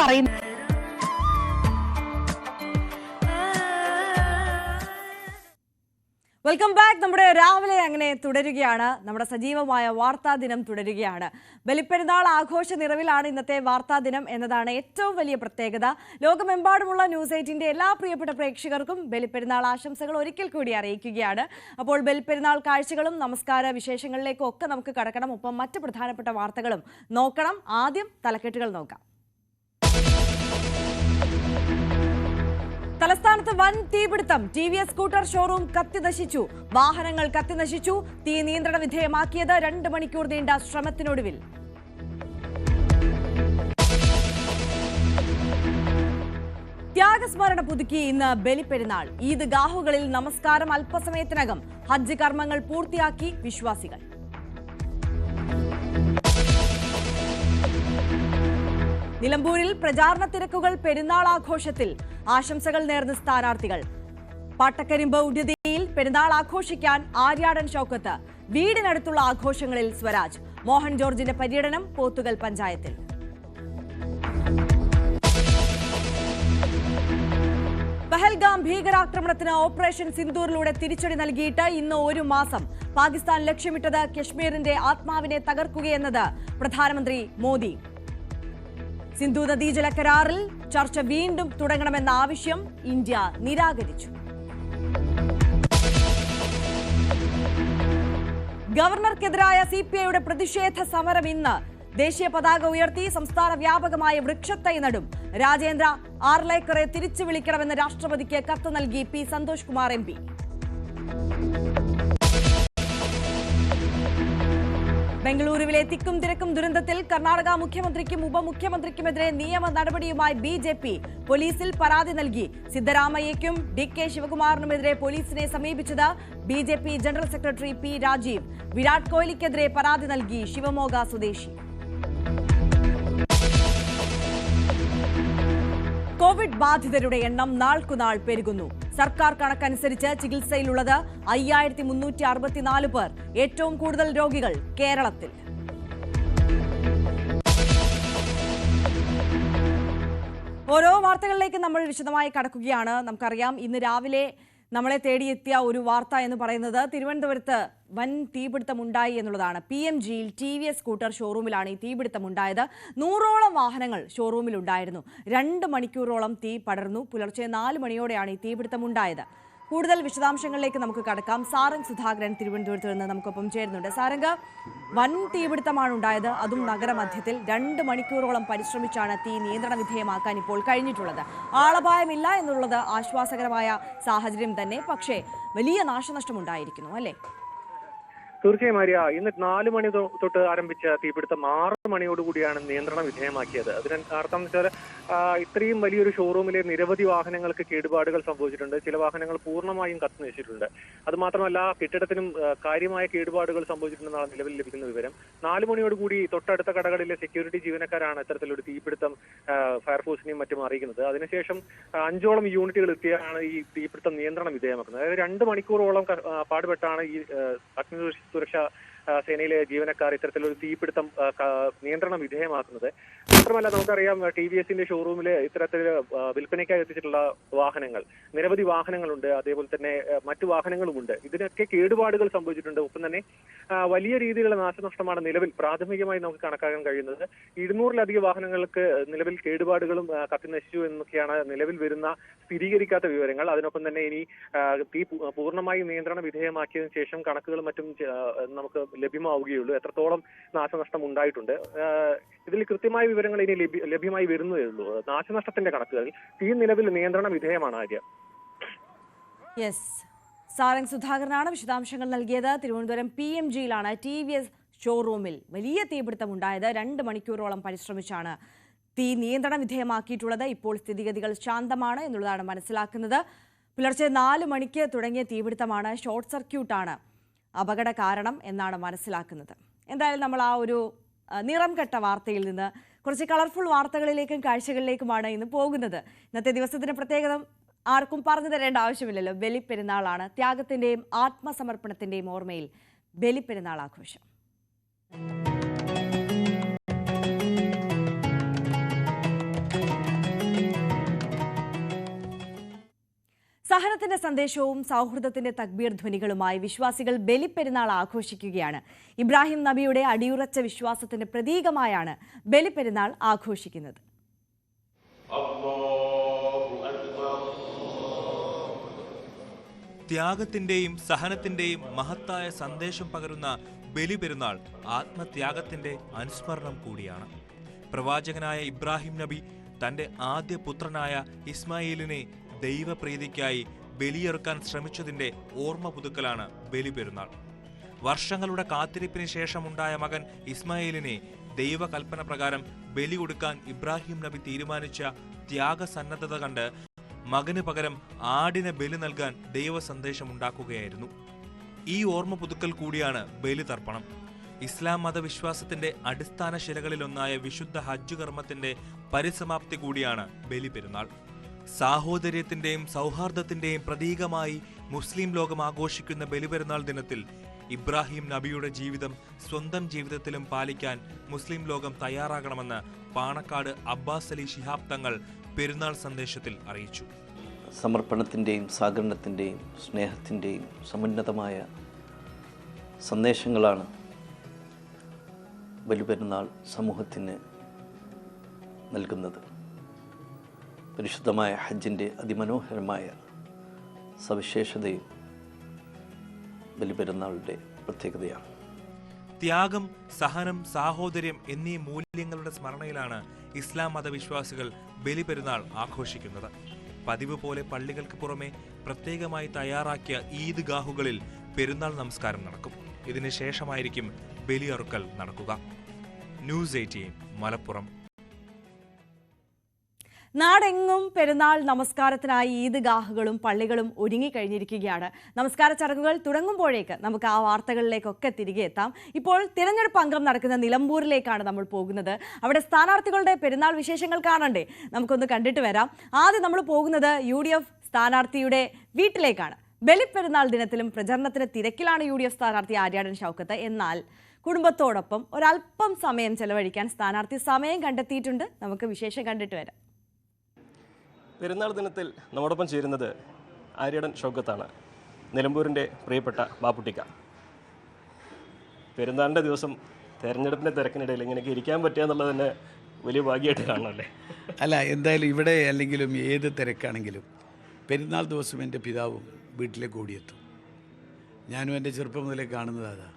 പറയുന്നത്. Welcome back. നമ്മുടെ രാവിലെ അങ്ങനെ തുടരുകയാണ്. നമ്മുടെ സജീവമായ വാർത്താ ദിനം തുടരുകയാണ്. ബലിപ്പെരുന്നാൾ ആഘോഷ നിറവിലാണ് ഇന്നത്തെ വാർത്താ ദിനം എന്നതാണ് ഏറ്റവും വലിയ പ്രത്യേകത. ലോകമെമ്പാടുമുള്ള ന്യൂസ് 8ന്റെ എല്ലാ പ്രിയപ്പെട്ട പ്രേക്ഷകർക്കും ബലിപ്പെരുന്നാൾ ആശംസകൾ ഒരിക്കൽ കൂടി അറിയിക്കുകയാണ്. അപ്പോൾ ബലിപ്പെരുന്നാൾ കാഴ്ചകളും നമസ്കാര വിശേഷങ്ങളിലേക്കും ഒക്കെ നമുക്ക് കടക്കണം. ഒപ്പം മറ്റ് പ്രധാനപ്പെട്ട വാർത്തകളും നോക്കണം. ആദ്യം തലക്കെട്ടുകൾ നോക്കാം. തലസ്ഥാനത്ത് വൻ തീപിടുത്തം. TVS സ്കൂട്ടർ ഷോറൂം കത്തിനശിച്ചു. വാഹനങ്ങൾ കത്തിനശിച്ചു. തീ നിയന്ത്രണ വിധേയമാക്കിയത് 2 മണിക്കൂർ നീണ്ട ശ്രമത്തിനൊടുവിൽ. ത്യാഗസ്മരണ പുതുക്കി ഇന്ന് ബലിപ്പെരുന്നാൾ. ഈദ്ഗാഹുകളിൽ നമസ്കാരം അല്പസമയത്തിനകം. ഹജ്ജ് കർമ്മങ്ങൾ പൂർത്തിയാക്കി വിശ്വാസികൾ. നിലമ്പൂരിൽ പ്രചാരണ തിരക്കുകൾ. പെരുന്നാൾ ആഘോഷത്തിൽ ആശംസകൾ നേർന്ന് സ്ഥാനാർത്ഥികൾ. പാട്ടക്കരിമ്പ് ഉദ്യതിയിൽ പെരുന്നാൾ ആഘോഷിക്കാൻ ആര്യാടൻ ഷൗക്കത്ത്. വീടിനടുത്തുള്ള ആഘോഷങ്ങളിൽ സ്വരാജ്. മോഹൻ ജോർജിന്റെ പര്യടനം പോത്തുകൽ പഞ്ചായത്തിൽ. പഹൽഗാം ഭീകരാക്രമണത്തിന് ഓപ്പറേഷൻ സിന്ദൂറിലൂടെ തിരിച്ചടി നൽകിയിട്ട് ഇന്ന് 1 മാസം. പാകിസ്ഥാൻ ലക്ഷ്യമിട്ടത് കശ്മീരിന്റെ ആത്മാവിനെ തകർക്കുകയെന്നത് പ്രധാനമന്ത്രി മോദി. സിന്ധു നദീജല കരാറിൽ ചർച്ച വീണ്ടും തുടങ്ങണമെന്ന ആവശ്യം ഇന്ത്യ നിരാകരിച്ചു. ഗവർണർക്കെതിരായ CPIയുടെ പ്രതിഷേധ സമരം ഇന്ന്. ദേശീയ പതാക ഉയർത്തി സംസ്ഥാന വ്യാപകമായ വൃക്ഷത്തൈ നടും. രാജേന്ദ്ര ആർലേക്കറെ തിരിച്ചു വിളിക്കണമെന്ന് രാഷ്ട്രപതിക്ക് കത്ത് നൽകി P. സന്തോഷ് കുമാർ MP. ബംഗളൂരുവിലെ തിക്കും തിരക്കും ദുരന്തത്തിൽ കർണാടക മുഖ്യമന്ത്രിക്കും ഉപമുഖ്യമന്ത്രിക്കുമെതിരെ നിയമ നടപടിയുമായി BJP. പോലീസിൽ പരാതി നൽകി. സിദ്ധരാമയ്യയ്ക്കും DK ശിവകുമാറിനുമെതിരെ പോലീസിനെ സമീപിച്ചത് BJP general secretary P. Rajeev. Virat കോഹ്ലിക്കെതിരെ പരാതി നൽകി ശിവമോഗ സ്വദേശി. കോവിഡ് ബാധിതരുടെ എണ്ണം നാൾക്കുനാൾ പെരുകുന്നു. സർക്കാർ കണക്കനുസരിച്ച് ചികിത്സയിലുള്ളത് 5364 പേർ. ഏറ്റവും കൂടുതൽ രോഗികൾ കേരളത്തിൽ. ഓരോ വാർത്തകളിലേക്ക് നമ്മൾ വിശദമായി കടക്കുകയാണ്. നമുക്കറിയാം, ഇന്ന് രാവിലെ നമ്മളെ തേടിയെത്തിയ ഒരു വാർത്ത എന്ന് പറയുന്നത് തിരുവനന്തപുരത്ത് വൻ തീപിടുത്തമുണ്ടായി എന്നുള്ളതാണ്. PMGയിൽ TVS സ്കൂട്ടർ ഷോറൂമിലാണ് ഈ തീപിടുത്തമുണ്ടായത്. 100ഓളം വാഹനങ്ങൾ ഷോറൂമിലുണ്ടായിരുന്നു. 2 മണിക്കൂറോളം തീ പടർന്നു. പുലർച്ചെ 4 മണിയോടെയാണ് ഈ തീപിടുത്തമുണ്ടായത്. കൂടുതൽ വിശദാംശങ്ങളിലേക്ക് നമുക്ക് കടക്കാം. സാരംഗ് സുധാകരൻ തിരുവനന്തപുരത്ത് നിന്ന് നമുക്കൊപ്പം ചേരുന്നുണ്ട്. സാരംഗ്, വൻ തീപിടുത്തമാണ് ഉണ്ടായത്, അതും നഗരമധ്യത്തിൽ. 2 മണിക്കൂറോളം പരിശ്രമിച്ചാണ് തീ നിയന്ത്രണ വിധേയമാക്കാൻ ഇപ്പോൾ കഴിഞ്ഞിട്ടുള്ളത്. ആളപായമില്ല എന്നുള്ളത് ആശ്വാസകരമായ സാഹചര്യം തന്നെ. പക്ഷേ വലിയ നാശനഷ്ടമുണ്ടായിരിക്കുന്നു അല്ലേ? തീർച്ചയായും ആര്യ, ഇന്ന് 4 മണി തൊട്ട് ആരംഭിച്ച തീപിടുത്തം 6 മണിയോടുകൂടിയാണ് നിയന്ത്രണ വിധേയമാക്കിയത്. അതിന് അർത്ഥം എന്ന് വെച്ചാൽ ഇത്രയും വലിയൊരു ഷോറൂമിലെ നിരവധി വാഹനങ്ങൾക്ക് കേടുപാടുകൾ സംഭവിച്ചിട്ടുണ്ട്. ചില വാഹനങ്ങൾ പൂർണ്ണമായും കത്തിനശിച്ചിട്ടുണ്ട്. അതുമാത്രമല്ല, കെട്ടിടത്തിനും കാര്യമായ കേടുപാടുകൾ സംഭവിച്ചിട്ടുണ്ടെന്നാണ് നിലവിൽ ലഭിക്കുന്ന വിവരം. 4 മണിയോടുകൂടി തൊട്ടടുത്ത കടകളിലെ സെക്യൂരിറ്റി ജീവനക്കാരാണ് ഇത്തരത്തിലൊരു തീപിടുത്തം ഫയർഫോഴ്സിനെയും മറ്റും അറിയിക്കുന്നത്. അതിനുശേഷം 5ഓളം യൂണിറ്റുകൾ എത്തിയാണ് ഈ തീപിടുത്തം നിയന്ത്രണ വിധേയമാക്കുന്നത്. അതായത് 2 മണിക്കൂറോളം പാടുപെട്ടാണ് ഈ അഗ്നി സുരക്ഷാ സേനയിലെ ജീവനക്കാർ ഇത്തരത്തിലൊരു തീപിടുത്തം നിയന്ത്രണ വിധേയമാക്കുന്നത്. മാത്രമല്ല, നമുക്കറിയാം, TVSന്റെ ഷോറൂമിൽ ഇത്തരത്തിൽ വിൽപ്പനയ്ക്കായി എത്തിച്ചിട്ടുള്ള വാഹനങ്ങൾ, നിരവധി വാഹനങ്ങളുണ്ട്. അതേപോലെ തന്നെ മറ്റു വാഹനങ്ങളുമുണ്ട്. ഇതിനൊക്കെ കേടുപാടുകൾ സംഭവിച്ചിട്ടുണ്ട്. ഒപ്പം തന്നെ വലിയ രീതിയിലുള്ള നാശനഷ്ടമാണ് നിലവിൽ പ്രാഥമികമായി നമുക്ക് കണക്കാക്കാൻ കഴിയുന്നത്. 200-ലധികം വാഹനങ്ങൾക്ക് നിലവിൽ കേടുപാടുകളും കത്തിനശിച്ചു എന്നൊക്കെയാണ് നിലവിൽ വരുന്ന സ്ഥിരീകരിക്കാത്ത വിവരങ്ങൾ. അതിനൊപ്പം തന്നെ ഇനി തീ പൂർണ്ണമായും നിയന്ത്രണ വിധേയമാക്കിയതിനു ശേഷം കണക്കുകളും മറ്റും നമുക്ക് ലഭ്യമാവുകയുള്ളൂ. എത്രത്തോളം നാശനഷ്ടം ഉണ്ടായിട്ടുണ്ട്, ഇതിൽ കൃത്യമായ വിവരങ്ങൾ ഇനി ലഭ്യമായി വരുന്നതേ ഉള്ളൂ. നാശനഷ്ടത്തിന്റെ കണക്കുകൾ തീ നിലവിൽ നിയന്ത്രണ വിധേയമാണ് ആര്യ. യെസ്, സാരംഗ് സുധാകരനാണ് വിശദാംശങ്ങൾ നൽകിയത്. തിരുവനന്തപുരം PMGയിലാണ് TVS ഷോറൂമിൽ വലിയ തീപിടുത്തം ഉണ്ടായത്. 2 മണിക്കൂറോളം പരിശ്രമിച്ചാണ് തീ നിയന്ത്രണ വിധേയമാക്കിയിട്ടുള്ളത്. ഇപ്പോൾ സ്ഥിതിഗതികൾ ശാന്തമാണ് എന്നുള്ളതാണ് മനസ്സിലാക്കുന്നത്. പുലർച്ചെ 4 മണിക്ക് തുടങ്ങിയ തീപിടുത്തമാണ്. ഷോർട്ട് സർക്യൂട്ടാണ് അപകട കാരണം എന്നാണ് മനസ്സിലാക്കുന്നത്. എന്തായാലും നമ്മൾ ആ ഒരു നിറം കെട്ട വാർത്തയിൽ നിന്ന് കുറച്ച് കളർഫുൾ വാർത്തകളിലേക്കും കാഴ്ചകളിലേക്കുമാണ് ഇന്ന് പോകുന്നത്. ഇന്നത്തെ ദിവസത്തിന്റെ പ്രത്യേകത ആർക്കും പറഞ്ഞു തരേണ്ട ആവശ്യമില്ലല്ലോ. ബലിപ്പെരുന്നാളാണ്. ത്യാഗത്തിന്റെയും ആത്മസമർപ്പണത്തിന്റെയും ഓർമ്മയിൽ ബലിപ്പെരുന്നാൾ ആഘോഷം. സഹനത്തിന്റെ സന്ദേശവും സൗഹൃദത്തിന്റെ തക്ബീർ ധ്വനികളുമായി വിശ്വാസികൾ ബലിപ്പെരുന്നാൾ ആഘോഷിക്കുകയാണ്. ഇബ്രാഹിം നബിയുടെ അടിയുറച്ച വിശ്വാസത്തിന്റെ പ്രതീകമായാണ് ബലിപ്പെരുന്നാൾ ആഘോഷിക്കുന്നത്. ത്യാഗത്തിന്റെയും സഹനത്തിന്റെയും മഹത്തായ സന്ദേശം പകരുന്ന ബലിപെരുന്നാൾ ആത്മത്യാഗത്തിന്റെ അനുസ്മരണം കൂടിയാണ്. പ്രവാചകനായ ഇബ്രാഹിം നബി തന്റെ ആദ്യ പുത്രനായ ഇസ്മായിലിനെ ദൈവപ്രീതിക്കായി ബലിയെറുക്കാൻ ശ്രമിച്ചതിന്റെ ഓർമ്മ പുതുക്കലാണ് ബലിപെരുന്നാൾ. വർഷങ്ങളുടെ കാത്തിരിപ്പിന് ശേഷമുണ്ടായ മകൻ ഇസ്മായിലിനെ ദൈവകൽപ്പന പ്രകാരം ബലി കൊടുക്കാൻ ഇബ്രാഹിം നബി തീരുമാനിച്ച ത്യാഗസന്നദ്ധത കണ്ട് മകന് പകരം ആടിനെ ബലി നൽകാൻ ദൈവ സന്ദേശമുണ്ടാക്കുകയായിരുന്നു. ഈ ഓർമ്മ പുതുക്കൽ കൂടിയാണ് ബലിതർപ്പണം. ഇസ്ലാം മതവിശ്വാസത്തിന്റെ അടിസ്ഥാന ശിലകളിലൊന്നായ വിശുദ്ധ ഹജ്ജ് കർമ്മത്തിന്റെ പരിസമാപ്തി കൂടിയാണ് ബലിപെരുന്നാൾ. സാഹോദര്യത്തിന്റെയും സൗഹാർദ്ദത്തിന്റെയും പ്രതീകമായി മുസ്ലിം ലോകം ആഘോഷിക്കുന്ന ബലിപെരുന്നാൾ ദിനത്തിൽ ഇബ്രാഹിം നബിയുടെ ജീവിതം സ്വന്തം ജീവിതത്തിലും പാലിക്കാൻ മുസ്ലിം ലോകം തയ്യാറാകണമെന്ന് പാണക്കാട് അബ്ബാസ് അലി ശിഹാബ് തങ്ങൾ പെരുന്നാൾ സന്ദേശത്തിൽ അറിയിച്ചു. സമർപ്പണത്തിൻ്റെയും സഹകരണത്തിൻ്റെയും സ്നേഹത്തിൻ്റെയും സമുന്നതമായ സന്ദേശങ്ങളാണ് ബലിപെരുന്നാൾ സമൂഹത്തിന് നൽകുന്നത്. പരിശുദ്ധമായ ഹജ്ജിൻ്റെ അതിമനോഹരമായ സവിശേഷതയും ബലിപെരുന്നാളുടെ പ്രത്യേകതയാണ്. ത്യാഗം, സഹനം, സാഹോദര്യം എന്നീ മൂല്യങ്ങളുടെ സ്മരണയിലാണ് ഇസ്ലാം മതവിശ്വാസികൾ ബലിപെരുന്നാൾ ആഘോഷിക്കുന്നത്. പതിവ് പോലെ പള്ളികൾക്ക് പുറമെ പ്രത്യേകമായി തയ്യാറാക്കിയ ഈദ്ഗാഹുകളിൽ പെരുന്നാൾ നമസ്കാരം നടക്കും. ഇതിന് ശേഷമായിരിക്കും ബലിയറുക്കൽ നടക്കുക. ന്യൂസ് 18 മലപ്പുറം. നാടെങ്ങും പെരുന്നാൾ നമസ്കാരത്തിനായി ഈദ്ഗാഹുകളും പള്ളികളും ഒരുങ്ങിക്കഴിഞ്ഞിരിക്കുകയാണ്. നമസ്കാര ചടങ്ങുകൾ തുടങ്ങുമ്പോഴേക്ക് നമുക്ക് ആ വാർത്തകളിലേക്കൊക്കെ തിരികെ എത്താം. ഇപ്പോൾ തിരഞ്ഞെടുപ്പ് അംഗം നടക്കുന്ന നിലമ്പൂരിലേക്കാണ് നമ്മൾ പോകുന്നത്. അവിടെ സ്ഥാനാർത്ഥികളുടെ പെരുന്നാൾ വിശേഷങ്ങൾ കാണണ്ടേ? നമുക്കൊന്ന് കണ്ടിട്ട് വരാം. ആദ്യം നമ്മൾ പോകുന്നത് UDF സ്ഥാനാർത്ഥിയുടെ വീട്ടിലേക്കാണ്. ബലിപ്പെരുന്നാൾ ദിനത്തിലും പ്രചരണത്തിന് തിരക്കിലാണ് UDF സ്ഥാനാർത്ഥി ആര്യാടൻ ഷൗക്കത്ത്. എന്നാൽ കുടുംബത്തോടൊപ്പം ഒരല്പം സമയം ചെലവഴിക്കാൻ സ്ഥാനാർത്ഥി സമയം കണ്ടെത്തിയിട്ടുണ്ട്. നമുക്ക് വിശേഷം കണ്ടിട്ട് വരാം. പെരുന്നാൾ ദിനത്തിൽ നമ്മോടൊപ്പം ചേരുന്നത് ആര്യാടൻ ഷൗക്കത്താണ്, നിലമ്പൂരിൻ്റെ പ്രിയപ്പെട്ട ബാപ്പുട്ടിക്ക. പെരുന്നാളിൻ്റെ ദിവസം തെരഞ്ഞെടുപ്പിൻ്റെ തിരക്കിനിടയിൽ ഇങ്ങനെയൊക്കെ ഇരിക്കാൻ പറ്റുക എന്നുള്ളത് തന്നെ വലിയ ഭാഗ്യമായിട്ട് കാണണമല്ലേ? അല്ല, എന്തായാലും ഇവിടെ അല്ലെങ്കിലും ഏത് തിരക്കാണെങ്കിലും പെരുന്നാൾ ദിവസം എൻ്റെ പിതാവും വീട്ടിലേക്ക് ഓടിയെത്തും. ഞാനും എൻ്റെ ചെറുപ്പം മുതലേ കാണുന്നത് അതാ.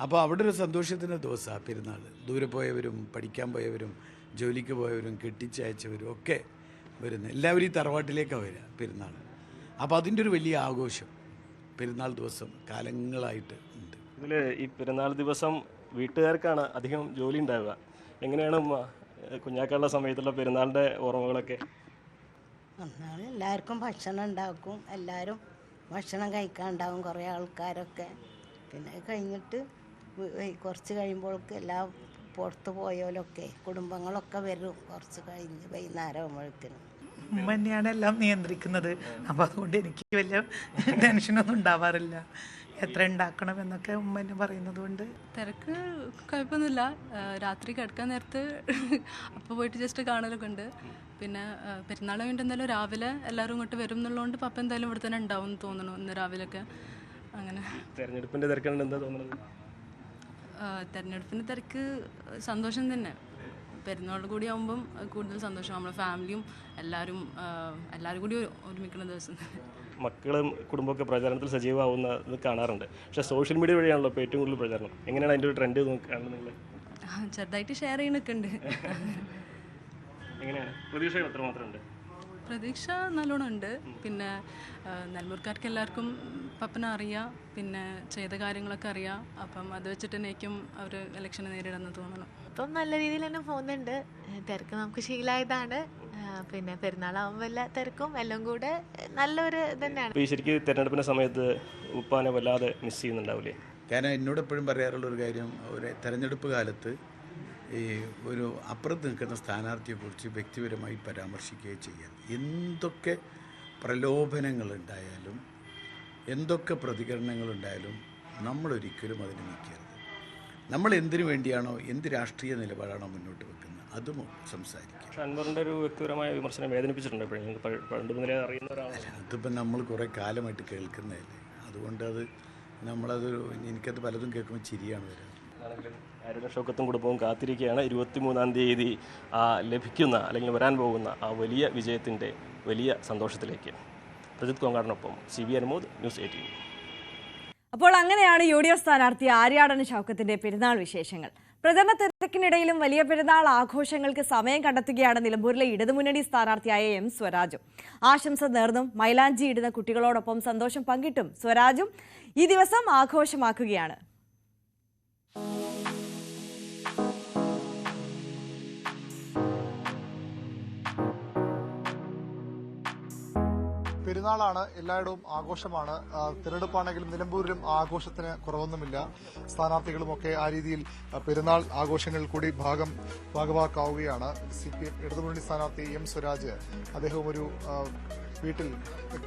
അപ്പോൾ അവിടെ ഒരു സന്തോഷത്തിൻ്റെ ദിവസമാണ് പെരുന്നാൾ. ദൂരെ പോയവരും പഠിക്കാൻ പോയവരും ജോലിക്ക് പോയവരും കെട്ടിച്ചയച്ചവരും ഒക്കെ വരുന്നത്. എല്ലാവരും ഈ തറവാട്ടിലേക്കാണ് വരിക പെരുന്നാൾ. അപ്പോൾ അതിൻ്റെ ഒരു വലിയ ആഘോഷം പെരുന്നാൾ ദിവസം കാലങ്ങളായിട്ട് ഉണ്ട്. ഇതിൽ ഈ പെരുന്നാൾ ദിവസം വീട്ടുകാർക്കാണ് അധികം ജോലി ഉണ്ടാവുക. എങ്ങനെയാണ് കുഞ്ഞാക്കളുടെ സമയത്തുള്ള പെരുന്നാളിൻ്റെ ഓർമ്മകളൊക്കെ? എല്ലാവർക്കും ഭക്ഷണം ഉണ്ടാക്കും, എല്ലാവരും ഭക്ഷണം കഴിക്കാനുണ്ടാവും, കുറേ ആൾക്കാരൊക്കെ. പിന്നെ കഴിഞ്ഞിട്ട് കുറച്ച് കഴിയുമ്പോഴേക്ക് എല്ലാ പുറത്ത് പോയാലൊക്കെ കുടുംബങ്ങളൊക്കെ വരും. കുറച്ച് കഴിഞ്ഞ് വൈകുന്നേരം ആകുമ്പോഴേക്കിനും ഉമ്മ തന്നെയാണ് എല്ലാം നിയന്ത്രിക്കുന്നത്. അപ്പോൾ അതുകൊണ്ട് എനിക്ക് വലിയ ടെൻഷനൊന്നും ഉണ്ടാവാറില്ല. എത്ര ഉണ്ടാക്കണം എന്നൊക്കെ ഉമ്മ തന്നെ പറയുന്നത് കൊണ്ട് തിരക്ക് കുഴപ്പമൊന്നുമില്ല. രാത്രി കിടക്കാൻ നേരത്ത് അപ്പോൾ പോയിട്ട് ജസ്റ്റ് കാണലൊക്കെ ഉണ്ട്. പിന്നെ പെരുന്നാൾ കഴിഞ്ഞിട്ട് എന്തായാലും രാവിലെ എല്ലാവരും ഇങ്ങോട്ട് വരും എന്നുള്ളതുകൊണ്ട് പപ്പ എന്തായാലും ഇവിടെ തന്നെ ഉണ്ടാവും എന്ന് തോന്നുന്നു ഇന്ന് രാവിലെയൊക്കെ. അങ്ങനെ തെരഞ്ഞെടുപ്പിൻ്റെ തിരക്കാണ് എന്താ തോന്നുന്നത്? തെരഞ്ഞെടുപ്പിൻ്റെ തിരക്ക് സന്തോഷം തന്നെ. പെരുന്നാൾ കൂടി ആകുമ്പം കൂടുതൽ സന്തോഷം. നമ്മളെ ഫാമിലിയും എല്ലാവരും കൂടി ഒരുമിക്കുന്ന ദിവസം. മക്കളും കുടുംബമൊക്കെ പ്രചാരണത്തിൽ സജീവമാവുന്നത് കാണാറുണ്ട്. പക്ഷേ സോഷ്യൽ മീഡിയ വഴിയാണല്ലോ ഇപ്പോൾ ഏറ്റവും കൂടുതൽ പ്രചാരണം. എങ്ങനെയാണ് അതിൻ്റെ ഒരു ട്രെൻഡ് നോക്കുകയാണ് നിങ്ങൾ? ചെറുതായിട്ട് ഷെയർ ചെയ്യണൊക്കെ ഉണ്ട്. എങ്ങനെയാണ് പ്രതീക്ഷകൾ എത്രമാത്രം ഉണ്ട്? പ്രതീക്ഷ നല്ലോണം ഉണ്ട്. പിന്നെ നെൽമൂർക്കാർക്ക് എല്ലാവർക്കും പപ്പനെ അറിയാം, പിന്നെ ചെയ്ത കാര്യങ്ങളൊക്കെ അറിയാം. അപ്പം അത് വെച്ചിട്ട് തന്നെയായിരിക്കും അവർ ഇലക്ഷനെ നേരിടുമെന്ന് തോന്നണം. ഇപ്പം നല്ല രീതിയിൽ തന്നെ പോകുന്നുണ്ട്. തിരക്ക് നമുക്ക് ശീലമായതാണ്. പിന്നെ പെരുന്നാളാവുമ്പോൾ എല്ലാ തിരക്കും എല്ലാം കൂടെ നല്ലൊരു തന്നെയാണ്. ഇപ്പോൾ ഈ ശരിക്കും തിരഞ്ഞെടുപ്പിൻ്റെ സമയത്ത് ഉപ്പാനെ വല്ലാതെ മിസ് ചെയ്യുന്നുണ്ടാവില്ലേ? കാരണം എന്നോട് എപ്പോഴും പറയാറുള്ളൊരു കാര്യം, ഒരു തെരഞ്ഞെടുപ്പ് കാലത്ത് ഈ ഒരു അപ്പുറത്ത് നിൽക്കുന്ന സ്ഥാനാർത്ഥിയെക്കുറിച്ച് വ്യക്തിപരമായി പരാമർശിക്കുകയും ചെയ്യാം. എന്തൊക്കെ പ്രലോഭനങ്ങളുണ്ടായാലും എന്തൊക്കെ പ്രതികരണങ്ങളുണ്ടായാലും നമ്മളൊരിക്കലും അതിന് നിൽക്കരുത്. നമ്മൾ എന്തിനു വേണ്ടിയാണോ, എന്ത് രാഷ്ട്രീയ നിലപാടാണോ മുന്നോട്ട് വെക്കുന്നത് അതും സംസാരിക്കാം. പക്ഷേ അൻവറിൻ്റെ ഒരു വ്യക്തിപരമായ വിമർശനം വേദനിപ്പിച്ചിട്ടുണ്ട്. എപ്പോഴും പണ്ട് മുതലേ അറിയുന്ന ഒരാളാണ്. അതിപ്പം നമ്മൾ കുറേ കാലമായിട്ട് കേൾക്കുന്നതല്ലേ, അതുകൊണ്ട് എനിക്കത് പലതും കേൾക്കുമ്പോൾ ചിരിയാണ് വരുന്നത്. ആണെങ്കിലും ആര്യൻ ഷൗക്കത്തും കുടുംബവും കാത്തിരിക്കുകയാണ് 23-ാം തീയതി ലഭിക്കുന്ന അല്ലെങ്കിൽ വരാൻ പോകുന്ന ആ വലിയ വിജയത്തിൻ്റെ വലിയ സന്തോഷത്തിലേക്ക്. പ്രജിത് കോങ്ങാടിനൊപ്പം CB അനുമോദ്, ന്യൂസ് 18. അപ്പോൾ അങ്ങനെയാണ് UDF സ്ഥാനാർത്ഥി ആര്യാടൻ ഷൗക്കത്തിന്റെ പെരുന്നാൾ വിശേഷങ്ങൾ. പ്രചരണ തിരക്കിനിടയിലും വലിയ പെരുന്നാൾ ആഘോഷങ്ങൾക്ക് സമയം കണ്ടെത്തുകയാണ് നിലമ്പൂരിലെ ഇടതുമുന്നണി സ്ഥാനാർത്ഥിയായ M സ്വരാജും. ആശംസ നേർന്നും മൈലാഞ്ചി ഇടുന്ന കുട്ടികളോടൊപ്പം സന്തോഷം പങ്കിട്ടും സ്വരാജും ഈ ദിവസം ആഘോഷമാക്കുകയാണ്. പെരുന്നാളാണ്, എല്ലായിടവും ആഘോഷമാണ്. തിരഞ്ഞെടുപ്പാണെങ്കിലും നിലമ്പൂരിലും ആഘോഷത്തിന് കുറവൊന്നുമില്ല. സ്ഥാനാർത്ഥികളുമൊക്കെ ആ രീതിയിൽ പെരുന്നാൾ ആഘോഷങ്ങളിൽ കൂടി ഭാഗവാക്കാവുകയാണ്. CPM ഇടതുമുന്നണി സ്ഥാനാർത്ഥി M സ്വരാജ്, അദ്ദേഹം ഒരു വീട്ടിൽ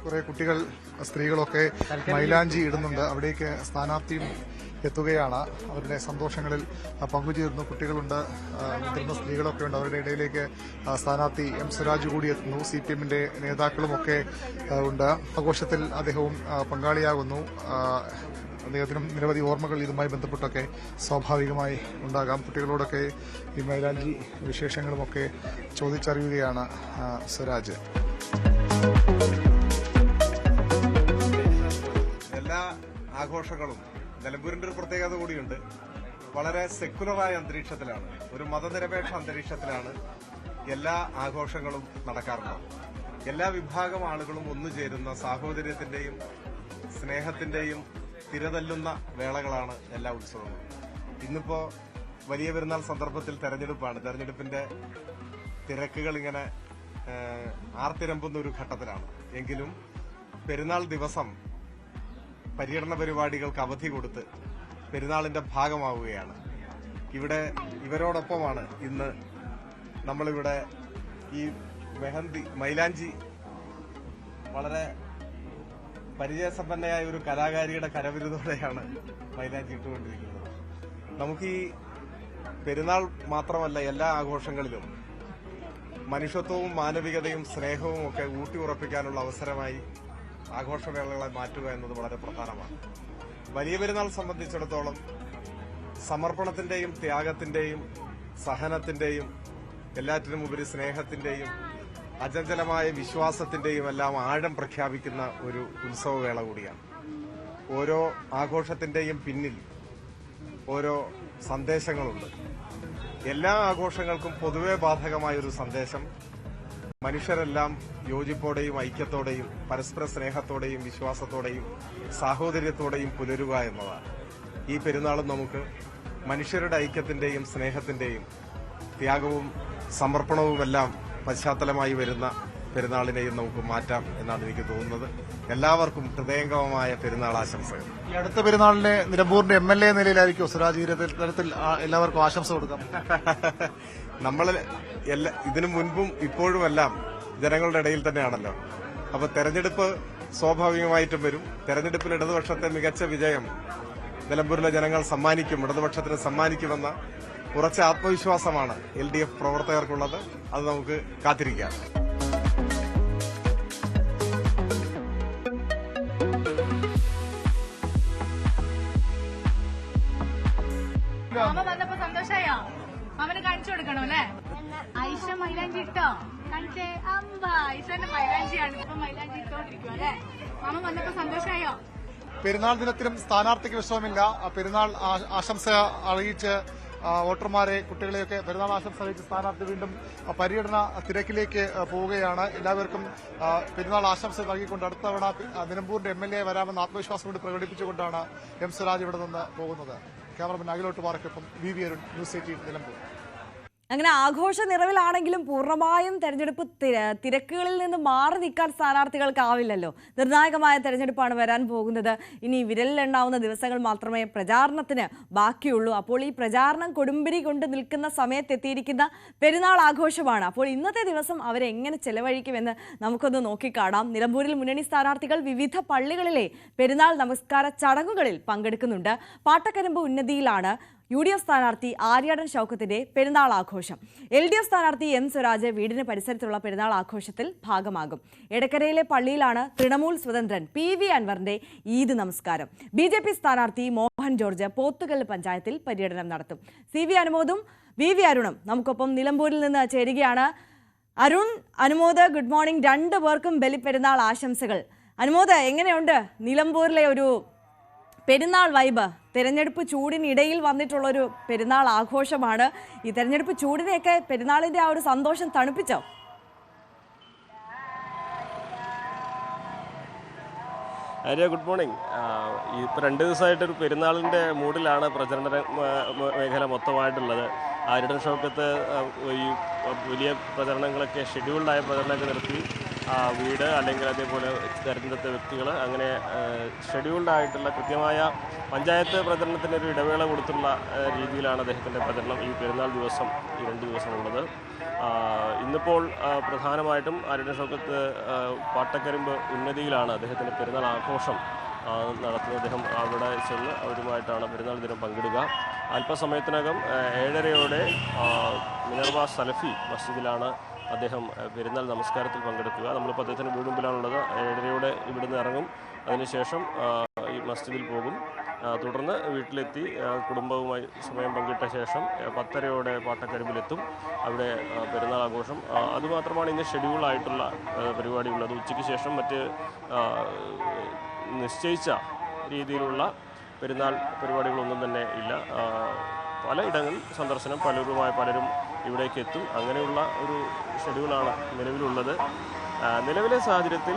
കുറെ കുട്ടികൾ, സ്ത്രീകളൊക്കെ മൈലാഞ്ചി ഇടുന്നുണ്ട്. അവിടേക്ക് സ്ഥാനാർത്ഥിയും എത്തുകയാണ്. അവരുടെ സന്തോഷങ്ങളിൽ പങ്കുചേരുന്നു. കുട്ടികളുണ്ട്, മുതിർന്ന സ്ത്രീകളൊക്കെ ഉണ്ട്. അവരുടെ ഇടയിലേക്ക് സ്ഥാനാർത്ഥി M സ്വരാജ് കൂടി എത്തുന്നു. CPMന്റെ നേതാക്കളുമൊക്കെ ഉണ്ട്. ആഘോഷത്തിൽ അദ്ദേഹവും പങ്കാളിയാകുന്നു. അദ്ദേഹത്തിനും നിരവധി ഓർമ്മകൾ ഇതുമായി ബന്ധപ്പെട്ടൊക്കെ സ്വാഭാവികമായി ഉണ്ടാകാം. കുട്ടികളോടൊക്കെ ഈ മൈലാഞ്ചി വിശേഷങ്ങളുമൊക്കെ ചോദിച്ചറിയുകയാണ് സ്വരാജ്. എല്ലാ ആഘോഷങ്ങളും നിലമ്പൂരിന്റെ ഒരു പ്രത്യേകത കൂടിയുണ്ട്. വളരെ സെക്കുലറായ അന്തരീക്ഷത്തിലാണ്, ഒരു മതനിരപേക്ഷ അന്തരീക്ഷത്തിലാണ് എല്ലാ ആഘോഷങ്ങളും നടക്കാറുള്ളത്. എല്ലാ വിഭാഗം ആളുകളും ഒന്നുചേരുന്ന സാഹോദര്യത്തിന്റെയും സ്നേഹത്തിന്റെയും തിരതല്ലുന്ന വേളകളാണ് എല്ലാ ഉത്സവങ്ങളും. ഇന്നിപ്പോ വലിയ പെരുന്നാൾ സന്ദർഭത്തിൽ തെരഞ്ഞെടുപ്പാണ്. തെരഞ്ഞെടുപ്പിന്റെ തിരക്കുകൾ ഇങ്ങനെ ആർത്തിരമ്പുന്ന ഒരു ഘട്ടത്തിലാണ്. എങ്കിലും പെരുന്നാൾ ദിവസം പര്യടന പരിപാടികൾക്ക് അവധി കൊടുത്ത് പെരുന്നാളിന്റെ ഭാഗമാവുകയാണ്. ഇവരോടൊപ്പമാണ് ഇന്ന് നമ്മളിവിടെ ഈ മൈലാഞ്ചി വളരെ പരിചയസമ്പന്നയായ ഒരു കലാകാരിയുടെ കരവിരുതോടെയാണ് മൈലാഞ്ചി ഇട്ടുകൊണ്ടിരിക്കുന്നത്. നമുക്ക് ഈ പെരുന്നാൾ മാത്രമല്ല, എല്ലാ ആഘോഷങ്ങളിലും മനുഷ്യത്വവും മാനവികതയും സ്നേഹവും ഒക്കെ ഊട്ടിയുറപ്പിക്കാനുള്ള അവസരമായി ആഘോഷവേളകളെ മാറ്റുക എന്നത് വളരെ പ്രധാനമാണ്. വലിയ പെരുന്നാൾ സംബന്ധിച്ചിടത്തോളം സമർപ്പണത്തിന്റെയും ത്യാഗത്തിന്റെയും സഹനത്തിന്റെയും എല്ലാറ്റിനുമുപരി സ്നേഹത്തിന്റെയും അചഞ്ചലമായ വിശ്വാസത്തിന്റെയും എല്ലാം ആഴം പ്രഖ്യാപിക്കുന്ന ഒരു ഉത്സവവേള കൂടിയാണ്. ഓരോ ആഘോഷത്തിന്റെയും പിന്നിൽ ഓരോ സന്ദേശങ്ങളുണ്ട്. എല്ലാ ആഘോഷങ്ങൾക്കും പൊതുവെ ബാധകമായ ഒരു സന്ദേശം മനുഷ്യരെല്ലാം യോജിപ്പോടെയും ഐക്യത്തോടെയും പരസ്പര സ്നേഹത്തോടെയും വിശ്വാസത്തോടെയും സാഹോദര്യത്തോടെയും പുലരുക എന്നതാണ്. ഈ പെരുന്നാളും നമുക്ക് മനുഷ്യരുടെ ഐക്യത്തിന്റെയും സ്നേഹത്തിന്റെയും ത്യാഗവും സമർപ്പണവുമെല്ലാം പശ്ചാത്തലമായി വരുന്ന പെരുന്നാളിനെയും നമുക്ക് മാറ്റാം എന്നാണ് എനിക്ക് തോന്നുന്നത്. എല്ലാവർക്കും ഹൃദയംഗമമായ പെരുന്നാൾ ആശംസകൾ. ഈ അടുത്ത പെരുന്നാളിന് നിലമ്പൂരിന്റെ MLA നിലയിലായിരിക്കും സ്വരാജ് തരത്തിൽ എല്ലാവർക്കും ആശംസ കൊടുക്കാം. നമ്മൾ ഇതിനു മുൻപും ഇപ്പോഴുമെല്ലാം ജനങ്ങളുടെ ഇടയിൽ തന്നെയാണല്ലോ. അപ്പൊ തെരഞ്ഞെടുപ്പ് സ്വാഭാവികമായിട്ടും വരും. തെരഞ്ഞെടുപ്പിൽ ഇടതുപക്ഷത്തെ മികച്ച വിജയം നിലമ്പൂരിലെ ജനങ്ങൾ സമ്മാനിക്കും, ഇടതുപക്ഷത്തിന് സമ്മാനിക്കുമെന്ന ഉറച്ച ആത്മവിശ്വാസമാണ് LDF പ്രവർത്തകർക്കുള്ളത്. അത് നമുക്ക് കാത്തിരിക്കാം. മാമ വന്നപ്പോ സന്തോഷായോ? മാമന് കാണിച്ചു കൊടുക്കണോ അല്ലേ? ഐഷ മൈലാഞ്ചി ഇട്ടോ? കാണിച്ചേ. അമ്പ ഐഷന്റെ മൈലാഞ്ചിയാണ്. ഇപ്പൊ മൈലാഞ്ചി ഇട്ടോണ്ടിരിക്കും അല്ലേ? മാമ വന്നപ്പോ സന്തോഷായോ? പെരുന്നാൾ ദിനത്തിലും സ്ഥാനാർത്ഥിക്ക് വിശ്രമമില്ല. പെരുന്നാൾ ആശംസ അറിയിച്ച് വോട്ടർമാരെ, കുട്ടികളെയൊക്കെ പെരുന്നാൾ ആശംസ അറിയിച്ച് സ്ഥാനാർത്ഥി വീണ്ടും പര്യടന തിരക്കിലേക്ക് പോവുകയാണ്. എല്ലാവർക്കും പെരുന്നാൾ ആശംസ നൽകിക്കൊണ്ട് അടുത്ത തവണ നിലമ്പൂരിന്റെ MLA വരാമെന്ന് ആത്മവിശ്വാസം കൊണ്ട് പ്രകടിപ്പിച്ചുകൊണ്ടാണ് M സ്വരാജ് ഇവിടെ നിന്ന് പോകുന്നത്. ക്യാമറമാൻ അഖിലോട്ട് പാറയ്ക്കൊപ്പം VV അരുൺ, ന്യൂസ് 18 നിലമ്പൂർ. അങ്ങനെ ആഘോഷ നിറവിലാണെങ്കിലും പൂർണ്ണമായും തെരഞ്ഞെടുപ്പ് തിരക്കുകളിൽ നിന്ന് മാറി നിൽക്കാൻ സ്ഥാനാർത്ഥികൾക്കാവില്ലല്ലോ. നിർണായകമായ തെരഞ്ഞെടുപ്പാണ് വരാൻ പോകുന്നത്. ഇനി വിരലിലെണ്ണാവുന്ന ദിവസങ്ങൾ മാത്രമേ പ്രചാരണത്തിന് ബാക്കിയുള്ളൂ. അപ്പോൾ ഈ പ്രചാരണം കൊടുമ്പിരി കൊണ്ട് നിൽക്കുന്ന സമയത്തെത്തിയിരിക്കുന്ന പെരുന്നാൾ ആഘോഷമാണ്. അപ്പോൾ ഇന്നത്തെ ദിവസം അവരെങ്ങനെ ചെലവഴിക്കുമെന്ന് നമുക്കൊന്ന് നോക്കിക്കാണാം. നിലമ്പൂരിൽ മുന്നണി സ്ഥാനാർത്ഥികൾ വിവിധ പള്ളികളിലെ പെരുന്നാൾ നമസ്കാര ചടങ്ങുകളിൽ പങ്കെടുക്കുന്നുണ്ട്. പാട്ടക്കരമ്പ് ഉന്നതിയിലാണ് UDF സ്ഥാനാർത്ഥി ആര്യാടൻ ഷൗക്കത്തിന്റെ പെരുന്നാൾ ആഘോഷം. LDF സ്ഥാനാർത്ഥി M സ്വരാജ് വീടിന് പരിസരത്തുള്ള പെരുന്നാൾ ആഘോഷത്തിൽ ഭാഗമാകും. എടക്കരയിലെ പള്ളിയിലാണ് തൃണമൂൽ സ്വതന്ത്രൻ PV അൻവറിന്റെ ഈദ് നമസ്കാരം. BJP സ്ഥാനാർത്ഥി മോഹൻ ജോർജ് പോത്തുകൽ പഞ്ചായത്തിൽ പര്യടനം നടത്തും. CV അനുമോദും VV അരുണും നമുക്കൊപ്പം നിലമ്പൂരിൽ നിന്ന് ചേരുകയാണ്. Arun, Anumod, good morning. രണ്ടു പേർക്കും ബലിപ്പെരുന്നാൾ ആശംസകൾ. അനുമോദ്, എങ്ങനെയുണ്ട് നിലമ്പൂരിലെ ഒരു പെരുന്നാൾ വൈബ്? തെരഞ്ഞെടുപ്പ് ചൂടിനിടയിൽ വന്നിട്ടുള്ളൊരു പെരുന്നാൾ ആഘോഷമാണ്. ഈ തെരഞ്ഞെടുപ്പ് ചൂടിനെയൊക്കെ പെരുന്നാളിന്റെ ആ ഒരു സന്തോഷം തണുപ്പിച്ചോ? Arya, good morning. ഇപ്പോൾ 2 ദിവസമായിട്ടൊരു പെരുന്നാളിൻ്റെ മൂഡിലാണ് പ്രചരണ മേഖല മൊത്തമായിട്ടുള്ളത്. ആര്യാടൻ ഷൗക്കത്ത് ഈ വലിയ പ്രചരണങ്ങളൊക്കെ ഷെഡ്യൂൾഡായ പ്രചരണമൊക്കെ നിർത്തി വീട് അല്ലെങ്കിൽ അതേപോലെ തിരഞ്ഞെടുത്ത വ്യക്തികൾ അങ്ങനെ ഷെഡ്യൂൾഡായിട്ടുള്ള കൃത്യമായ പഞ്ചായത്ത് പ്രചരണത്തിനൊരു ഇടവേള കൊടുത്തുള്ള രീതിയിലാണ് അദ്ദേഹത്തിൻ്റെ പ്രചരണം ഈ പെരുന്നാൾ ദിവസം, ഈ 2 ദിവസമുള്ളത്. ഇന്നിപ്പോൾ പ്രധാനമായിട്ടും ആര്യാടൻ ഷൗക്കത്ത് പാട്ടക്കരിമ്പ് ഉന്നതിയിലാണ് അദ്ദേഹത്തിൻ്റെ പെരുന്നാൾ ആഘോഷം നടത്തുന്നത്. അദ്ദേഹം അവിടെ ചെന്ന് അവരുമായിട്ടാണ് പെരുന്നാൾ ദിനം പങ്കിടുക. അല്പസമയത്തിനകം 7:30 മിനർവ സലഫി മസ്ജിദിലാണ് അദ്ദേഹം പെരുന്നാൾ നമസ്കാരത്തിൽ പങ്കെടുക്കുക. നമ്മളിപ്പോൾ അദ്ദേഹത്തിൻ്റെ വീട് മുമ്പിലാണുള്ളത്. 7:30 ഇവിടുന്ന് ഇറങ്ങും. അതിനുശേഷം ഈ മസ്ജിദിൽ പോകും. തുടർന്ന് വീട്ടിലെത്തി കുടുംബവുമായി സമയം പങ്കിട്ട ശേഷം 10:30 പാട്ടക്കരിമ്പിലെത്തും. അവിടെ പെരുന്നാൾ ആഘോഷം. അതുമാത്രമാണ് ഇന്ന് ഷെഡ്യൂളായിട്ടുള്ള പരിപാടിയുള്ളത്. ഉച്ചയ്ക്ക് ശേഷം മറ്റ് നിശ്ചയിച്ച രീതിയിലുള്ള പെരുന്നാൾ പരിപാടികളൊന്നും തന്നെ ഇല്ല. പലയിടങ്ങളിൽ സന്ദർശനം, പലരും ഇവിടേക്ക് എത്തും. അങ്ങനെയുള്ള ഒരു ഷെഡ്യൂളാണ് നിലവിലുള്ളത്. നിലവിലെ സാഹചര്യത്തിൽ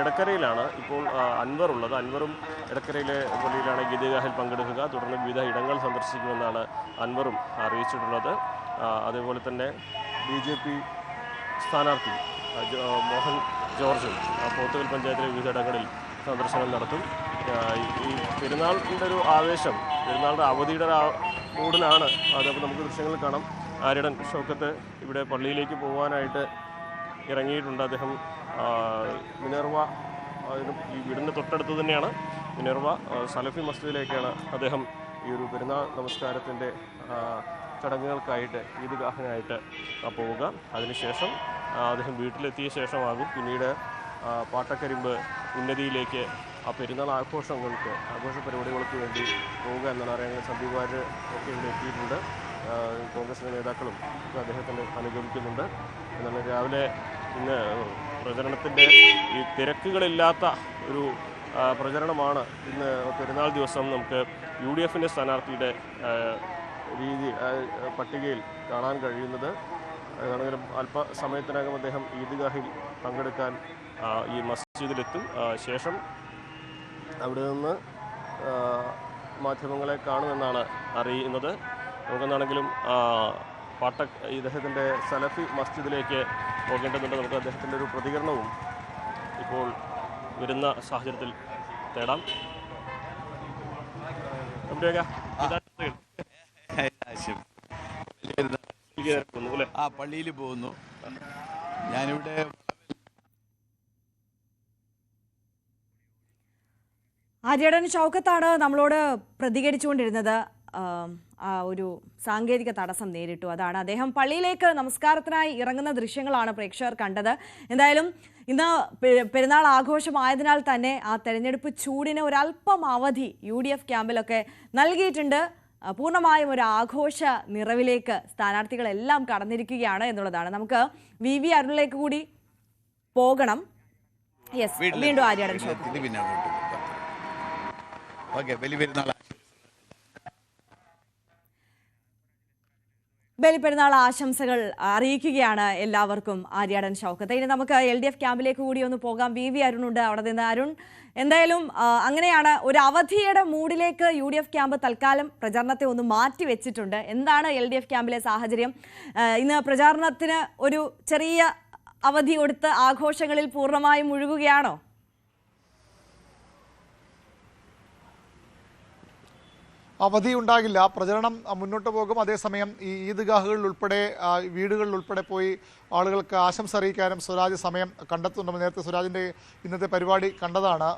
എടക്കരയിലാണ് ഇപ്പോൾ അൻവർ ഉള്ളത്. അൻവറും എടക്കരയിലെ പള്ളിയിലാണ് ഗീതഗാഹിൽ പങ്കെടുക്കുക. തുടർന്ന് വിവിധ ഇടങ്ങൾ സന്ദർശിക്കുമെന്നാണ് അൻവറും അറിയിച്ചിട്ടുള്ളത്. അതേപോലെ തന്നെ BJP സ്ഥാനാർത്ഥി മോഹൻ ജോർജും പോത്തുകൽ പഞ്ചായത്തിലെ വിവിധ ഇടങ്ങളിൽ സന്ദർശനം നടത്തും. ഈ പെരുന്നാളിൻ്റെ ഒരു ആവേശം, പെരുന്നാളിൻ്റെ അവധിയുടെ മൂഡിലാണ്. അതപ്പോൾ നമുക്ക് ദൃശ്യങ്ങൾ കാണാം. ആര്യാടൻ ഷൗക്കത്ത് ഇവിടെ പള്ളിയിലേക്ക് പോകാനായിട്ട് ഇറങ്ങിയിട്ടുണ്ട്. അദ്ദേഹം മിനർവ, ഈ വീടിൻ്റെ തൊട്ടടുത്ത് തന്നെയാണ് മിനർവ സലഫി മസ്ജിദിലേക്കാണ് അദ്ദേഹം ഈ ഒരു പെരുന്നാൾ നമസ്കാരത്തിൻ്റെ ചടങ്ങുകൾക്കായിട്ട് ഈദ്ഗാഹിനായിട്ട് പോവുക. അതിനുശേഷം അദ്ദേഹം വീട്ടിലെത്തിയ ശേഷമാകും പിന്നീട് പാട്ടക്കരിമ്പ് ഉന്നതിയിലേക്ക് ആ പെരുന്നാൾ ആഘോഷ പരിപാടികൾക്ക് വേണ്ടി പോവുക എന്നാണ് അറിയാൻ. സന്ദീപ് വാര്യർ ഒക്കെ ഇവിടെ എത്തിയിട്ടുണ്ട്. കോൺഗ്രസിലെ നേതാക്കളും അദ്ദേഹത്തിന് അനുഗമിക്കുന്നുണ്ട്. എന്നാൽ രാവിലെ ഇന്ന് പ്രചരണത്തിൻ്റെ ഈ തിരക്കുകളില്ലാത്ത ഒരു പ്രചരണമാണ് ഇന്ന് പെരുന്നാൾ ദിവസം നമുക്ക് UDFൻ്റെ സ്ഥാനാർത്ഥിയുടെ പട്ടികയിൽ കാണാൻ കഴിയുന്നത്. ഏതാണെങ്കിലും അല്പസമയത്തിനകം അദ്ദേഹം ഈദ്ഗാഹിൽ പങ്കെടുക്കാൻ ഈ മസ്ജിദിലെത്തും. ശേഷം അവിടെ നിന്ന് മാധ്യമങ്ങളെ കാണുമെന്നാണ് അറിയുന്നത്. നമുക്കെന്നാണെങ്കിലും ഇദ്ദേഹത്തിൻ്റെ സലഫി മസ്ജിദിലേക്ക് പോകേണ്ടതുണ്ട്. നമുക്ക് അദ്ദേഹത്തിൻ്റെ ഒരു പ്രതികരണവും ഇപ്പോൾ വരുന്ന സാഹചര്യത്തിൽ തേടാം. പള്ളിയിൽ പോകുന്നു. ഞാനിവിടെ ആര്യാടൻ ഷൗക്കത്താണ് നമ്മളോട് പ്രതികരിച്ചുകൊണ്ടിരുന്നത്. ആ ഒരു സാങ്കേതിക തടസ്സം നേരിട്ടു. അതാണ് അദ്ദേഹം പള്ളിയിലേക്ക് നമസ്കാരത്തിനായി ഇറങ്ങുന്ന ദൃശ്യങ്ങളാണ് പ്രേക്ഷകർ കണ്ടത്. എന്തായാലും ഇന്ന് പെരുന്നാൾ ആഘോഷമായതിനാൽ തന്നെ ആ തെരഞ്ഞെടുപ്പ് ചൂടിന് ഒരല്പം അവധി UDF ക്യാമ്പിലൊക്കെ നൽകിയിട്ടുണ്ട്. പൂർണ്ണമായും ഒരു ആഘോഷ നിറവിലേക്ക് സ്ഥാനാർത്ഥികളെല്ലാം കടന്നിരിക്കുകയാണ് എന്നുള്ളതാണ്. നമുക്ക് VV അരുണിലേക്ക് കൂടി പോകണം. യെസ്, വീണ്ടും ആര്യാടൻ ഷൗക്കത്ത്. ബലിപ്പെരുന്നാൾ ആശംസകൾ അറിയിക്കുകയാണ് എല്ലാവർക്കും ആര്യാടൻ ഷൗക്കത്ത്. ഇനി നമുക്ക് LDF ക്യാമ്പിലേക്ക് കൂടി ഒന്ന് പോകാം. VV അരുണുണ്ട് അവിടെ നിന്ന്. അരുൺ, എന്തായാലും അങ്ങനെയാണ് ഒരു അവധിയുടെ മൂഡിലേക്ക് UDF ക്യാമ്പ് തൽക്കാലം പ്രചാരണത്തെ ഒന്ന് മാറ്റി വെച്ചിട്ടുണ്ട്. എന്താണ് LDF ക്യാമ്പിലെ സാഹചര്യം? ഇന്ന് പ്രചാരണത്തിന് ഒരു ചെറിയ അവധി കൊടുത്ത് ആഘോഷങ്ങളിൽ പൂർണ്ണമായും മുഴുകുകയാണോ? അവധി ഉണ്ടാകില്ല, പ്രചരണം മുന്നോട്ട് പോകും. അതേസമയം ഈ ഈദ്ഗാഹുകളിൽ ഉൾപ്പെടെ വീടുകളിൽ ഉൾപ്പെടെ പോയി ആളുകൾക്ക് ആശംസ അറിയിക്കാനും സ്വരാജ് സമയം കണ്ടെത്തുന്നുണ്ട്. നേരത്തെ സ്വരാജിൻ്റെ ഇന്നത്തെ പരിപാടി കണ്ടതാണ്.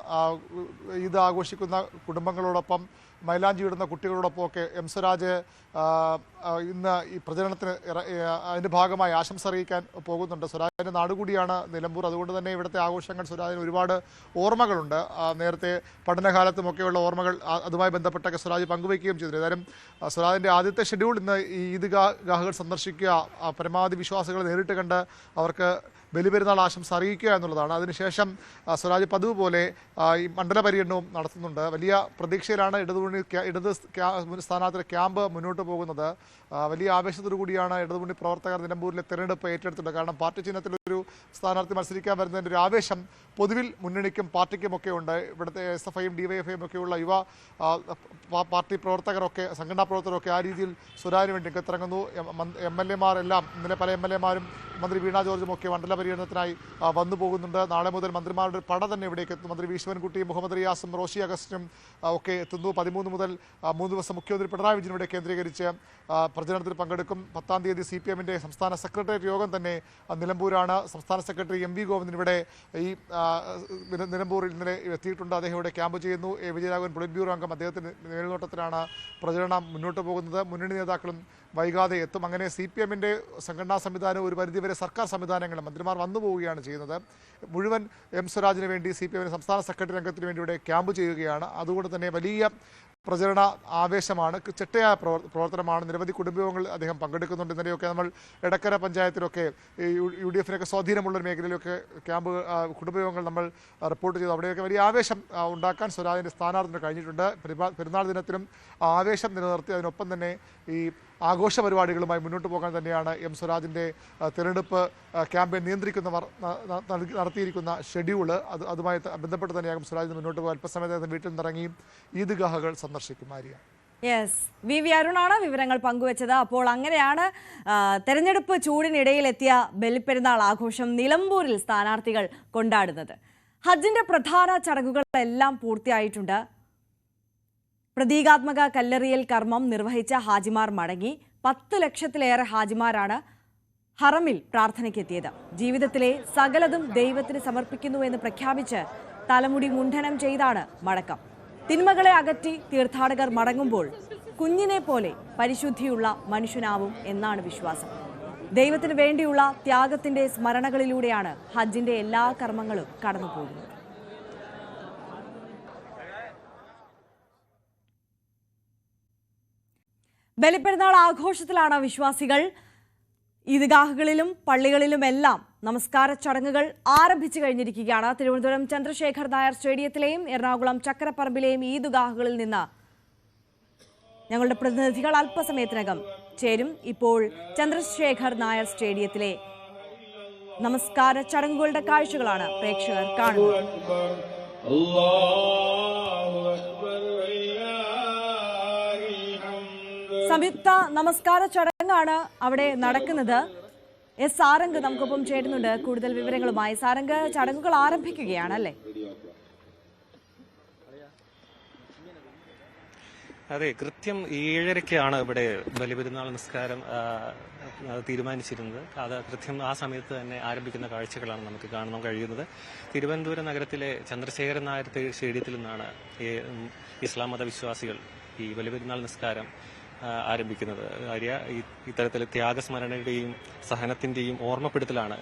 ഈദ് ആഘോഷിക്കുന്ന കുടുംബങ്ങളോടൊപ്പം മൈലാഞ്ചി ഇടുന്ന കുട്ടികളോടൊപ്പമൊക്കെ എം സ്വരാജ് ഇന്ന് ഈ പ്രചരണത്തിന് അതിൻ്റെ ഭാഗമായി ആശംസ അറിയിക്കാൻ പോകുന്നുണ്ട്. സ്വരാജിൻ്റെ നാടുകൂടിയാണ് നിലമ്പൂർ. അതുകൊണ്ട് തന്നെ ഇവിടുത്തെ ആഘോഷങ്ങൾ സ്വരാജിന് ഒരുപാട് ഓർമ്മകളുണ്ട്. നേരത്തെ പഠനകാലത്തുമൊക്കെയുള്ള ഓർമ്മകൾ അതുമായി ബന്ധപ്പെട്ടൊക്കെ സ്വരാജ് പങ്കുവയ്ക്കുകയും ചെയ്തു. ഏതായാലും സ്വരാജിൻ്റെ ആദ്യത്തെ ഷെഡ്യൂൾ ഇന്ന് ഈ ഈദ്ഗാഹുകൾ സന്ദർശിക്കുക, പരമാവധി വിശ്വാസികളെ നേരിട്ട് കണ്ട് അവർക്ക് ബലിപെരുന്നാൾ ആശംസ അറിയിക്കുക എന്നുള്ളതാണ്. അതിനുശേഷം സ്വരാജ് പതിവ് പോലെ ഈ മണ്ഡല പര്യടനവും നടത്തുന്നുണ്ട്. വലിയ പ്രതീക്ഷയിലാണ് ഇടത് സ്ഥാനാർത്ഥിയുടെ ക്യാമ്പ് മുന്നോട്ട് പോകുന്നത്. വലിയ ആവേശത്തോടു കൂടിയാണ് ഇടതുമുന്നണി പ്രവർത്തകർ നിലമ്പൂരിലെ തെരഞ്ഞെടുപ്പ് ഏറ്റെടുത്തിട്ടുണ്ട്. കാരണം പാർട്ടി ചിഹ്നത്തിലൊരു സ്ഥാനാർത്ഥി മത്സരിക്കാൻ വരുന്നതിൻ്റെ ഒരു ആവേശം പൊതുവിൽ മുന്നണിക്കും പാർട്ടിക്കുമൊക്കെ ഉണ്ട്. ഇവിടുത്തെ SFIയും DYFIയും ഒക്കെയുള്ള യുവ പാർട്ടി പ്രവർത്തകരൊക്കെ സംഘടനാ പ്രവർത്തകരൊക്കെ ആ രീതിയിൽ സ്വരാജിന് വേണ്ടി രംഗത്തിറങ്ങുന്നു. MLAമാരെല്ലാം ഇന്നലെ പല MLAമാരും മന്ത്രി വീണ ജോർജും ഒക്കെ മണ്ഡല പര്യടനത്തിനായി വന്നു പോകുന്നുണ്ട്. നാളെ മുതൽ മന്ത്രിമാരുടെ പട തന്നെ ഇവിടേക്ക് എത്തും. മന്ത്രി വി ശിവൻകുട്ടിയും മുഹമ്മദ് റിയാസും റോഷി അഗസ്റ്റിനും ഒക്കെ എത്തുന്നു. 13 മുതൽ 3 ദിവസം മുഖ്യമന്ത്രി പിണറായി വിജയൻ ഇവിടെ കേന്ദ്രീകരിച്ച് പ്രചരണത്തിൽ പങ്കെടുക്കും. 10-ാം തീയതി CPMന്റെ സംസ്ഥാന സെക്രട്ടേറിയറ്റ് യോഗം തന്നെ നിലമ്പൂരാണ്. സംസ്ഥാന സെക്രട്ടറി MV ഗോവിന്ദൻ ഇവിടെ ഈ നിലമ്പൂരിൽ ഇന്നലെ എത്തിയിട്ടുണ്ട്. അദ്ദേഹം ഇവിടെ ക്യാമ്പ് ചെയ്യുന്നു. A വിജയരാഘവൻ പൊളിറ്റ് ബ്യൂറോ അംഗം അദ്ദേഹത്തിന് മേൽനോട്ടത്തിലാണ് പ്രചരണം മുന്നോട്ട് പോകുന്നത്. മുന്നണി നേതാക്കളും വൈകാതെ എത്തും. അങ്ങനെ CPMന്റെ സംഘടനാ സംവിധാനം ഒരു പരിധിവരെ സർക്കാർ സംവിധാനങ്ങളും മന്ത്രിമാർ വന്നു പോവുകയാണ് ചെയ്യുന്നത്. മുഴുവൻ എം സ്വരാജിന് വേണ്ടി CPMന്റെ സംസ്ഥാന സെക്രട്ടറി അംഗത്തിന് വേണ്ടി ഇവിടെ ക്യാമ്പ് ചെയ്യുകയാണ്. അതുകൊണ്ട് തന്നെ വലിയ പ്രചരണ ആവേശമാണ്, ചിട്ടയായ പ്രവർത്തനമാണ്. നിരവധി കുടുംബയോഗങ്ങൾ അദ്ദേഹം പങ്കെടുക്കുന്നുണ്ട്. ഇന്നലെയൊക്കെ നമ്മൾ എടക്കര പഞ്ചായത്തിലൊക്കെ UDFിനൊക്കെ സ്വാധീനമുള്ള മേഖലയിലൊക്കെ ക്യാമ്പ് കുടുംബയോഗങ്ങൾ നമ്മൾ റിപ്പോർട്ട് ചെയ്തു. അവിടെയൊക്കെ വലിയ ആവേശം ഉണ്ടാക്കാൻ സ്വരാജിൻ്റെ സ്ഥാനാർത്ഥിന് കഴിഞ്ഞിട്ടുണ്ട്. പെരുന്നാൾ ദിനത്തിലും ആവേശം നിലനിർത്തി അതിനൊപ്പം തന്നെ ഈ ആഘോഷ പരിപാടികളുമായി മുന്നോട്ട് പോകാൻ തന്നെയാണ് എം സ്വരാജിൻ്റെ തിരഞ്ഞെടുപ്പ് ക്യാമ്പയിൻ നിയന്ത്രിക്കുന്നവർ നടത്തിയിരിക്കുന്ന ഷെഡ്യൂള്. അതുമായി ബന്ധപ്പെട്ട് തന്നെയാകും സ്വരാജിന് മുന്നോട്ട് പോകാൻ. അല്പസമയത്ത് വീട്ടിൽ നിന്നിറങ്ങി ഈദ്ഗാഹുകൾ സന്ദർശിക്കും. മാരിയ. യെസ്, വി അരുണാണ് വിവരങ്ങൾ പങ്കുവച്ചത്. അപ്പോൾ അങ്ങനെയാണ് തെരഞ്ഞെടുപ്പ് ചൂടിനിടയിലെത്തിയ ബലിപ്പെരുന്നാൾ ആഘോഷം നിലമ്പൂരിൽ സ്ഥാനാർത്ഥികൾ കൊണ്ടാടുന്നത്. ഹജ്ജിന്റെ പ്രധാന ചടങ്ങുകളെല്ലാം പൂർത്തിയായിട്ടുണ്ട്. പ്രതീകാത്മക കല്ലെറിയൽ കർമ്മം നിർവഹിച്ച ഹാജിമാർ മടങ്ങി. 10 ലക്ഷത്തിലേറെ ഹാജിമാരാണ് ഹറമിൽ പ്രാർത്ഥനയ്ക്കെത്തിയത്. ജീവിതത്തിലെ സകലതും ദൈവത്തിന് സമർപ്പിക്കുന്നുവെന്ന് പ്രഖ്യാപിച്ച് തലമുടി മുണ്ഡനം ചെയ്താണ് മടക്കം. തിന്മകളെ അകറ്റി തീർത്ഥാടകർ മടങ്ങുമ്പോൾ കുഞ്ഞിനെ പോലെ പരിശുദ്ധിയുള്ള മനുഷ്യനാവും എന്നാണ് വിശ്വാസം. ദൈവത്തിന് വേണ്ടിയുള്ള ത്യാഗത്തിന്റെ സ്മരണകളിലൂടെയാണ് ഹജ്ജിന്റെ എല്ലാ കർമ്മങ്ങളും കടന്നുപോകുന്നത്. ബലിപ്പെരുന്നാൾ ആഘോഷത്തിലാണ് വിശ്വാസികൾ. ഈദ്ഗാഹുകളിലും പള്ളികളിലുമെല്ലാം നമസ്കാര ചടങ്ങുകൾ ആരംഭിച്ചു കഴിഞ്ഞിരിക്കുകയാണ്. തിരുവനന്തപുരം ചന്ദ്രശേഖർ നായർ സ്റ്റേഡിയത്തിലെയും എറണാകുളം ചക്കരപ്പറമ്പിലെയും ഈദ്ഗാഹുകളിൽ നിന്ന് ഞങ്ങളുടെ പ്രതിനിധികൾ അല്പസമയത്തിനകം ചേരും. ഇപ്പോൾ ചന്ദ്രശേഖർ നായർ സ്റ്റേഡിയത്തിലെ നമസ്കാര ചടങ്ങുകളുടെ കാഴ്ചകളാണ് പ്രേക്ഷകർ കാണുന്നത്. സംയുക്ത നമസ്കാര ചടങ്ങാണ് അവിടെ നടക്കുന്നത്. സാരംഗ് നമുക്കൊപ്പം ചേരുന്നുണ്ട് കൂടുതൽ വിവരങ്ങളുമായി. സാരംഗ്, ചടങ്ങുകൾ ആരംഭിക്കുകയാണ് അല്ലേ? അതെ, കൃത്യം 7:30-ക്കാണ് ഇവിടെ ബലിപെരുന്നാൾ നമസ്കാരം തീരുമാനിച്ചിരുന്നത്. അത് കൃത്യം ആ സമയത്ത് തന്നെ ആരംഭിക്കുന്ന കാഴ്ചകളാണ് നമുക്ക് കാണാൻ കഴിയുന്നത്. തിരുവനന്തപുരം നഗരത്തിലെ ചന്ദ്രശേഖരൻ നായർ സ്റ്റേഡിയത്തിൽ നിന്നാണ് ഇസ്ലാം മതവിശ്വാസികൾ ഈ ബലിപെരുന്നാൾ നമസ്കാരം ആരംഭിക്കുന്നത്. ഇത്തരത്തിൽ ത്യാഗസ്മരണയുടെയും സഹനത്തിന്റെയും ഓർമ്മപ്പെടുത്തലാണ്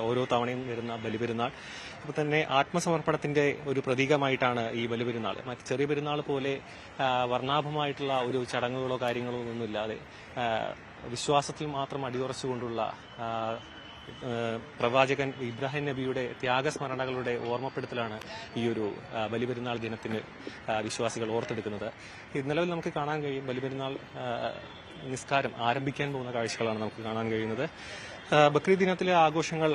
ഓരോ തവണയും വരുന്ന ബലിപെരുന്നാൾ. അപ്പോൾ തന്നെ ആത്മസമർപ്പണത്തിന്റെ ഒരു പ്രതീകമായിട്ടാണ് ഈ ബലിപെരുന്നാൾ. മറ്റ് ചെറിയ പെരുന്നാൾ പോലെ വർണ്ണാഭമായിട്ടുള്ള ഒരു ചടങ്ങുകളോ കാര്യങ്ങളോ ഒന്നുമില്ലാതെ വിശ്വാസത്തിൽ മാത്രം അടിയുറച്ചുകൊണ്ടുള്ള പ്രവാചകൻ ഇബ്രാഹിം നബിയുടെ ത്യാഗസ്മരണകളുടെ ഓർമ്മപ്പെടുത്തലാണ് ഈ ഒരു ബലിപെരുന്നാൾ ദിനത്തിന് വിശ്വാസികൾ ഓർത്തെടുക്കുന്നത്. നിലവിൽ നമുക്ക് കാണാൻ കഴിയും ബലിപെരുന്നാൾ നിസ്കാരം ആരംഭിക്കാൻ പോകുന്ന കാഴ്ചകളാണ് നമുക്ക് കാണാൻ കഴിയുന്നത്. ബക്രീദ് ദിനത്തിലെ ആഘോഷങ്ങൾ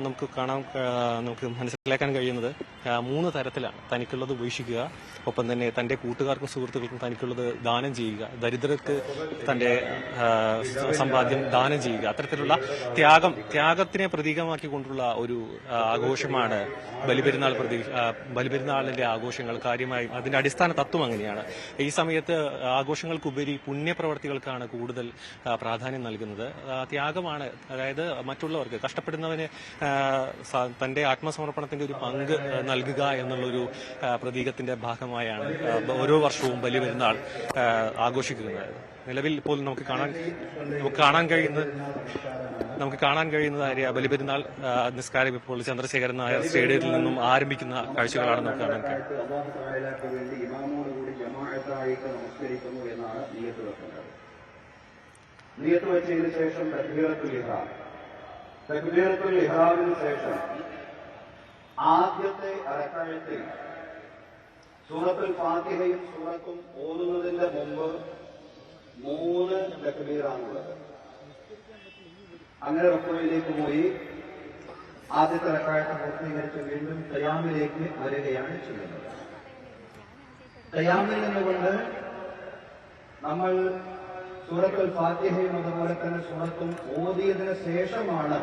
നമുക്ക് മനസ്സിലാക്കാൻ കഴിയുന്നത് 3 തരത്തിലാണ്. തനിക്കുള്ളത് ഉപേക്ഷിക്കുക, ഒപ്പം തന്നെ തന്റെ കൂട്ടുകാർക്കും സുഹൃത്തുക്കൾക്കും തനിക്കുള്ളത് ദാനം ചെയ്യുക, ദരിദ്രർക്ക് തന്റെ സമ്പാദ്യം ദാനം ചെയ്യുക. അത്തരത്തിലുള്ള ത്യാഗത്തിനെ പ്രതീകമാക്കിക്കൊണ്ടുള്ള ഒരു ആഘോഷമാണ് ബലിപെരുന്നാളിന്റെ ആഘോഷങ്ങൾ. കാര്യമായും അതിന്റെ അടിസ്ഥാന തത്വം അങ്ങനെയാണ്. ഈ സമയത്ത് ആഘോഷങ്ങൾക്കുപരി പുണ്യപ്രവർത്തികൾക്കാണ് കൂടുതൽ പ്രാധാന്യം നൽകുന്നത്. ത്യാഗമാണ് അതായത് മറ്റുള്ളവർക്ക് കഷ്ടപ്പെടുന്നവന് തന്റെ ആത്മസമർപ്പണത്തിന്റെ ഒരു പങ്ക് നൽകുക എന്നുള്ളൊരു പ്രതീകത്തിന്റെ ഭാഗമായാണ് ഓരോ വർഷവും വലിയ പെരുന്നാൾ ആഘോഷിക്കുന്നത്. നിലവിൽ ഇപ്പോൾ നമുക്ക് കാണാൻ കഴിയുന്നത് ബലിപെരുന്നാൾ നിസ്കാരം ഇപ്പോൾ ചന്ദ്രശേഖരൻ നായർ സ്റ്റേഡിയത്തിൽ നിന്നും ആരംഭിക്കുന്ന കാഴ്ചകളാണ് നമുക്ക് കാണാൻ കഴിയുന്നത്. നിയത്ത് വെച്ചതിന് ശേഷം തക്ബീറത്തുൽ ഇഹ്റാമിന് ശേഷം ആദ്യത്തെ റക്അത്തിൽ സൂറത്തുൽ ഫാത്തിഹയും സൂറത്തും ഓതുന്നതിന്റെ മുമ്പ് 3 തക്ബീറാണുള്ളത്. അങ്ങനെ റുക്കൂഇലേക്ക് പോയി ആദ്യത്തെ റക്അത്ത് പൂർത്തീകരിച്ച് വീണ്ടും ഖിയാമിലേക്ക് വരികയാണ് ചെയ്യുന്നത്. ഖിയാമിൽ നിന്നുകൊണ്ട് നമ്മൾ സൂറത്തുൽ ഫാത്തിഹയും അതുപോലെ തന്നെ സൂറത്തും ഓതിയതിനു ശേഷമാണ്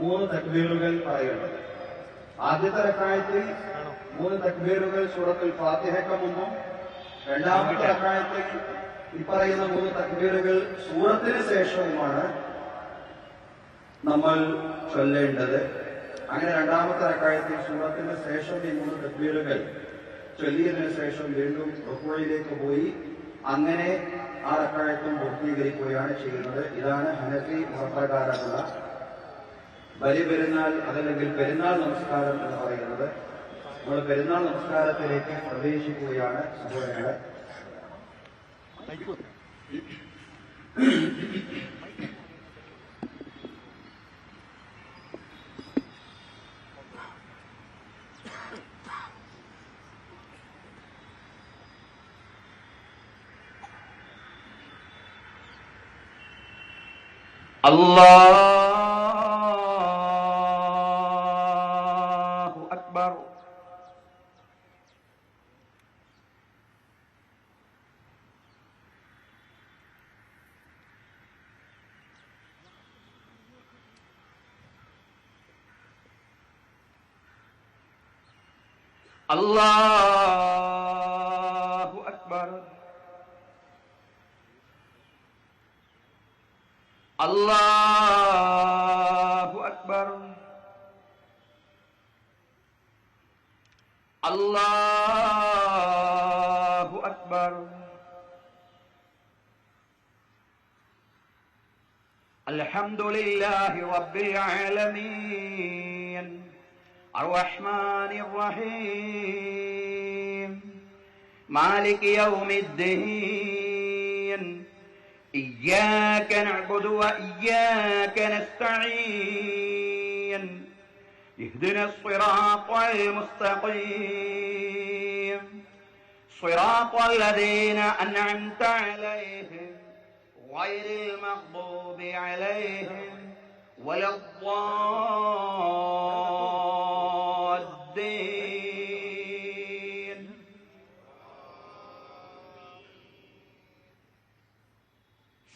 3 തക്ബീറുകൾ പറയേണ്ടത്. ആദ്യത്തെ റക്അത്തിൽ 3 തക്ബീറുകൾ സൂറത്തുൽ ഫാത്തിഹയ്ക്ക് മുമ്പും, രണ്ടാമത്തെ റക്അത്തിൽ ഈ പറയുന്ന 3 തക്ബീറുകൾ സൂറത്തിന് ശേഷവുമാണ് നമ്മൾ ചൊല്ലേണ്ടത്. അങ്ങനെ രണ്ടാമത്തെ റക്അത്തിൽ സൂറത്തിന് ശേഷം ഈ 3 തക്ബീറുകൾ ചൊല്ലിയതിനു ശേഷം വീണ്ടും റുക്കൂഇലേക്ക് പോയി അങ്ങനെ ആ റക്അത്തും പൂർത്തീകരിക്കുകയാണ് ചെയ്യുന്നത്. ഇതാണ് ഹനഫി മതപ്രകാരമുള്ള ബലിപെരുന്നാൾ അതല്ലെങ്കിൽ പെരുന്നാൾ നമസ്കാരം എന്ന് പറയുന്നത്. നമ്മൾ പെരുന്നാൾ നമസ്കാരത്തിലേക്ക് പ്രവേശിക്കുകയാണ് സഹോദരങ്ങളെ. അല്ലാഹു അക്ബർ. അല്ലാഹു അക്ബർ. അല്ലാഹു അക്ബർ. അല്ലാഹു അക്ബർ. അൽഹംദുലില്ലാഹി റബ്ബിൽ ആലമീൻ അർറഹ്മാനിർ റഹീം മാലികി യൗമിദ്ദീൻ إياك نعبد وإياك نستعين اهدنا الصراط المستقيم صراط الذين أنعمت عليهم غير المغضوب عليهم ولا الضالين.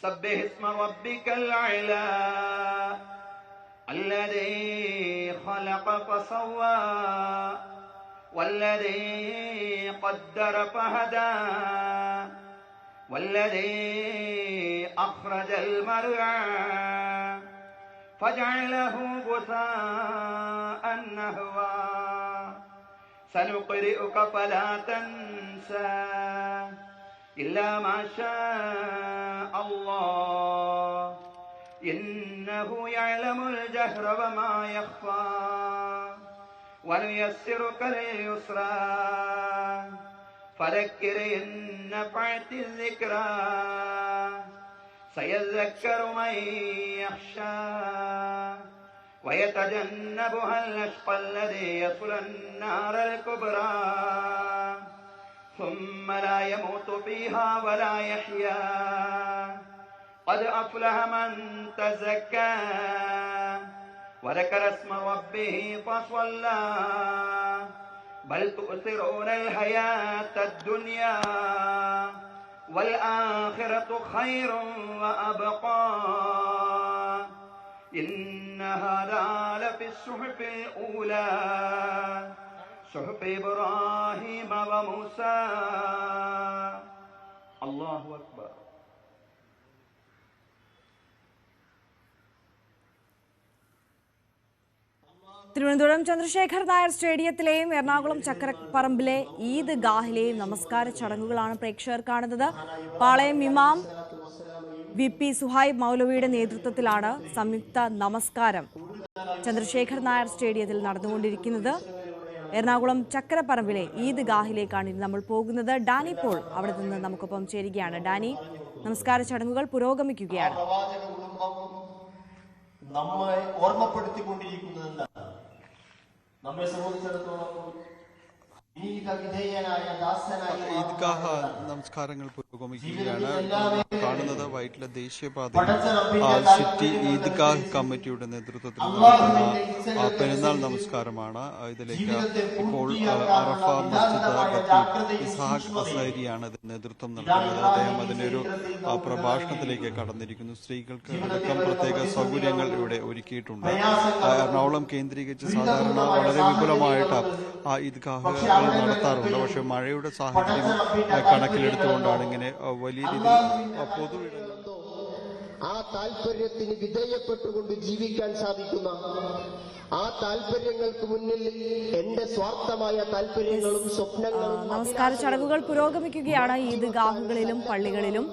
سبح اسم ربك الأعلى الذي خلق فسوى والذي قدر فهدى والذي أخرج المرعى فجعله غثاء نحوا سنقرئك فلا تنسى إلا ما شاء الله إنه يعلم الجهر وما يخفى ونيسرك لليسرى فذكر إن نفعت الذكرى سيذكر من يخشى ويتجنبها الأشقى الذي يصلى النار الكبرى ثم لا يموت فيها ولا يحيا قد أفلح من تزكى وذكر اسم ربه فصلى بل تؤثرون الحياة الدنيا والآخرة خير وأبقى إن هذا لفي الصحف الأولى صحف إبراهيم وموسى. الله أكبر. തിരുവനന്തപുരം ചന്ദ്രശേഖർ നായർ സ്റ്റേഡിയത്തിലെയും എറണാകുളം ചക്കരപ്പറമ്പിലെ ഈദ് ഗാഹിലെയും നമസ്കാര ചടങ്ങുകളാണ് പ്രേക്ഷകർ കാണുന്നത്. പാളയം ഇമാം VP സുഹൈബ് മൗലവിയുടെ നേതൃത്വത്തിലാണ് സംയുക്ത നമസ്കാരം ചന്ദ്രശേഖർ നായർ സ്റ്റേഡിയത്തിൽ നടന്നുകൊണ്ടിരിക്കുന്നത്. എറണാകുളം ചക്കരപ്പറമ്പിലെ ഈദ് ഗാഹിലേക്കാണ് ഇനി നമ്മൾ പോകുന്നത്. ഡാനി പോൾ അവിടെ നിന്ന് നമുക്കൊപ്പം ചേരുകയാണ്. ഡാനി, നമസ്കാര ചടങ്ങുകൾ പുരോഗമിക്കുകയാണ്. നമ്മെ ഓർമ്മപ്പെടുത്തിക്കൊണ്ടിരിക്കുന്നത് എന്താണ്? നമ്മെ സംബന്ധിച്ചിടത്തോളം ഈദ്ഗാഹ് നമസ്കാരങ്ങൾ പുരോഗമിക്കുകയാണ്. കാണുന്നത് വൈറ്റിലെ ദേശീയപാത സിറ്റി ഈദ്ഗാഹ് കമ്മിറ്റിയുടെ നേതൃത്വത്തിൽ നടത്തുന്ന പെരുന്നാൾ നമസ്കാരമാണ്. ഇതിലേക്ക് ഇപ്പോൾ അറഫ മസ്ജിദ് ഇസ്ഹാഖ് അസ്ലരിയാണ് ഇതിന് നേതൃത്വം നൽകുന്നത്. അദ്ദേഹം അതിന്റെ ഒരു പ്രഭാഷണത്തിലേക്ക് കടന്നിരിക്കുന്നു. സ്ത്രീകൾക്ക് അടക്കം പ്രത്യേക സൗകര്യങ്ങൾ ഇവിടെ ഒരുക്കിയിട്ടുണ്ട്. എറണാകുളം കേന്ദ്രീകരിച്ച് സാധാരണ വളരെ വിപുലമായിട്ട് ഈദ്ഗാഹ് നടത്താറുണ്ട്. പക്ഷെ മഴയുടെ സാഹചര്യം കണക്കിലെടുത്തുകൊണ്ടാണ് ഇങ്ങനെ വലിയ രീതിയിൽ പൊതുവിടങ്ങളിൽ ആ താല്പര്യത്തിന് വിധേയപ്പെട്ടുകൊണ്ട് ജീവിക്കാൻ സാധിക്കുന്ന, ആ താല്പര്യങ്ങൾക്ക് മുന്നിൽ എന്റെ സ്വാർത്ഥമായ താല്പര്യങ്ങളും സ്വപ്നങ്ങളും. നമസ്കാര ചടങ്ങുകൾ പുരോഗമിക്കുകയാണ് ഈദ്ഗാഹുകളിലും പള്ളികളിലും.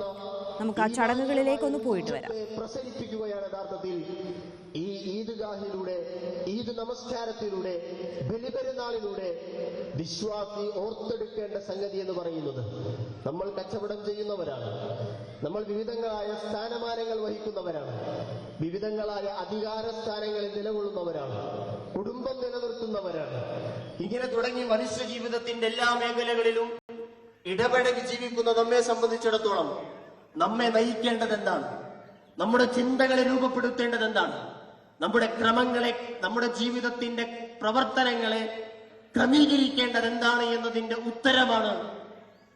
നമുക്ക് ആ ചടങ്ങുകളിലേക്കൊന്ന് പോയിട്ട് വരാം. പ്രസരിപ്പിക്കുകയാണ് യഥാർത്ഥത്തിൽ ഈ ഈദ്ഗാഹിലൂടെ, ഈദ് നമസ്കാരത്തിലൂടെ, ബലിപെരുന്നാളിലൂടെ വിശ്വാസി ഓർത്തെടുക്കേണ്ട സംഗതി എന്ന് പറയുന്നത്. നമ്മൾ കച്ചവടം ചെയ്യുന്നവരാണ്, നമ്മൾ വിവിധങ്ങളായ സ്ഥാനമാനങ്ങൾ വഹിക്കുന്നവരാണ്, വിവിധങ്ങളായ അധികാര സ്ഥാനങ്ങളിൽ നിലകൊള്ളുന്നവരാണ്, കുടുംബം നിലനിർത്തുന്നവരാണ്. ഇങ്ങനെ തുടങ്ങി മനുഷ്യ ജീവിതത്തിന്റെ എല്ലാ മേഖലകളിലും ഇടപെടൽ ജീവിക്കുന്ന നമ്മെ സംബന്ധിച്ചിടത്തോളം നമ്മെ നയിക്കേണ്ടത് എന്താണ്? നമ്മുടെ ചിന്തകളെ രൂപപ്പെടുത്തേണ്ടത് എന്താണ്? നമ്മുടെ ക്രമങ്ങളെ, നമ്മുടെ ജീവിതത്തിന്റെ പ്രവർത്തനങ്ങളെ ക്രമീകരിക്കേണ്ടത് എന്താണ് എന്നതിന്റെ ഉത്തരമാണ്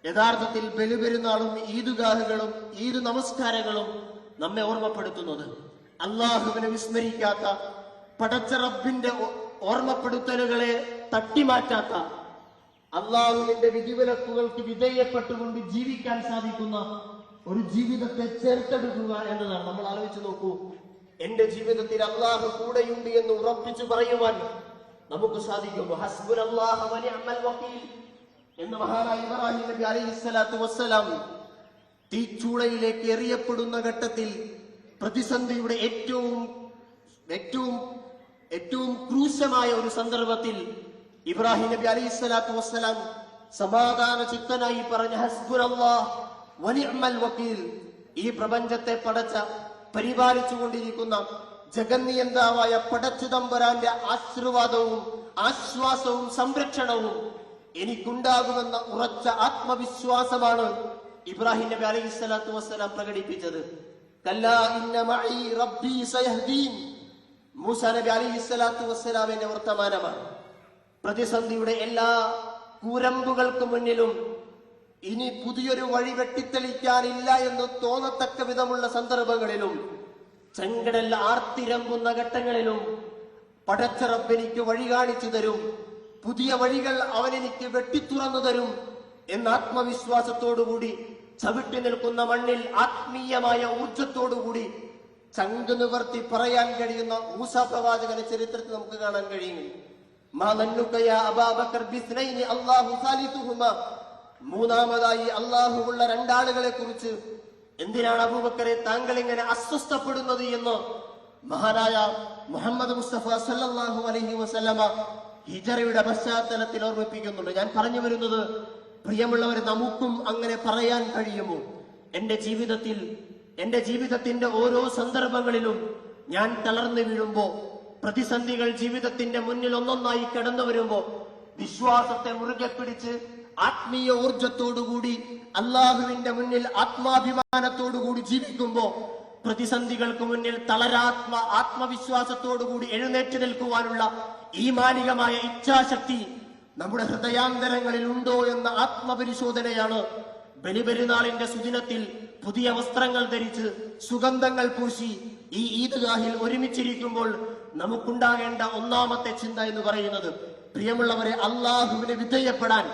യഥാർത്ഥത്തിൽ ബലിപെരുന്നാളും ഈദ്ഗാഹുകളും ഈദ് നമസ്കാരങ്ങളും നമ്മെ ഓർമ്മപ്പെടുത്തുന്നത്. അള്ളാഹുവിനെ വിസ്മരിക്കാത്ത, പടച്ച റബ്ബിന്റെ ഓർമ്മപ്പെടുത്തലുകളെ തട്ടിമാറ്റാത്ത, അള്ളാഹുവിന്റെ വിധിവിലക്കുകൾക്ക് വിധേയപ്പെട്ടുകൊണ്ട് ജീവിക്കാൻ സാധിക്കുന്ന ഒരു ജീവിതത്തെ ചേർത്തെടുക്കുക എന്നതാണ്. നമ്മൾ ആലോചിച്ച് നോക്കൂ, എന്റെ ജീവിതത്തിൽ അള്ളാഹു കൂടെയുണ്ട് എന്ന് ഉറപ്പിച്ചു പറയുവാൻ നമുക്ക് സാധിക്കുമോ? ഹസ്ബുനല്ലാഹു വ നിഅമൽ വകീൽ എന്ന് മഹാനായ ഇബ്രാഹിം നബി അലൈഹിസ്സലാത്തു വസ്സലാം തീച്ചൂളയിലേക്ക് എറിയപ്പെടുന്ന ഘട്ടത്തിൽ, പ്രതിസന്ധിയുടെ ഏറ്റവും ക്രൂശമായ ഒരു സന്ദർഭത്തിൽ ഇബ്രാഹിം നബി അലൈഹിസ്സലാത്തു വസ്സലാം സമാധാന ചിത്തനായി പറഞ്ഞ ഹസ്ബുനല്ലാഹു വ നിഅമൽ വകീൽ, ഈ പ്രപഞ്ചത്തെ പടച്ച പരിപാലിച്ചുകൊണ്ടിരിക്കുന്ന ജഗന്നിയന്താവായ പടച്ചുതമ്പുരാന്റെ ആശീർവാദവും ആശ്വാസവും സംരക്ഷണവും എനിക്കുണ്ടാകുമെന്ന ഉറച്ച ആത്മവിശ്വാസമാണ് ഇബ്രാഹിം നബി അലൈഹിസ്സലാത്തു വസ്സലാം പ്രകടിപ്പിച്ചത്. കല്ലാ ഇന്ന മഈ റബ്ബി സയഹ്ദീൻ, മൂസാ നബി അലൈഹിസ്സലാത്തു വസ്സലാമിന്റെ വർത്തമാനമാണ്. പ്രതിസന്ധിയുടെ എല്ലാ കൂരമ്പുകൾക്ക് മുന്നിലും ഇനി പുതിയൊരു വഴി വെട്ടിത്തെളിക്കാനില്ല എന്ന് തോന്നത്തക്ക വിധമുള്ള സന്ദർഭങ്ങളിലും, ചെങ്കടൽ ആർത്തിരമ്പുന്ന ഘട്ടങ്ങളിലും പടച്ച റബ്ബ് എനിക്ക് വഴി കാണിച്ചു തരും, പുതിയ വഴികൾ അവനെനിക്ക് വെട്ടിത്തുറന്നു തരും എന്ന ആത്മവിശ്വാസത്തോടുകൂടി ചവിട്ടി നിൽക്കുന്ന മണ്ണിൽ ആത്മീയമായ ഊർജത്തോടുകൂടി ചങ്ക് നിവർത്തി പറയാൻ കഴിയുന്ന മൂസാ പ്രവാചകന്റെ ചരിത്രത്തിൽ നമുക്ക് കാണാൻ കഴിയും. മാ നന്നുക യാ അബൂബക്കർ ബിസ്നൈനി അല്ലാഹു സാലിസുഹുമാ, മൂന്നാമതായി അള്ളാഹുവുള്ള രണ്ടാളുകളെ കുറിച്ച് എന്തിനാണ് അബൂബക്കറെ താങ്കൾ ഇങ്ങനെ അസ്വസ്ഥപ്പെടുന്നത് എന്ന് മഹാനായ മുഹമ്മദ് മുസ്തഫ സല്ലല്ലാഹു അലൈഹി വസല്ലമ ഹിജറയുടെ പശ്ചാത്തലത്തിൽ ഓർമ്മിപ്പിക്കുന്നുണ്ട്. ഞാൻ പറഞ്ഞു വരുന്നത്, പ്രിയമുള്ളവർ, നമുക്കും അങ്ങനെ പറയാൻ കഴിയുമോ? എന്റെ ജീവിതത്തിന്റെ ഓരോ സന്ദർഭങ്ങളിലും ഞാൻ തളർന്നു വീഴുമ്പോ, പ്രതിസന്ധികൾ ജീവിതത്തിന്റെ മുന്നിൽ ഒന്നൊന്നായി കടന്നു വരുമ്പോ, വിശ്വാസത്തെ മുറുകെ പിടിച്ച് ആത്മീയ ഊർജത്തോടുകൂടി അള്ളാഹുവിന്റെ മുന്നിൽ ആത്മാഭിമാനത്തോടുകൂടി ജീവിക്കുമ്പോ, പ്രതിസന്ധികൾക്ക് മുന്നിൽ ആത്മവിശ്വാസത്തോടുകൂടി എഴുന്നേറ്റ് നിൽക്കുവാനുള്ള ഈമാനികമായ ഇച്ഛാശക്തി നമ്മുടെ ഹൃദയാന്തരങ്ങളിൽ ഉണ്ടോ എന്ന ആത്മപരിശോധനയാണ് ബലിപെരുന്നാളിന്റെ സുദിനത്തിൽ പുതിയ വസ്ത്രങ്ങൾ ധരിച്ച് സുഗന്ധങ്ങൾ പൂശി ഈ ഈദ്ഗാഹിൽ ഒരുമിച്ചിരിക്കുമ്പോൾ നമുക്കുണ്ടാകേണ്ട ഒന്നാമത്തെ ചിന്ത എന്ന് പറയുന്നത്. പ്രിയമുള്ളവരെ, അള്ളാഹുവിനെ വിധേയപ്പെടാൻ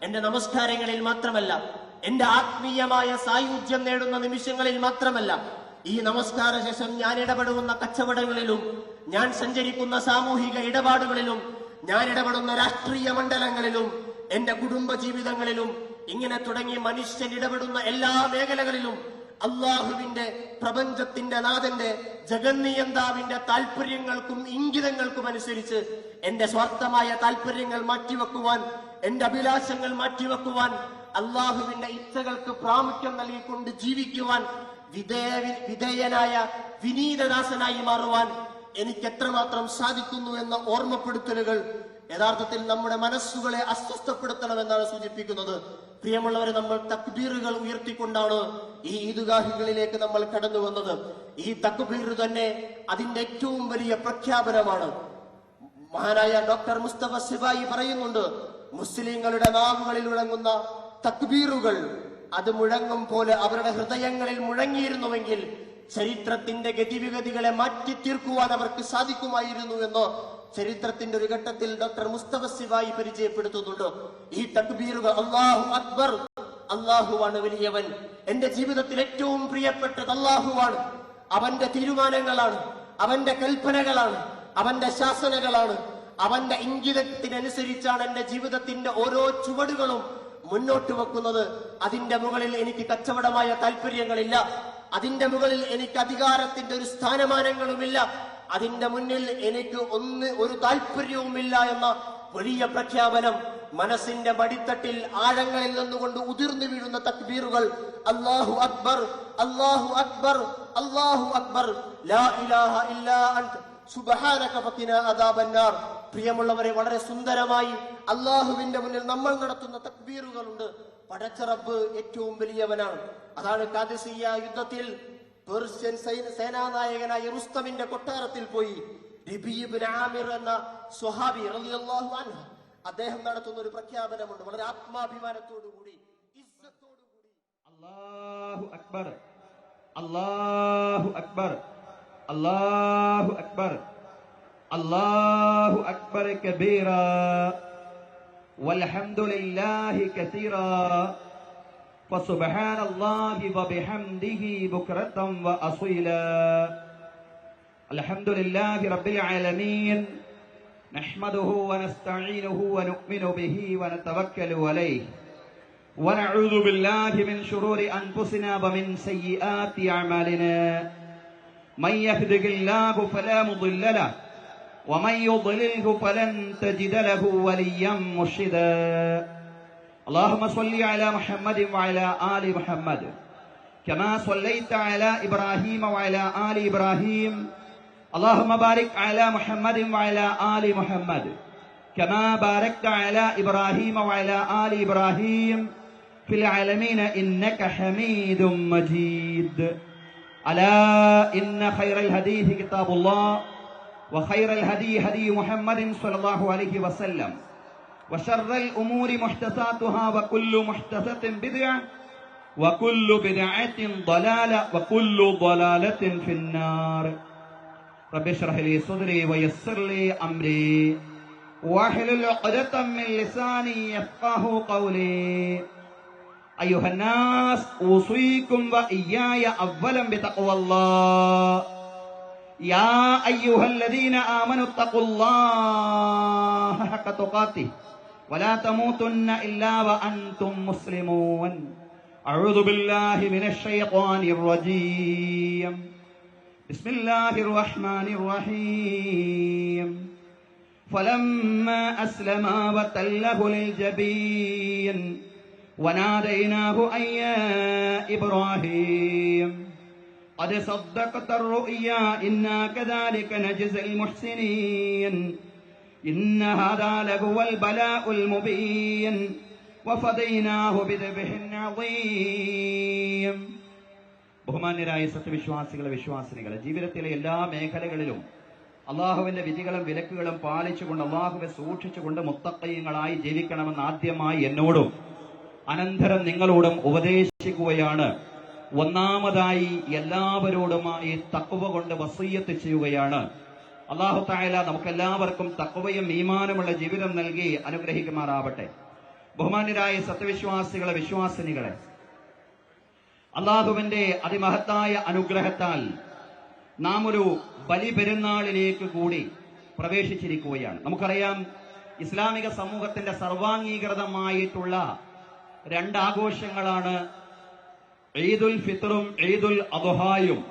എന്റെ നമസ്കാരങ്ങളിൽ മാത്രമല്ല, എന്റെ ആത്മീയമായ സായുജ്യം നേടുന്ന നിമിഷങ്ങളിൽ മാത്രമല്ല, ഈ നമസ്കാര ശേഷം ഞാൻ ഇടപെടുന്ന കച്ചവടങ്ങളിലും, ഞാൻ സഞ്ചരിക്കുന്ന സാമൂഹിക ഇടപാടുകളിലും, ഞാൻ ഇടപെടുന്ന രാഷ്ട്രീയ മണ്ഡലങ്ങളിലും, എന്റെ കുടുംബ ജീവിതങ്ങളിലും, ഇങ്ങനെ തുടങ്ങി മനുഷ്യൻ ഇടപെടുന്ന എല്ലാ മേഖലകളിലും അള്ളാഹുവിന്റെ, പ്രപഞ്ചത്തിന്റെ നാഥന്റെ, ജഗന്നിയന്താവിന്റെ താല്പര്യങ്ങൾക്കും ഇംഗിതങ്ങൾക്കും അനുസരിച്ച് എന്റെ സ്വാർത്ഥമായ താല്പര്യങ്ങൾ മാറ്റിവെക്കുവാൻ, എന്റെ അഭിലാഷങ്ങൾ മാറ്റിവെക്കുവാൻ, അള്ളാഹുവിന്റെ ഇച്ഛകൾക്ക് പ്രാമുഖ്യം നൽകിക്കൊണ്ട് ജീവിക്കുവാൻ, വിധേയനായ വിനീതദാസനായി മാറുവാൻ എനിക്ക് എത്രമാത്രം സാധിക്കുന്നു എന്ന ഓർമ്മപ്പെടുത്തലുകൾ യഥാർത്ഥത്തിൽ നമ്മുടെ മനസ്സുകളെ അസ്വസ്ഥപ്പെടുത്തണമെന്നാണ് സൂചിപ്പിക്കുന്നത്. പ്രിയമുള്ളവരെ, നമ്മൾ തക്ബീറുകൾ ഉയർത്തിക്കൊണ്ടാണ് ഈ ഈദ്ഗാഹുകളിലേക്ക് നമ്മൾ കടന്നു വന്നത്. ഈ തക്ബീർ തന്നെ അതിന്റെ ഏറ്റവും വലിയ പ്രഖ്യാപനമാണ്. മഹാനായ ഡോക്ടർ മുസ്തഫ സിബായി പറയുന്നുണ്ട്, മുസ്ലിങ്ങളുടെ നാവുകളിൽ മുഴങ്ങുന്ന തക്ബീറുകൾ അത് മുഴങ്ങും പോലെ അവരുടെ ഹൃദയങ്ങളിൽ മുഴങ്ങിയിരുന്നുവെങ്കിൽ ചരിത്രത്തിന്റെ ഗതിവിഗതികളെ മാറ്റി തീർക്കുവാൻ അവർക്ക് സാധിക്കുമായിരുന്നു എന്ന് ചരിത്രത്തിന്റെ ഒരു ഘട്ടത്തിൽ ഡോക്ടർ മുസ്തഫ സിബായി പരിചയപ്പെടുത്തുന്നുണ്ട്. ഈ തക്ബീറുകൾ, അല്ലാഹു അക്ബർ, അല്ലാഹുവാണ് വലിയവൻ, എന്റെ ജീവിതത്തിൽ ഏറ്റവും പ്രിയപ്പെട്ടത് അല്ലാഹുവാണ്, അവന്റെ തീരുമാനങ്ങളാണ്, അവന്റെ കൽപ്പനകളാണ്, അവന്റെ ശാസനകളാണ്, അവന്റെ ഇംഗിതത്തിനനുസരിച്ചാണ് എന്റെ ജീവിതത്തിന്റെ ഓരോ ചുവടുകളും മുന്നോട്ട് വെക്കുന്നത്. അതിന്റെ മുകളിൽ എനിക്ക് കച്ചവടമായ താല്പര്യങ്ങളില്ല, അതിന്റെ മുകളിൽ എനിക്ക് അധികാരത്തിന്റെ ഒരു സ്ഥാനമാനങ്ങളുമില്ല, അതിന്റെ മുന്നിൽ എനിക്ക് ഒരു താല്പര്യവുമില്ല എന്ന വലിയ പ്രഖ്യാപനം മനസ്സിന്റെ മടിത്തട്ടിൽ ആഴങ്ങളിൽ നിന്നുകൊണ്ട് ഉതിർന്നു വീഴുന്ന തക്ബീറുകൾ, അല്ലാഹു അക്ബർ, അല്ലാഹു അക്ബർ, അല്ലാഹു അക്ബർ, ലാ ഇലാഹ ഇല്ലാ അൻത സുബ്ഹാനക ഫഖിനാ അദാബന്നാർ. പ്രിയമുള്ളവരെ, വളരെ സുന്ദരമായി അള്ളാഹുവിന്റെ മുന്നിൽ നമ്മൾ നടത്തുന്ന തക്ബീറുകളുണ്ട്. പടച്ച റബ്ബ് ഏറ്റവും വലിയവനാണ്. അതാണ് ഖാദിസിയ്യ യുദ്ധത്തിൽ പേർഷ്യൻ സേനാനായകനായ റുസ്തമിന്റെ കൊട്ടാരത്തിൽ പോയി റബീ ഇബ്നു ആമിർ എന്ന സ്വഹാബി റളിയല്ലാഹു അൻഹു അദ്ദേഹം നടത്തുന്ന ഒരു പ്രഖ്യാപനമുണ്ട്, വളരെ ആത്മാഭിമാനത്തോടുകൂടി, ഇസ്സത്തോടുകൂടി. അല്ലാഹു അക്ബർ, അല്ലാഹു അക്ബർ, അല്ലാഹു അക്ബർ, അല്ലാഹു അക്ബർ കബീറ വൽഹംദുലില്ലാഹി കസീറാ ഫസുബ്ഹാനല്ലാഹി വബിഹംദിഹി ബുക്റതൻ വഅസീലാ. അൽഹംദുലില്ലാഹി റബ്ബിൽ ആലമീൻ നഹ്മദുഹു വനസ്തഈനുഹു വനുഅ്മിനു ബിഹി വനതവക്കലു അലൈഹി വനഊദു ബില്ലാഹി മിൻ ശുറൂരി അൻഫുസിനാ വമിൻ സയ്യിആതി അഅമാലിനാ. من يهده الله فلا مضل له ومن يضلله فلن تجد له وليا مرشدا. اللهم صل على محمد وعلى آل محمد كما صليت على إبراهيم وعلى آل إبراهيم. اللهم بارك على محمد وعلى آل محمد كما باركت على إبراهيم وعلى آل إبراهيم في العالمين إنك حميد مجيد. ألا إن خير الحديث كتاب الله وخير الهدي هدي محمد صلى الله عليه وسلم وشر الأمور محدثاتها وكل محدثة بدعة وكل بدعة ضلالة وكل ضلالة في النار. رب اشرح لي صدري ويسر لي أمري واحلل عقدة من لساني يفقهوا قولي. أيها الناس أوصيكم وإياي أولا بتقوى الله. يا أيها الذين آمنوا اتقوا الله حق تقاته ولا تموتن إلا وأنتم مسلمون. أعوذ بالله من الشيطان الرجيم. بسم الله الرحمن الرحيم. فلما أسلما وتله للجبين وناديناه أن يا إبراهيم قد صدقت الرؤيا إنا كذلك نجزي المحسنين إن هذا لهو البلاء المبين وفديناه بذبح عظيم. ബഹുമാന്യരായ സത്യവിശ്വാസികളെ, വിശ്വാസിനികളെ, ജീവിതത്തിലെ എല്ലാ മേഖലകളിലും അള്ളാഹുവിന്റെ വിധികളും വിലക്കുകളും പാലിച്ചുകൊണ്ട് അള്ളാഹുവെ സൂക്ഷിച്ചുകൊണ്ട് മുത്തഖീങ്ങളായി ജീവിക്കണമെന്ന് ആദ്യമായി എന്നോടും അനന്തരം നിങ്ങളോടും ഉപദേശിക്കുകയാണ്. ഒന്നാമതായി എല്ലാവരോടുമായി തഖ്വ കൊണ്ട് വസിയ്യത്ത് ചെയ്യുകയാണ്. അല്ലാഹു തആല നമുക്കെല്ലാവർക്കും തഖ്വയും ഈമാനുമുള്ള ജീവിതം നൽകി അനുഗ്രഹിക്കുമാറാവട്ടെ. ബഹുമാന്യരായ സത്യവിശ്വാസികളെ, വിശ്വാസിനികളെ, അള്ളാഹുവിന്റെ അതിമഹത്തായ അനുഗ്രഹത്താൽ നാം ഒരു ബലിപെരുന്നാളിലേക്ക് കൂടി പ്രവേശിച്ചിരിക്കുകയാണ്. നമുക്കറിയാം, ഇസ്ലാമിക സമൂഹത്തിന്റെ സർവാംഗീകൃതമായിട്ടുള്ള രണ്ടാഘോഷങ്ങളാണ് ഈദുൽ ഫിത്റും ഈദുൽ അദ്ഹായും.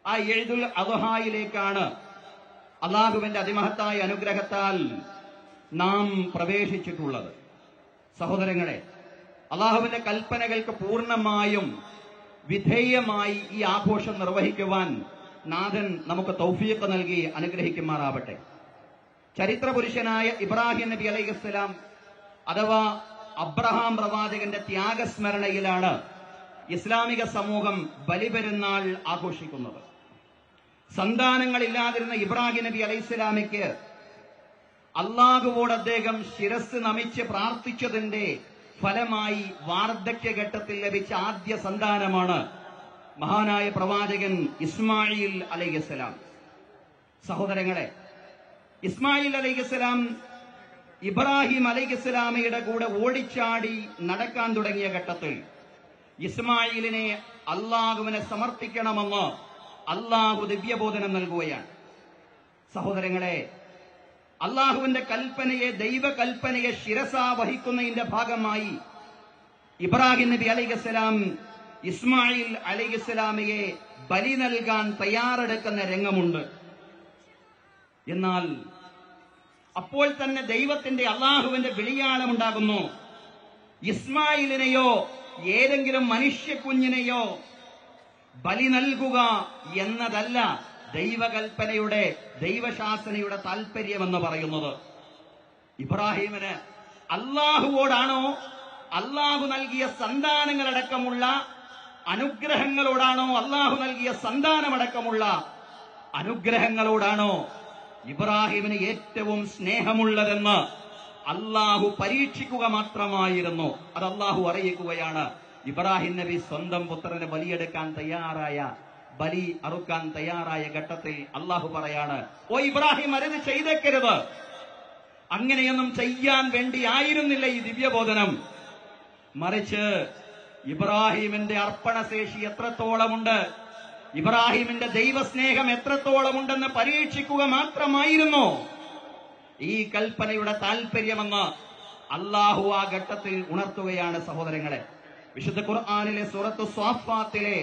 ആ ഈദുൽ അദ്ഹായിലേക്കാണ് അള്ളാഹുവിന്റെ അതിമഹത്തായ അനുഗ്രഹത്താൽ നാം പ്രവേശിച്ചിട്ടുള്ളത്. സഹോദരങ്ങളെ, അള്ളാഹുവിന്റെ കൽപ്പനകൾക്ക് പൂർണ്ണമായും വിധേയമായി ഈ ആഘോഷം നിർവഹിക്കുവാൻ നാഥൻ നമുക്ക് തൗഫീഖ് നൽകി അനുഗ്രഹിക്കുമാറാവട്ടെ. ചരിത്ര പുരുഷനായ ഇബ്രാഹിം നബി അലൈഹിസ്സലാം അഥവാ അബ്രഹാം പ്രവാചകന്റെ ത്യാഗസ്മരണയിലാണ് ഇസ്ലാമിക സമൂഹം ബലിപെരുന്നാൾ ആഘോഷിക്കുന്നത്. സന്താനങ്ങളില്ലാതിരുന്ന ഇബ്രാഹിം നബി അലൈഹിസ്സലാമിക്ക് അള്ളാഹുവോട് അദ്ദേഹം ശിരസ് നമിച്ച് പ്രാർത്ഥിച്ചതിന്റെ ഫലമായി വാർദ്ധക്യഘട്ടത്തിൽ ലഭിച്ച ആദ്യ സന്താനമാണ് മഹാനായ പ്രവാചകൻ ഇസ്മായിൽ അലൈഹിസ്സലാം. സഹോദരങ്ങളെ, ഇസ്മായിൽ അലൈഹിസ്സലാം ഇബ്രാഹിം അലൈഹിസ്സലാമയുടെ കൂടെ ഓടിച്ചാടി നടക്കാൻ തുടങ്ങിയ ഘട്ടത്തിൽ ഇസ്മായിലിനെ അള്ളാഹുവിനെ സമർപ്പിക്കണമെന്ന് അള്ളാഹു ദിവ്യബോധനം നൽകുകയാണ്. സഹോദരങ്ങളെ, അള്ളാഹുവിന്റെ കൽപ്പനയെ, ദൈവകൽപ്പനയെ ശിരസാ വഹിക്കുന്നതിന്റെ ഭാഗമായി ഇബ്രാഹിം നബി അലൈഹിസ്സലാം ഇസ്മായിൽ അലൈഹിസ്സലാമയെ ബലി നൽകാൻ തയ്യാറെടുക്കുന്ന രംഗമുണ്ട്. എന്നാൽ അപ്പോൾ തന്നെ ദൈവത്തിന്റെ അള്ളാഹുവിന്റെ വിളിയാളമുണ്ടാകുന്നു. ഇസ്മായിലിനെയോ ഏതെങ്കിലും മനുഷ്യ കുഞ്ഞിനെയോ ബലി നൽകുക എന്നതല്ല ദൈവകൽപ്പനയുടെ, ദൈവശാസനയുടെ താല്പര്യമെന്ന് പറയുന്നത്. ഇബ്രാഹിമിന് അള്ളാഹുവോടാണോ, അള്ളാഹു നൽകിയ സന്താനങ്ങളടക്കമുള്ള അനുഗ്രഹങ്ങളോടാണോ, അള്ളാഹു നൽകിയ സന്താനമടക്കമുള്ള അനുഗ്രഹങ്ങളോടാണോ ഇബ്രാഹിമിന് ഏറ്റവും സ്നേഹമുള്ളതെന്ന് അള്ളാഹു പരീക്ഷിക്കുക മാത്രമായിരുന്നു. അത് അള്ളാഹു അറിയിക്കുകയാണ്. ഇബ്രാഹിം നബി സ്വന്തം പുത്രനെ ബലിയെടുക്കാൻ തയ്യാറായ, ബലി അറുക്കാൻ തയ്യാറായ ഘട്ടത്തിൽ അള്ളാഹു പറയാണ്, ഓ ഇബ്രാഹിം, അരുത് ചെയ്തേക്കരുത്. അങ്ങനെയൊന്നും ചെയ്യാൻ വേണ്ടി ആയിരുന്നില്ല ഈ ദിവ്യബോധനം. മറിച്ച് ഇബ്രാഹിമിന്റെ അർപ്പണശേഷി എത്രത്തോളമുണ്ട്, ഇബ്രാഹിമിന്റെ ദൈവസ്നേഹം എത്രത്തോളമുണ്ടെന്ന് പരീക്ഷിക്കുക മാത്രമായിരുന്നു ഈ കൽപ്പനയുടെ താല്പര്യമെന്ന് അള്ളാഹു ആ ഘട്ടത്തിൽ ഉണർത്തുകയാണ്. സഹോദരങ്ങളെ, വിശുദ്ധ ഖുർആനിലെ സൂറത്തു സ്വാഫാത്തിലെ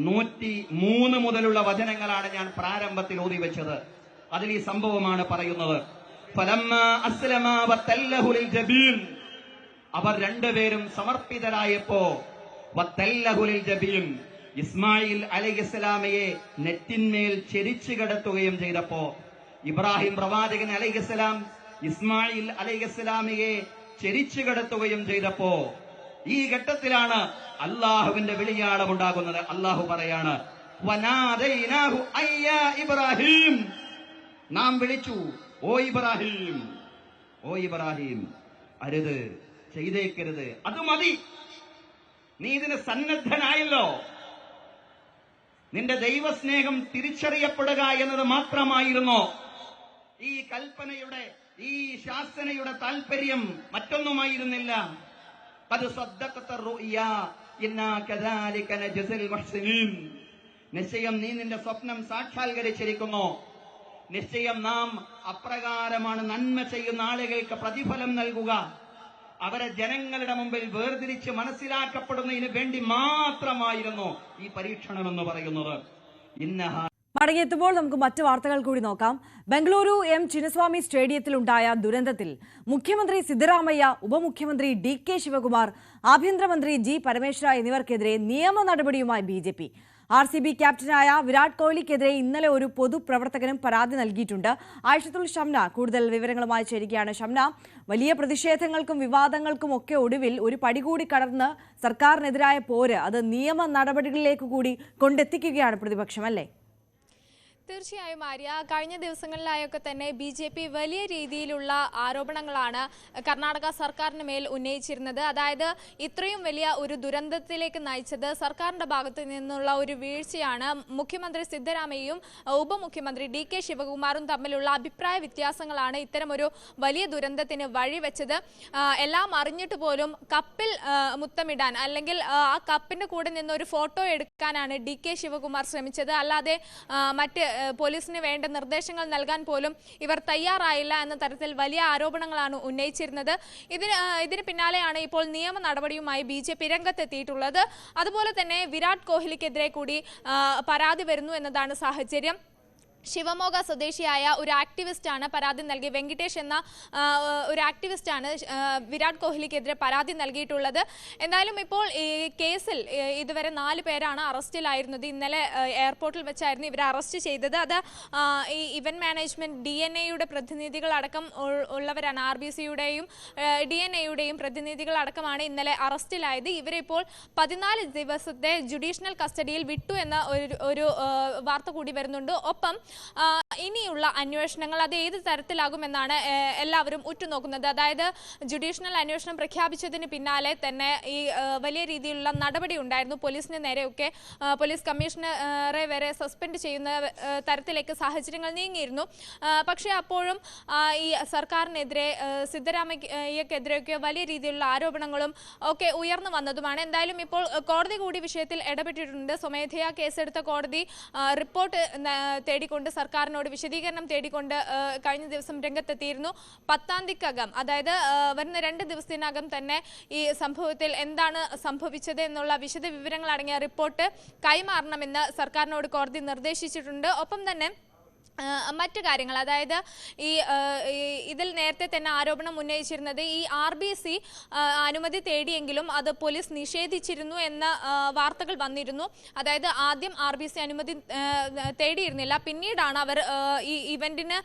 103 മുതലുള്ള വചനങ്ങളാണ് ഞാൻ പ്രാരംഭത്തിൽ ഓതി വെച്ചത്. അതിൽ ഈ സംഭവമാണ് പറയുന്നത്. ഫലമ്മാ അസ്ലമാ വതല്ലഹു ലിൽ ജബീൻ, അവർ രണ്ടുപേരും സമർപ്പിതരായപ്പോ, വതല്ലഹു ലിൽ ജബീൻ, ഇസ്മായിൽ അലൈഹിസ്സലാമയെ നെറ്റിന്മേൽ ചെരിച്ചു കിടത്തുകയും ചെയ്തപ്പോ, ഇബ്രാഹിം പ്രവാചകൻ അലൈഹിസ്സലാം ഇസ്മായിൽ അലൈഹിസ്സലാമയെ ചെരിച്ചു കിടത്തുകയും ചെയ്തപ്പോ, ഈ ഘട്ടത്തിലാണ് അള്ളാഹുവിന്റെ വിളിയാളമുണ്ടാകുന്നത്. അള്ളാഹു പറയാണ്, വനാദൈനാഹു അയ്യാ ഇബ്രാഹിം, നാം വിളിച്ചു, ഓ ഇബ്രാഹിം, ഓ ഇബ്രാഹിം, അരുത്, ചെയ്തേക്കരുത്, അത് മതി, നീ ഇതിന് സന്നദ്ധനായല്ലോ. നിന്റെ ദൈവസ്നേഹം തിരിച്ചറിയപ്പെടുക എന്നത് മാത്രമായിരുന്നു ഈ കൽപ്പനയുടെ, ഈ ശാസനയുടെ താല്പര്യം, മറ്റൊന്നുമായിരുന്നില്ല. നിശ്ചയം നീ നിന്റെ സ്വപ്നം സാക്ഷാത്കരിച്ചിരിക്കുന്നു. നിശ്ചയം നാം അപ്രകാരമാണ് നന്മ ചെയ്യുന്ന ആളുകൾക്ക് പ്രതിഫലം നൽകുക. അവരെ ജനങ്ങളുടെ മുമ്പിൽ വേർതിരിച്ച് മനസ്സിലാക്കപ്പെടുന്നതിന് വേണ്ടി മാത്രമായിരുന്നു ഈ പരീക്ഷണമെന്ന് പറയുന്നത്. മടങ്ങിയെത്തുമ്പോൾ നമുക്ക് മറ്റു വാർത്തകൾ കൂടി നോക്കാം. ബംഗളൂരു എം ചിന്നസ്വാമി സ്റ്റേഡിയത്തിൽ ഉണ്ടായ ദുരന്തത്തിൽ മുഖ്യമന്ത്രി സിദ്ധരാമയ്യ, ഉപമുഖ്യമന്ത്രി DK ശിവകുമാർ, ആഭ്യന്തരമന്ത്രി G പരമേശ്വര എന്നിവർക്കെതിരെ നിയമ നടപടിയുമായി BJP. RCB ക്യാപ്റ്റനായ വിരാട് കോഹ്ലിക്കെതിരെ ഇന്നലെ ഒരു പൊതുപ്രവർത്തകനും പരാതി നൽകിയിട്ടുണ്ട്. ആയിഷത്തുൽ ഷംന കൂടുതൽ വിവരങ്ങളുമായി ചേരുകയാണ്. ഷംന, വലിയ പ്രതിഷേധങ്ങൾക്കും വിവാദങ്ങൾക്കും ഒക്കെ ഒടുവിൽ ഒരു പടി കൂടി കടന്ന് സർക്കാരിനെതിരായ പോര് അത് നിയമ നടപടികളിലേക്ക് കൂടി കൊണ്ടെത്തിക്കുകയാണ് പ്രതിപക്ഷം, അല്ലേ? തീർച്ചയായും ആര്യ, കഴിഞ്ഞ ദിവസങ്ങളിലായൊക്കെ തന്നെ BJP വലിയ രീതിയിലുള്ള ആരോപണങ്ങളാണ് കർണാടക സർക്കാരിന് മേൽ ഉന്നയിച്ചിരുന്നത്. അതായത് ഇത്രയും വലിയ ഒരു ദുരന്തത്തിലേക്ക് നയിച്ചത് സർക്കാരിന്റെ ഭാഗത്തു നിന്നുള്ള ഒരു വീഴ്ചയാണ്. മുഖ്യമന്ത്രി സിദ്ധരാമയ്യയും ഉപമുഖ്യമന്ത്രി DK ശിവകുമാറും തമ്മിലുള്ള അഭിപ്രായ വ്യത്യാസങ്ങളാണ് ഇത്തരമൊരു വലിയ ദുരന്തത്തിന് വഴിവെച്ചത്. എല്ലാം അറിഞ്ഞിട്ട് പോലും കപ്പിൽ മുത്തമിടാൻ അല്ലെങ്കിൽ ആ കപ്പിന്റെ കൂടെ നിന്ന് ഒരു ഫോട്ടോ എടുക്കാനാണ് DK ശിവകുമാർ ശ്രമിച്ചത്. അല്ലാതെ മറ്റ് പോലീസിന് വേണ്ട നിർദ്ദേശങ്ങൾ നൽകാൻ പോലും ഇവർ തയ്യാറായില്ല എന്ന തരത്തിൽ വലിയ ആരോപണങ്ങളാണ് ഉന്നയിച്ചിരുന്നത്. ഇതിന് പിന്നാലെയാണ് ഇപ്പോൾ നിയമ നടപടിയുമായി BJP രംഗത്തെത്തിയിട്ടുള്ളത്. അതുപോലെ തന്നെ വിരാട് കോഹ്ലിക്കെതിരെ കൂടി പരാതി വരുന്നു എന്നതാണ് സാഹചര്യം. ശിവമോഗ സ്വദേശിയായ ഒരു ആക്ടിവിസ്റ്റാണ് പരാതി നൽകി. വെങ്കിടേഷ് എന്ന ഒരു ആക്ടിവിസ്റ്റാണ് വിരാട് കോഹ്ലിക്കെതിരെ പരാതി നൽകിയിട്ടുള്ളത്. എന്തായാലും ഇപ്പോൾ ഈ കേസിൽ ഇതുവരെ 4 പേരാണ് അറസ്റ്റിലായിരുന്നത്. ഇന്നലെ എയർപോർട്ടിൽ വെച്ചായിരുന്നു ഇവരെ അറസ്റ്റ് ചെയ്തത്. അത് ഈ ഇവന്റ് മാനേജ്മെന്റ് DNA-യുടെ പ്രതിനിധികളടക്കം ഉള്ളവരാണ്. RBCയുടെയും DNA-യുടെയും പ്രതിനിധികളടക്കമാണ് ഇന്നലെ അറസ്റ്റിലായത്. ഇവരിപ്പോൾ 14 ദിവസത്തെ ജുഡീഷ്യൽ കസ്റ്റഡിയിൽ വിട്ടു എന്ന ഒരു വാർത്ത കൂടി വരുന്നുണ്ട്. ഒപ്പം ഇനിയുള്ള അന്വേഷണങ്ങൾ അത് ഏത് തരത്തിലാകുമെന്നാണ് എല്ലാവരും ഉറ്റുനോക്കുന്നത്. അതായത് ജുഡീഷ്യൽ അന്വേഷണം പ്രഖ്യാപിച്ചതിന് പിന്നാലെ തന്നെ ഈ വലിയ രീതിയിലുള്ള നടപടി ഉണ്ടായിരുന്നു. പോലീസിന് നേരെയൊക്കെ പോലീസ് കമ്മീഷണറെ വരെ സസ്പെൻഡ് ചെയ്യുന്ന തരത്തിലേക്ക് സാഹചര്യങ്ങൾ നീങ്ങിയിരുന്നു. പക്ഷേ അപ്പോഴും ഈ സർക്കാരിനെതിരെ സിദ്ധരാമയ്യക്കെതിരെയൊക്കെ വലിയ രീതിയിലുള്ള ആരോപണങ്ങളും ഒക്കെ ഉയർന്നു വന്നതുമാണ്. എന്തായാലും ഇപ്പോൾ കോടതി കൂടി വിഷയത്തിൽ ഇടപെട്ടിട്ടുണ്ട്. സ്വമേധയാ കേസെടുത്ത കോടതി റിപ്പോർട്ട് തേടിക്കൊണ്ട് സർക്കാരിനോട് വിശദീകരണം തേടിക്കൊണ്ട് കഴിഞ്ഞ ദിവസം രംഗത്തെത്തിയിരുന്നു. 10-ാം തീയതിക്കകം, അതായത് വരുന്ന 2 ദിവസത്തിനകം തന്നെ ഈ സംഭവത്തിൽ എന്താണ് സംഭവിച്ചത് എന്നുള്ള വിശദ വിവരങ്ങൾ അടങ്ങിയ റിപ്പോർട്ട് കൈമാറണമെന്ന് സർക്കാരിനോട് കോടതി നിർദ്ദേശിച്ചിട്ടുണ്ട്. ഒപ്പം തന്നെ മറ്റു കാര്യങ്ങൾ, അതായത് ഇതിൽ നേരത്തെ തന്നെ ആരോപണം ഉന്നയിച്ചിരുന്നത് ഈ RBC അനുമതി തേടിയെങ്കിലും അത് പോലീസ് നിഷേധിച്ചിരുന്നു എന്ന വാർത്തകൾ വന്നിരുന്നു. അതായത് ആദ്യം RBC അനുമതി തേടിയിരുന്നില്ല, പിന്നീടാണ് അവർ ഈ ഇവന്റിന്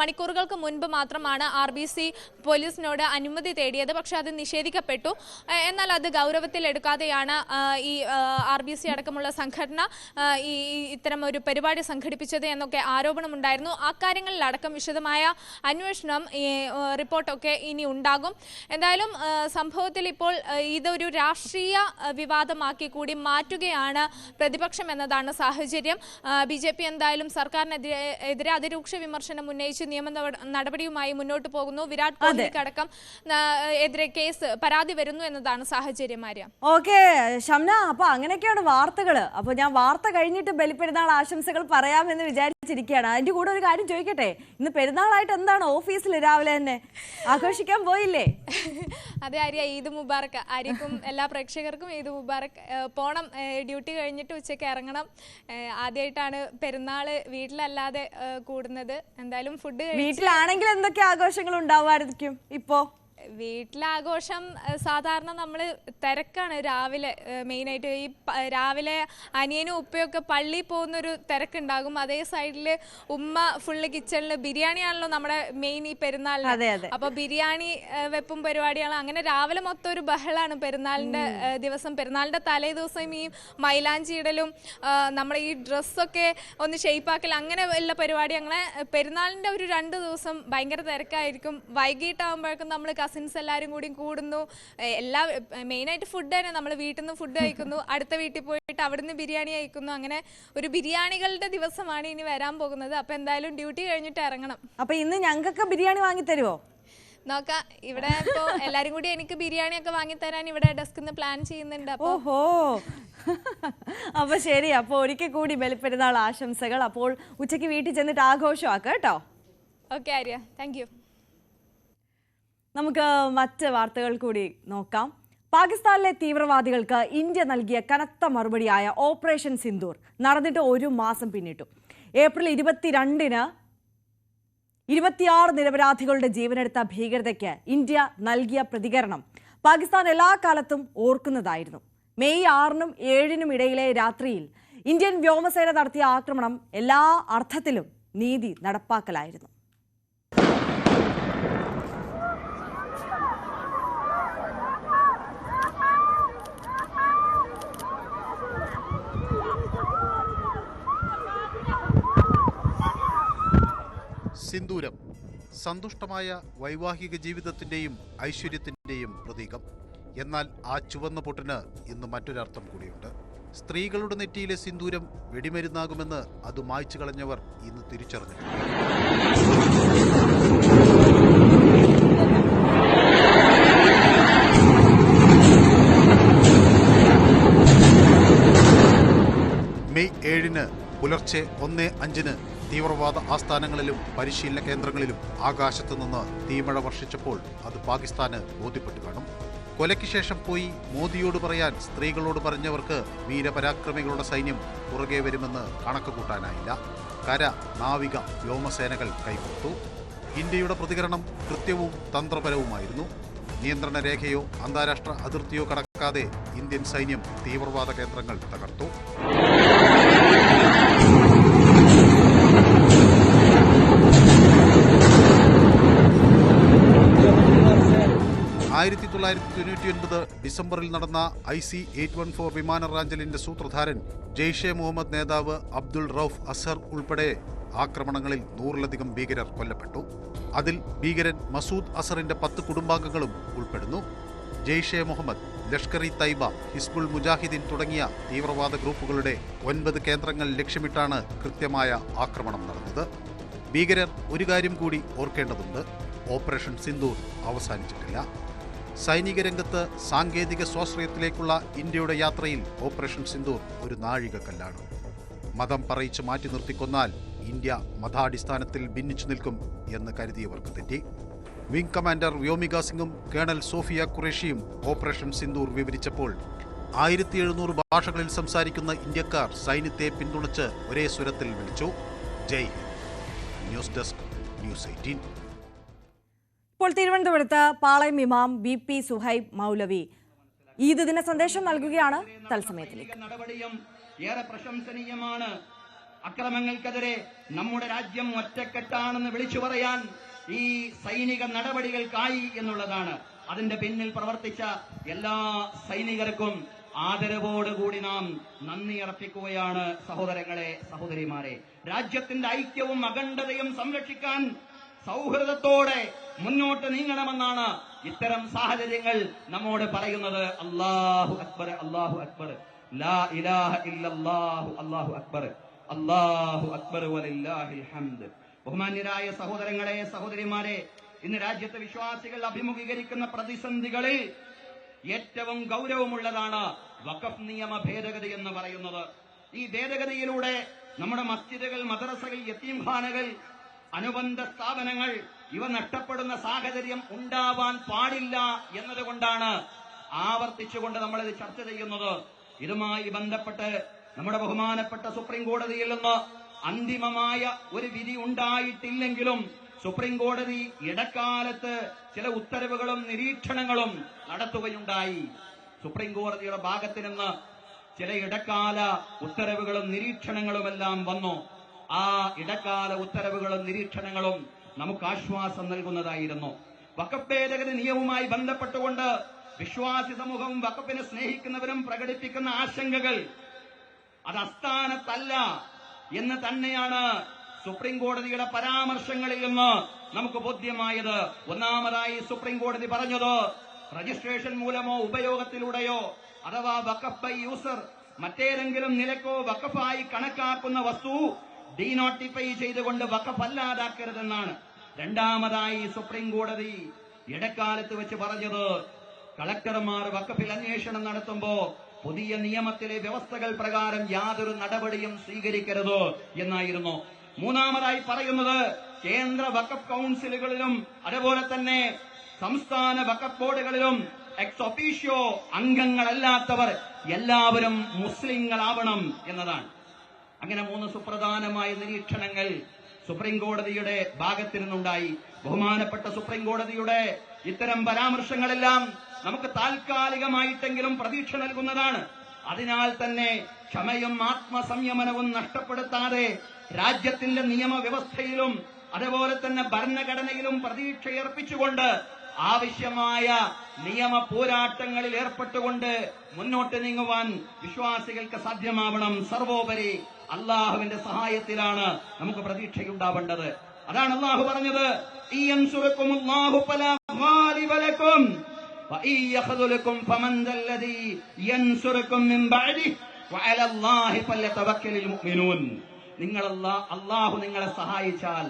മണിക്കൂറുകൾക്ക് മുൻപ് മാത്രമാണ് RBC പോലീസിനോട് അനുമതി തേടിയത്. പക്ഷെ അത് നിഷേധിക്കപ്പെട്ടു. എന്നാൽ അത് ഗൗരവത്തിലെടുക്കാതെയാണ് ഈ RBC അടക്കമുള്ള സംഘടന ഇത്തരം ഒരു പരിപാടി സംഘടിപ്പിച്ചത് എന്നൊക്കെ ആരോപണം ഉണ്ടായിരുന്നു. അക്കാര്യങ്ങളിലടക്കം വിശദമായ അന്വേഷണം റിപ്പോർട്ടൊക്കെ ഇനി ഉണ്ടാകും. എന്തായാലും സംഭവത്തിൽ ഇപ്പോൾ ഇതൊരു രാഷ്ട്രീയ വിവാദമാക്കി കൂടി മാറ്റുകയാണ് പ്രതിപക്ഷം എന്നതാണ് സാഹചര്യം. BJP എന്തായാലും സർക്കാരിനെതിരെ അതിരൂക്ഷ വിമർശനം ഉന്നയിച്ച് നിയമ നടപടിയുമായി മുന്നോട്ട് പോകുന്നു. വിരാട് കോഹ്ലിക്കടക്കം എതിരെ കേസ് പരാതി വരുന്നു എന്നതാണ് സാഹചര്യം. ഓക്കെ ഷംന, അപ്പൊ അങ്ങനെയൊക്കെയാണ് വാർത്തകൾ. അപ്പൊ ഞാൻ വാർത്ത കഴിഞ്ഞിട്ട് ബലിപ്പെരുന്നാൾ ആശംസകൾ പറയാമെന്ന് വിചാരിച്ചിരിക്കുകയാണ്. അതിന്റെ കൂടെ ഒരു കാര്യം ചോദിക്കട്ടെ, ഇന്ന് പെരുന്നാളായിട്ട് എന്താണ് ഓഫീസിൽ രാവിലെ തന്നെ ആഘോഷിക്കാൻ പോയില്ലേ? അതെ ആര്യ, ഈദ് മുബാറക്. ആര്യക്കും എല്ലാ പ്രേക്ഷകർക്കും ഈദ് മുബാറക്. പോണം, ഡ്യൂട്ടി കഴിഞ്ഞിട്ട് ഉച്ചയ്ക്ക് ഇറങ്ങണം. ആദ്യമായിട്ടാണ് പെരുന്നാള് വീട്ടിലല്ലാതെ കൂടുന്നത്. എന്തായാലും ഫുഡ് വീട്ടിലാണെങ്കിൽ എന്തൊക്കെ ആഘോഷങ്ങൾ ഉണ്ടാവുമായിരിക്കും? ഇപ്പോ വീട്ടിലാഘോഷം സാധാരണ നമ്മൾ തിരക്കാണ് രാവിലെ. മെയിനായിട്ട് ഈ രാവിലെ അനിയനും ഉപ്പയൊക്കെ പള്ളിയിൽ പോകുന്നൊരു തിരക്കുണ്ടാകും. അതേ സൈഡിൽ ഉമ്മ ഫുള്ള് കിച്ചണിൽ ബിരിയാണിയാണല്ലോ നമ്മുടെ മെയിൻ ഈ പെരുന്നാളിന്. അപ്പൊ ബിരിയാണി വെപ്പും പരിപാടിയാണ്. അങ്ങനെ രാവിലെ മൊത്തം ഒരു ബഹളാണ് പെരുന്നാളിന്റെ ദിവസം. പെരുന്നാളിന്റെ തലേ ദിവസം ഈ മൈലാഞ്ചി ഇടലും നമ്മുടെ ഈ ഡ്രസ്സൊക്കെ ഒന്ന് ഷെയ്പ്പാക്കൽ, അങ്ങനെ ഉള്ള പരിപാടി. അങ്ങനെ പെരുന്നാളിന്റെ ഒരു 2 ദിവസം ഭയങ്കര തിരക്കായിരിക്കും. വൈകിട്ടാകുമ്പോഴേക്കും നമ്മൾ കസിൻസ് എല്ലാവരും കൂടി കൂടുന്നു. മെയിനായിട്ട് ഫുഡ് തന്നെ. നമ്മൾ വീട്ടിൽ നിന്ന് ഫുഡ് കഴിക്കുന്നു, അടുത്ത വീട്ടിൽ പോയിട്ട് അവിടുന്ന് ബിരിയാണി കഴിക്കുന്നു. അങ്ങനെ ഒരു ബിരിയാണികളുടെ ദിവസമാണ് ഇനി വരാൻ പോകുന്നത്. അപ്പൊ എന്തായാലും ഡ്യൂട്ടി കഴിഞ്ഞിട്ട് ഇറങ്ങണം. അപ്പൊ ഇന്ന് ഞങ്ങൾക്ക് ബിരിയാണി വാങ്ങി തരുമോ? നോക്കാം. ഇവിടെ ഇപ്പോ എല്ലാരും കൂടി എനിക്ക് ബിരിയാണി ഒക്കെ വാങ്ങിത്തരാൻ ഇവിടെ ഡെസ്കിൽ നിന്ന് പ്ലാൻ ചെയ്യുന്നുണ്ട്. ഓഹോ, അപ്പൊ ശരി. അപ്പൊ ഒരിക്കൽ കൂടി ബലിപ്പെരുന്നാൾ ആശംസകൾ. അപ്പോൾ ഉച്ചയ്ക്ക് വീട്ടിൽ ചെന്നിട്ട് ആഘോഷമാക്കാം കേട്ടോ. Okay Arya, thank you. നമുക്ക് മറ്റ് വാർത്തകൾ കൂടി നോക്കാം. പാകിസ്ഥാനിലെ തീവ്രവാദികൾക്ക് ഇന്ത്യ നൽകിയ കനത്ത മറുപടിയായ ഓപ്പറേഷൻ സിന്ദൂർ നടന്നിട്ട് 1 മാസം പിന്നിട്ടു. ഏപ്രിൽ 22-ന് 26 നിരപരാധികളുടെ ജീവനെടുത്ത ഭീകരതയ്ക്ക് ഇന്ത്യ നൽകിയ പ്രതികരണം പാകിസ്ഥാൻ എല്ലാ കാലത്തും ഓർക്കുന്നതായിരുന്നു. മെയ് 6-നും 7-നും ഇടയിലെ രാത്രിയിൽ ഇന്ത്യൻ വ്യോമസേന നടത്തിയ ആക്രമണം എല്ലാ അർത്ഥത്തിലും നീതി നടപ്പാക്കലായിരുന്നു. സിന്ദൂരം സന്തുഷ്ടമായ വൈവാഹിക ജീവിതത്തിന്റെയും ഐശ്വര്യത്തിന്റെയും പ്രതീകം. എന്നാൽ ആ ചുവന്ന പൊട്ടിന് ഇന്ന് മറ്റൊരർത്ഥം കൂടിയുണ്ട്. സ്ത്രീകളുടെ നെറ്റിയിലെ സിന്ദൂരം വെടിമരുന്നാകുമെന്ന് അത് മായ്ച്ചു കളഞ്ഞവർ ഇന്ന് തിരിച്ചറിഞ്ഞിട്ടുണ്ട്. മെയ് 7-ന് പുലർച്ചെ 1:05 തീവ്രവാദ ആസ്ഥാനങ്ങളിലും പരിശീലന കേന്ദ്രങ്ങളിലും ആകാശത്തു നിന്ന് തീമഴ വർഷിച്ചപ്പോൾ അത് പാകിസ്ഥാന് ബോധ്യപ്പെട്ടു കാണും. കൊലയ്ക്ക് ശേഷം പോയി മോദിയോട് പറയാൻ സ്ത്രീകളോട് പറഞ്ഞവർക്ക് വീരപരാക്രമികളുടെ സൈന്യം പുറകെ വരുമെന്ന് കണക്ക് കൂട്ടാനായില്ല. കര, നാവിക, വ്യോമസേനകൾ കൈകോർത്തു. ഇന്ത്യയുടെ പ്രതികരണം കൃത്യവും തന്ത്രപരവുമായിരുന്നു. നിയന്ത്രണ രേഖയോ അന്താരാഷ്ട്ര അതിർത്തിയോ കടക്കാതെ ഇന്ത്യൻ സൈന്യം തീവ്രവാദ കേന്ദ്രങ്ങൾ തകർത്തു. ഡിസംബറിൽ നടന്ന IC-814 വിമാന റാഞ്ചലിന്റെ സൂത്രധാരൻ ജെയ്ഷെ മുഹമ്മദ് നേതാവ് അബ്ദുൾ റൌഫ് അസർ ഉൾപ്പെടെ ആക്രമണങ്ങളിൽ 100-ലധികം ഭീകരർ കൊല്ലപ്പെട്ടു. അതിൽ ഭീകരൻ മസൂദ് അസറിന്റെ 10 കുടുംബാംഗങ്ങളും ഉൾപ്പെടുന്നു. ജെയ്ഷെ മുഹമ്മദ്, ലഷ്കർ-ഇ തൈബ, ഹിസ്ബുൾ മുജാഹിദീൻ തുടങ്ങിയ തീവ്രവാദ ഗ്രൂപ്പുകളുടെ 9 കേന്ദ്രങ്ങൾ ലക്ഷ്യമിട്ടാണ് കൃത്യമായ ആക്രമണം നടന്നത്. ഭീകരർ ഒരു കാര്യം കൂടി ഓർക്കേണ്ടതുണ്ട്: ഓപ്പറേഷൻ സിന്ദൂർ അവസാനിച്ചിട്ടില്ല. സൈനിക രംഗത്ത് സാങ്കേതിക സ്വാശ്രയത്തിലേക്കുള്ള ഇന്ത്യയുടെ യാത്രയിൽ ഓപ്പറേഷൻ സിന്ദൂർ ഒരു നാഴികക്കല്ലാണ്. മതം പറയിച്ച് മാറ്റി നിർത്തിക്കൊന്നാൽ ഇന്ത്യ മതാടിസ്ഥാനത്തിൽ ഭിന്നിച്ചു നിൽക്കും എന്ന് കരുതിയവർക്ക് തെറ്റി. വിംഗ് കമാൻഡർ വ്യോമിക സിംഗും കേണൽ സോഫിയ ഖുറേഷിയും ഓപ്പറേഷൻ സിന്ദൂർ വിവരിച്ചപ്പോൾ 1700 ഭാഷകളിൽ സംസാരിക്കുന്ന ഇന്ത്യക്കാർ സൈന്യത്തെ പിന്തുണച്ച് ഒരേ സ്വരത്തിൽ വിളിച്ചു: Jai Hind. News desk, news 18. ഇപ്പോൾ തിരുവനന്തപുരത്ത് പാളയം ഇമാം BP സുഹൈബ് മൗലവി ഈദ് ദിന സന്ദേശം നൽകുകയാണ്. തത്സമയത്തിലേക്ക് നടപടിയും ഏറെ പ്രശംസനീയമാണ്. അക്രമങ്ങൾക്കെതിരെ നമ്മുടെ രാജ്യം ഒറ്റക്കെട്ടാണെന്ന് വിളിച്ചു പറയാൻ ഈ സൈനിക നടപടികൾക്കായി എന്നുള്ളതാണ്. അതിന്റെ പിന്നിൽ പ്രവർത്തിച്ച എല്ലാ സൈനികർക്കും ആദരവോടുകൂടി നാം നന്ദി അർപ്പിക്കുകയാണ്. സഹോദരങ്ങളെ, സഹോദരിമാരെ, രാജ്യത്തിന്റെ ഐക്യവും അഖണ്ഡതയും സംരക്ഷിക്കാൻ സൗഹൃദത്തോടെ മുന്നോട്ട് നീങ്ങണമെന്നാണ് ഇത്തരം സാഹചര്യങ്ങൾ നമ്മോട് പറയുന്നത്. അല്ലാഹു അക്ബർ, അല്ലാഹു അക്ബർ, ലാ ഇലാഹ ഇല്ലല്ലാഹു, അല്ലാഹു അക്ബർ, അല്ലാഹു അക്ബർ വലില്ലാഹിൽ ഹംദ്. ബഹുമാന്യരായ സഹോദരങ്ങളെ, സഹോദരിമാരെ, ഇന്ന് രാജ്യത്തെ വിശ്വാസികൾ അഭിമുഖീകരിക്കുന്ന പ്രതിസന്ധികളിൽ ഏറ്റവും ഗൗരവമുള്ളതാണ് വഖഫ് നിയമ ഭേദഗതി എന്ന് പറയുന്നത്. ഈ ഭേദഗതിയിലൂടെ നമ്മുടെ മസ്ജിദുകൾ, മദ്രസകൾ, യതീംഖാനകൾ, അനുബന്ധ സ്ഥാപനങ്ങൾ ഇവ നഷ്ടപ്പെടുന്ന സാഹചര്യം ഉണ്ടാവാൻ പാടില്ല എന്നതുകൊണ്ടാണ് ആവർത്തിച്ചുകൊണ്ട് നമ്മളിത് ചർച്ച ചെയ്യുന്നത്. ഇതുമായി ബന്ധപ്പെട്ട് നമ്മുടെ ബഹുമാനപ്പെട്ട സുപ്രീം കോടതിയിൽ നിന്ന് അന്തിമമായ ഒരു വിധി ഉണ്ടായിട്ടില്ലെങ്കിലും സുപ്രീം കോടതി ഇടക്കാലത്ത് ചില ഉത്തരവുകളും നിരീക്ഷണങ്ങളും നടത്തുകയുണ്ടായി. സുപ്രീം കോടതിയുടെ ഭാഗത്ത് നിന്ന് ചില ഇടക്കാല ഉത്തരവുകളും നിരീക്ഷണങ്ങളുമെല്ലാം വന്നു. ആ ഇടക്കാല ഉത്തരവുകളും നിരീക്ഷണങ്ങളും നമുക്ക് ആശ്വാസം നൽകുന്നതായിരുന്നു. വഖഫ് ഭേദഗതി നിയമവുമായി ബന്ധപ്പെട്ടുകൊണ്ട് വിശ്വാസി സമൂഹവും വഖഫിനെ സ്നേഹിക്കുന്നവരും പ്രകടിപ്പിക്കുന്ന ആശങ്കകൾ അത് അസ്ഥാനത്തല്ല എന്ന് തന്നെയാണ് സുപ്രീം കോടതിയുടെ പരാമർശങ്ങളിൽ നിന്ന് നമുക്ക് ബോധ്യമായത്. ഒന്നാമതായി സുപ്രീം കോടതി പറഞ്ഞത് രജിസ്ട്രേഷൻ മൂലമോ ഉപയോഗത്തിലൂടെയോ അഥവാ വഖഫ് ബൈ യൂസർ മറ്റേതെങ്കിലും നിലക്കോ വഖഫായി കണക്കാക്കുന്ന വസ്തു ഡീനോട്ടിഫൈ ചെയ്തുകൊണ്ട് വഖഫ് അല്ലാതാക്കരുതെന്നാണ്. രണ്ടാമതായി സുപ്രീം കോടതി ഇടക്കാലത്ത് വെച്ച് പറഞ്ഞത് കളക്ടർമാർ വഖഫിൽ അന്വേഷണം നടത്തുമ്പോ പുതിയ നിയമത്തിലെ വ്യവസ്ഥകൾ പ്രകാരം യാതൊരു നടപടിയും സ്വീകരിക്കരുത് എന്നായിരുന്നു. മൂന്നാമതായി പറയുന്നത് കേന്ദ്ര വഖഫ് കൌൺസിലുകളിലും അതുപോലെ തന്നെ സംസ്ഥാന വഖഫ് ബോർഡുകളിലും എക്സ് ഒഫീഷ്യോ അംഗങ്ങളല്ലാത്തവർ എല്ലാവരും മുസ്ലിങ്ങളാവണം എന്നതാണ്. അങ്ങനെ 3 സുപ്രധാനമായ നിരീക്ഷണങ്ങൾ സുപ്രീം കോടതിയുടെ ഭാഗത്തു നിന്നുണ്ടായി. ബഹുമാനപ്പെട്ട സുപ്രീം കോടതിയുടെ ഇത്തരം പരാമർശങ്ങളെല്ലാം നമുക്ക് താൽക്കാലികമായിട്ടെങ്കിലും പ്രതീക്ഷ നൽകുന്നതാണ്. അതിനാൽ തന്നെ ക്ഷമയും ആത്മസംയമനവും നഷ്ടപ്പെടുത്താതെ രാജ്യത്തിന്റെ നിയമവ്യവസ്ഥയിലും അതുപോലെ തന്നെ ഭരണഘടനയിലും പ്രതീക്ഷയർപ്പിച്ചുകൊണ്ട് ആവശ്യമായ നിയമ പോരാട്ടങ്ങളിൽ ഏർപ്പെട്ടുകൊണ്ട് മുന്നോട്ട് നീങ്ങുവാൻ വിശ്വാസികൾക്ക് സാധ്യമാവണം. സർവോപരി അള്ളാഹുവിന്റെ സഹായത്തിലാണ് നമുക്ക് പ്രതീക്ഷയുണ്ടാവേണ്ടത്. അതാണ് അള്ളാഹു പറഞ്ഞത്, ഇയൻസുറക്കുമുല്ലാഹു ഫലാ ഗാലിബ ലക്കും വഇൻ യഖ്ദുലക്കും ഫമൻ ദല്ലദീ യൻസുറക്കും മിൻ ബഅദിഹി വഅലല്ലാഹി ഫല്യതവക്കലിൽ മുഅ്മിനൂൻ. അള്ളാഹു നിങ്ങളെ സഹായിച്ചാൽ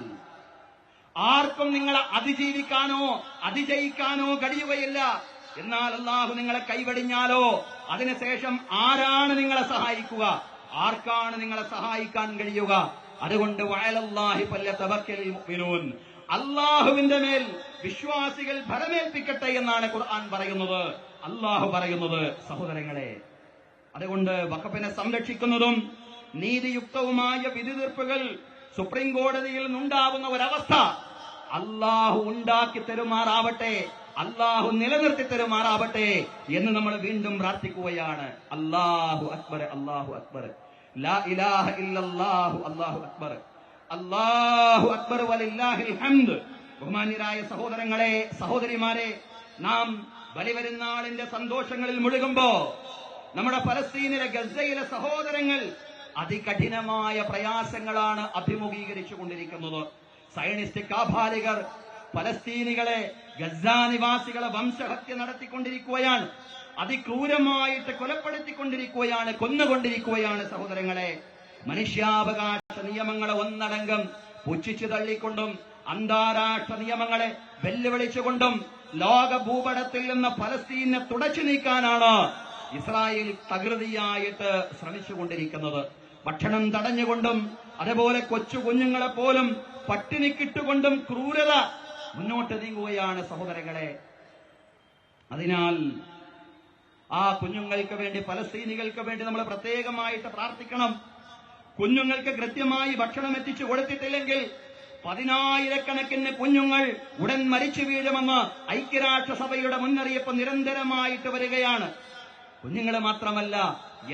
ആർക്കും നിങ്ങളെ അതിജീവിക്കാനോ അതിജയിക്കാനോ കഴിയുകയില്ല. എന്നാൽ അള്ളാഹു നിങ്ങളെ കൈവടിഞ്ഞാലോ അതിനുശേഷം ആരാണ് നിങ്ങളെ സഹായിക്കുക? ആർക്കാണ് നിങ്ങളെ സഹായിക്കാൻ കഴിയുക? അതുകൊണ്ട് വഅലല്ലാഹി ഫല്യതവക്കലിൽ മുഅ്മിനൂൻ, അള്ളാഹുവിന്റെ മേൽ വിശ്വാസികൾ ഫലമേൽപ്പിക്കട്ടെ എന്നാണ് ഖുർആൻ പറയുന്നത്, അള്ളാഹു പറയുന്നത്. സഹോദരങ്ങളെ, അതുകൊണ്ട് വഖഫിനെ സംരക്ഷിക്കുന്നതും നീതിയുക്തവുമായ വിധി തീർപ്പുകൾ സുപ്രീം കോടതിയിൽ നിന്നുണ്ടാവുന്ന ഒരവസ്ഥ അള്ളാഹു ഉണ്ടാക്കി തരുമാറാവട്ടെ, അള്ളാഹു നിലനിർത്തി തരുമാറാവട്ടെ എന്ന് നമ്മൾ വീണ്ടും പ്രാർത്ഥിക്കുകയാണ്. അല്ലാഹു അക്ബർ, അല്ലാഹു അക്ബർ, ലാ ഇലാഹ ഇല്ലല്ലാഹു, അല്ലാഹു അക്ബർ, അല്ലാഹു അക്ബർ വലില്ലാഹിൽ ഹംദ്. ബഹുമാന്യരായ സഹോദരങ്ങളെ, സഹോദരിമാരെ, നാം ബലിപെരുന്നാളിന്റെ സന്തോഷങ്ങളിൽ മുഴുകുമ്പോ നമ്മുടെ ഫലസ്തീനിലെ ഗസയിലെ സഹോദരങ്ങൾ അതികഠിനമായ പ്രയാസങ്ങളാണ് അഭിമുഖീകരിച്ചു കൊണ്ടിരിക്കുന്നത്. സയനിസ്റ്റ് കാഭാലികർ ഫലസ്തീനികളെ, ഗസ നിവാസികളെ വംശഹത്യ നടത്തിക്കൊണ്ടിരിക്കുകയാണ്, അതിക്രൂരമായിട്ട് കൊലപ്പെടുത്തിക്കൊണ്ടിരിക്കുകയാണ്, കൊന്നുകൊണ്ടിരിക്കുകയാണ്. സഹോദരങ്ങളെ, മനുഷ്യാവകാശ നിയമങ്ങളെ ഒന്നടങ്കം പുച്ഛിച്ചു തള്ളിക്കൊണ്ടും അന്താരാഷ്ട്ര നിയമങ്ങളെ വെല്ലുവിളിച്ചുകൊണ്ടും ലോക ഭൂപടത്തിൽ നിന്ന് ഫലസ്തീനെ തുടച്ചു നീക്കാനാണ് ഇസ്രായേൽ തകൃതിയായിട്ട് ശ്രമിച്ചുകൊണ്ടിരിക്കുന്നത്. ഭക്ഷണം തടഞ്ഞുകൊണ്ടും അതുപോലെ കൊച്ചു കുഞ്ഞുങ്ങളെ പോലും പട്ടിണിക്കിട്ടുകൊണ്ടും ക്രൂരത മുന്നോട്ട് നീങ്ങുകയാണ് സഹോദരങ്ങളെ. അതിനാൽ ആ കുഞ്ഞുങ്ങൾക്ക് വേണ്ടി, ഫലസ്തീനികൾക്ക് വേണ്ടി നമ്മൾ പ്രത്യേകമായിട്ട് പ്രാർത്ഥിക്കണം. കുഞ്ഞുങ്ങൾക്ക് കൃത്യമായി ഭക്ഷണം എത്തിച്ചു കൊടുത്തിട്ടില്ലെങ്കിൽ 10,000-കണക്കിന് കുഞ്ഞുങ്ങൾ ഉടൻ മരിച്ചു വീഴുമെന്ന് ഐക്യരാഷ്ട്രസഭയുടെ മുന്നറിയിപ്പ് നിരന്തരമായിട്ട് വരികയാണ്. കുഞ്ഞുങ്ങൾ മാത്രമല്ല,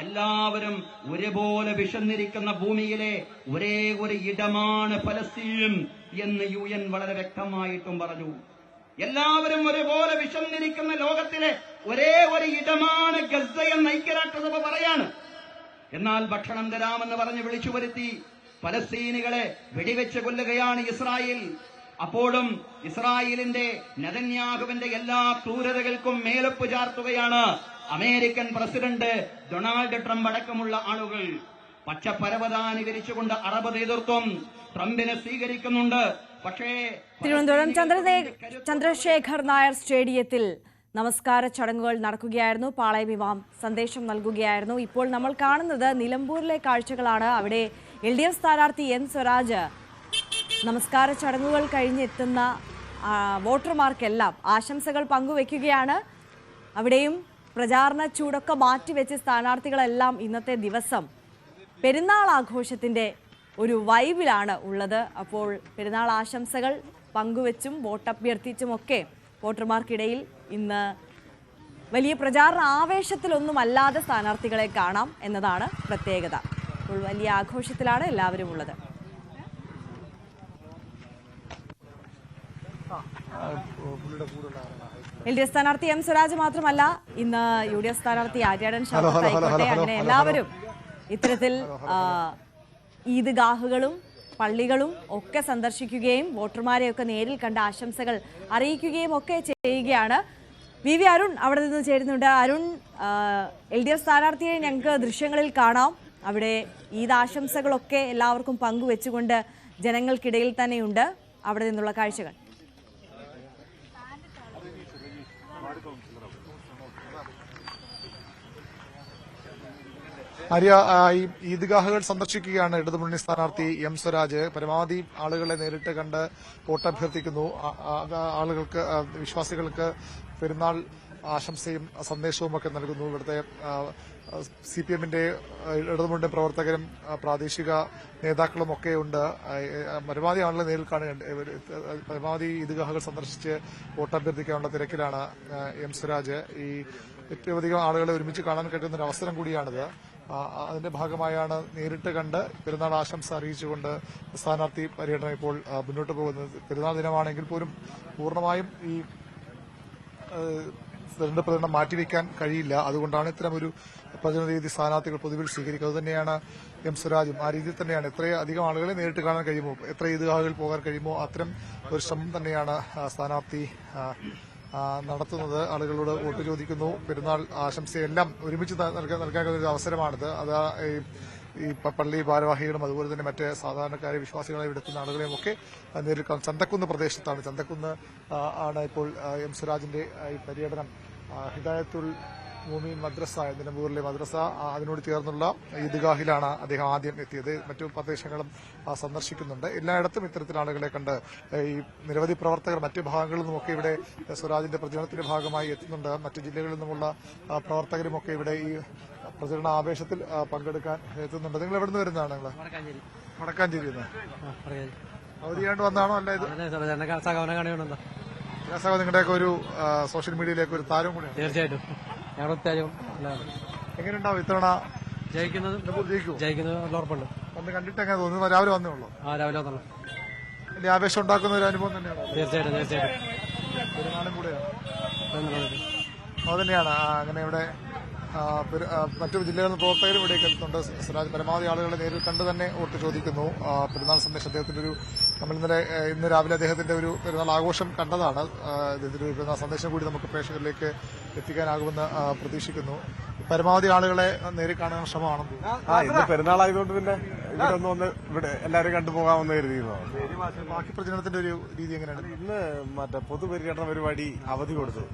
എല്ലാവരും ഒരുപോലെ വിശന്നിരിക്കുന്ന ഭൂമിയിലെ ഒരേ ഒരു ഇടമാണ് ഫലസ്തീൻ എന്ന് UN വളരെ വ്യക്തമായിട്ടും പറഞ്ഞു. എല്ലാവരും ഒരുപോലെ വിശന്നിരിക്കുന്ന ലോകത്തിലെ ഒരേ ഒരു ഇടമാണ് ഗസ എന്ന് ഐക്യരാഷ്ട്രസഭ പറയാണ്. എന്നാൽ ഭക്ഷണം തരാമെന്ന് പറഞ്ഞ് വിളിച്ചു വരുത്തി ഫലസ്തീനികളെ വെടിവെച്ച് കൊല്ലുകയാണ് ഇസ്രായേൽ. അപ്പോഴും ഇസ്രായേലിന്റെ നെതന്യാഹുവിന്റെ എല്ലാ ക്രൂരതകൾക്കും മേലൊപ്പ് ചാർത്തുകയാണ് അമേരിക്കൻ പ്രസിഡന്റ് ഡൊണാൾഡ് ട്രംപ് അടക്കമുള്ള ആളുകൾ. പച്ചപ്പരവതാനി വിരിച്ചുകൊണ്ട് അറബ് നേതൃത്വം ട്രംപിനെ സ്വീകരിക്കുന്നുണ്ട്. പക്ഷേ തിരുവനന്തപുരം ചന്ദ്രശേഖർ നായർ സ്റ്റേഡിയത്തിൽ നമസ്കാര ചടങ്ങുകൾ നടക്കുകയായിരുന്നു. പാളയം ഇമാം സന്ദേശം നൽകുകയായിരുന്നു. ഇപ്പോൾ നമ്മൾ കാണുന്നത് നിലമ്പൂരിലെ കാഴ്ചകളാണ്. അവിടെ LDF സ്ഥാനാർത്ഥി N സ്വരാജ് നമസ്കാര ചടങ്ങുകൾ കഴിഞ്ഞെത്തുന്ന വോട്ടർമാർക്കെല്ലാം ആശംസകൾ പങ്കുവെക്കുകയാണ്. അവിടെയും പ്രചാരണ ചൂടൊക്കെ മാറ്റിവെച്ച് സ്ഥാനാർത്ഥികളെല്ലാം ഇന്നത്തെ ദിവസം പെരുന്നാൾ ആഘോഷത്തിൻ്റെ ഒരു വൈബിലാണ് ഉള്ളത്. അപ്പോൾ പെരുന്നാൾ ആശംസകൾ പങ്കുവെച്ചും വോട്ടഭ്യർത്ഥിച്ചുമൊക്കെ വോട്ടർമാർക്കിടയിൽ ഇന്ന് വലിയ പ്രചാരണ ആവേശത്തിലൊന്നുമല്ലാതെ സ്ഥാനാർത്ഥികളെ കാണാം എന്നതാണ് പ്രത്യേകത. അപ്പോൾ വലിയ ആഘോഷത്തിലാണ് എല്ലാവരും ഉള്ളത്. LDF സ്ഥാനാർത്ഥി M സ്വരാജ് മാത്രമല്ല, ഇന്ന് UDF സ്ഥാനാർത്ഥി ആര്യാടൻ ഷൗക്കത്ത് ആയിക്കോട്ടെ, അങ്ങനെ എല്ലാവരും ഇത്തരത്തിൽ ഈദ്ഗാഹുകളും പള്ളികളും ഒക്കെ സന്ദർശിക്കുകയും വോട്ടർമാരെയൊക്കെ നേരിൽ കണ്ട ആശംസകൾ അറിയിക്കുകയും ഒക്കെ ചെയ്യുകയാണ്. VV അരുൺ അവിടെ നിന്ന് ചേരുന്നുണ്ട്. അരുൺ, LDF സ്ഥാനാർത്ഥിയെ ഞങ്ങൾക്ക് ദൃശ്യങ്ങളിൽ കാണാം. അവിടെ ഈദ് ആശംസകളൊക്കെ എല്ലാവർക്കും പങ്കുവെച്ചുകൊണ്ട് ജനങ്ങൾക്കിടയിൽ തന്നെയുണ്ട്. അവിടെ നിന്നുള്ള കാഴ്ചകൾ. ആര്യ, ഈ ഈദ്ഗാഹുകൾ സന്ദർശിക്കുകയാണ് ഇടതുമുന്നണി സ്ഥാനാർത്ഥി M സ്വരാജ്. പരമാവധി ആളുകളെ നേരിട്ട് കണ്ട് വോട്ടഭ്യർത്ഥിക്കുന്നു. ആളുകൾക്ക്, വിശ്വാസികൾക്ക് പെരുന്നാൾ ആശംസയും സന്ദേശവും ഒക്കെ നൽകുന്നു. ഇവിടുത്തെ CPM-ന്റെ ഇടതുമുന്നണി പ്രവർത്തകരും പ്രാദേശിക നേതാക്കളും ഒക്കെ ഉണ്ട്. പരമാവധി ആളുകളെ നേരിൽ കാണുകയുണ്ട്. പരമാവധി ഈദ്ഗാഹുകൾ സന്ദർശിച്ച് വോട്ടഭ്യർത്ഥിക്കാനുള്ള തിരക്കിലാണ് M സ്വരാജ്. ഈ ഏറ്റവും അധികം ആളുകളെ ഒരുമിച്ച് കാണാൻ കഴിയുന്ന ഒരു അവസരം കൂടിയാണിത്. അതിന്റെ ഭാഗമായാണ് നേരിട്ട് കണ്ട് പെരുന്നാൾ ആശംസ അറിയിച്ചുകൊണ്ട് സ്ഥാനാർത്ഥി പര്യടനം ഇപ്പോൾ മുന്നോട്ട് പോകുന്നത്. പെരുന്നാൾ ദിനമാണെങ്കിൽ പോലും പൂർണ്ണമായും ഈ പ്രചരണം മാറ്റിവെക്കാൻ കഴിയില്ല. അതുകൊണ്ടാണ് ഇത്തരം ഒരു പ്രചരണ രീതി സ്ഥാനാർത്ഥികൾ പൊതുവിൽ സ്വീകരിക്കുന്നത്. അതുതന്നെയാണ് എം സ്വരാജും ആ രീതിയിൽ തന്നെയാണ്. എത്രയധികം ആളുകളെ നേരിട്ട് കാണാൻ കഴിയുമോ, എത്ര ഈദ്ഗാഹുകളിൽ പോകാൻ കഴിയുമോ അത്തരം ഒരു ശ്രമം തന്നെയാണ് സ്ഥാനാർത്ഥി നടത്തുന്നത്. ആളുകളോട് വോട്ട് ചോദിക്കുന്നു, പെരുന്നാൾ ആശംസയെല്ലാം ഒരുമിച്ച് നൽകാൻ ഒരു അവസരമാണിത്. അത് ഈ പള്ളി ഭാരവാഹികളും അതുപോലെ തന്നെ മറ്റ് സാധാരണക്കാരെ വിശ്വാസികളെ എടുക്കുന്ന ആളുകളെയും ഒക്കെ നേരിൽ ചന്തക്കുന്ന് പ്രദേശത്താണ്. ചന്തക്കുന്ന് ആണ് ഇപ്പോൾ എം സ്വരാജിന്റെ ഈ പര്യടനം. ഹിദായത്തുൽ മൂമീൻ മദ്രസ, നിലമ്പൂരിലെ മദ്രസ, അതിനോട് ചേർന്നുള്ള ഈദ്ഗാഹിലാണ് അദ്ദേഹം ആദ്യം എത്തിയത്. മറ്റു പ്രദേശങ്ങളും സന്ദർശിക്കുന്നുണ്ട്. എല്ലായിടത്തും ഇത്തരത്തിൽ ആളുകളെ കണ്ട് ഈ നിരവധി പ്രവർത്തകർ മറ്റു ഭാഗങ്ങളിൽ നിന്നുമൊക്കെ ഇവിടെ സ്വരാജിന്റെ പ്രചരണത്തിന്റെ ഭാഗമായി എത്തുന്നുണ്ട്. മറ്റു ജില്ലകളിൽ നിന്നുമുള്ള പ്രവർത്തകരുമൊക്കെ ഇവിടെ ഈ പ്രചരണ ആവേശത്തിൽ പങ്കെടുക്കാൻ എത്തുന്നുണ്ട്. നിങ്ങൾ എവിടെ നിന്ന് വരുന്നതാണ്? നിങ്ങൾ വടക്കാഞ്ചേരി അവധിയാണ്ട് വന്നാണോ? അല്ല, ഇത് നിങ്ങളുടെയൊക്കെ ഒരു സോഷ്യൽ മീഡിയയിലേക്ക് ഒരു താരം കൂടെ. തീർച്ചയായിട്ടും എങ്ങനെയുണ്ടാവും ഇത്തവണ? ജയിക്കുന്നത് ഉറപ്പുണ്ട്. വന്ന് കണ്ടിട്ട് എങ്ങനെ തോന്നുന്നു? രാവിലെ വന്നേ ഉള്ളൂ. രാവിലെ വന്നുള്ളൂ. വലിയ ആവേശം ഉണ്ടാക്കുന്ന ഒരു അനുഭവം തന്നെയാണ്. തീർച്ചയായിട്ടും ഒരു നാളും കൂടെയാണ്. അത് തന്നെയാണ്. അങ്ങനെ ഇവിടെ മറ്റു ജില്ലകളിൽ നിന്ന് പ്രവർത്തകരും ഇവിടേക്ക് എത്തുന്നുണ്ട്. സ്വരാജ് പരമാവധി ആളുകളെ നേരിൽ കണ്ട് തന്നെ വോട്ട് ചോദിക്കുന്നു. പെരുന്നാൾ സന്ദേശം അദ്ദേഹത്തിന്റെ നമ്മൾ ഇന്ന് രാവിലെ അദ്ദേഹത്തിന്റെ ഒരു പെരുന്നാൾ ആഘോഷം കണ്ടതാണ്. ഇതിന്റെ ഒരു പെരുന്നാൾ സന്ദേശം കൂടി നമുക്ക് പ്രേക്ഷകരിലേക്ക് എത്തിക്കാനാകുമെന്ന് പ്രതീക്ഷിക്കുന്നു. പരമാവധി ആളുകളെ നേരിൽ കാണാൻ ശ്രമമാണ്. ഇന്ന് പെരുന്നാളായതുകൊണ്ട് പിന്നെ ഇവിടെ ഒന്ന് ഇവിടെ എല്ലാവരും കണ്ടുപോകാമെന്ന് കരുതിയിരുന്നു. ബാക്കി പ്രചരണത്തിന്റെ ഒരു രീതി എങ്ങനെയാണ്? ഇന്ന് മറ്റേ പൊതുപര്യടന പരിപാടി അവധി കൊടുത്തു.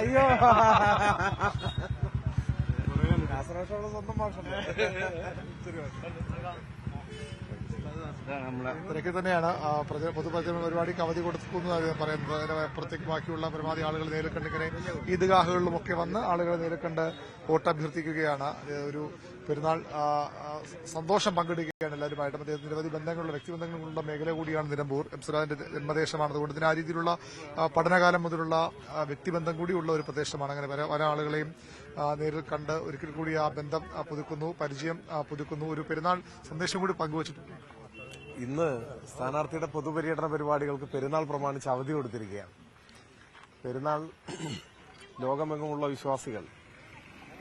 അയ്യോ, സ്വന്തം ഭാഷ തിരക്കിൽ തന്നെയാണ് പൊതുപ്രചരണ പരിപാടിക്ക് അവധി കൊടുക്കുന്നു പറയുന്നത്. അതിനപ്പുറത്തേക്ക് ബാക്കിയുള്ള പരമാവധി ആളുകൾ നേരിൽ കണ്ടിങ്ങനെ ഈദ്ഗാഹുകളിലുമൊക്കെ വന്ന് ആളുകളെ നേരിൽ കണ്ട് വോട്ട് അഭ്യർത്ഥിക്കുകയാണ്. ഒരു പെരുന്നാൾ സന്തോഷം പങ്കെടുക്കുകയാണ് എല്ലാവരുമായിട്ടും. അദ്ദേഹത്തിന് നിരവധി ബന്ധങ്ങളുള്ള വ്യക്തിബന്ധങ്ങളുള്ള മേഖല കൂടിയാണ് നിലമ്പൂർ. എം സ്വരാജിന്റെ ജന്മദേശമാണ്. അതുകൊണ്ട് തന്നെ ആ രീതിയിലുള്ള പഠനകാലം മുതലുള്ള വ്യക്തിബന്ധം കൂടിയുള്ള ഒരു പ്രദേശമാണ്. അങ്ങനെ പല ആളുകളെയും നേരിൽ കണ്ട് ഒരിക്കൽ കൂടി ആ ബന്ധം പുതുക്കുന്നു, പരിചയം പുതുക്കുന്നു. ഒരു പെരുന്നാൾ സന്ദേശം കൂടി പങ്കുവച്ചിട്ടുണ്ട്. ഇന്ന് സ്ഥാനാർത്ഥിയുടെ പൊതുപര്യടന പരിപാടികൾക്ക് പെരുന്നാൾ പ്രമാണിച്ച് അവധി കൊടുത്തിരിക്കുകയാണ്. പെരുന്നാൾ ലോകമെങ്ങുമുള്ള വിശ്വാസികൾ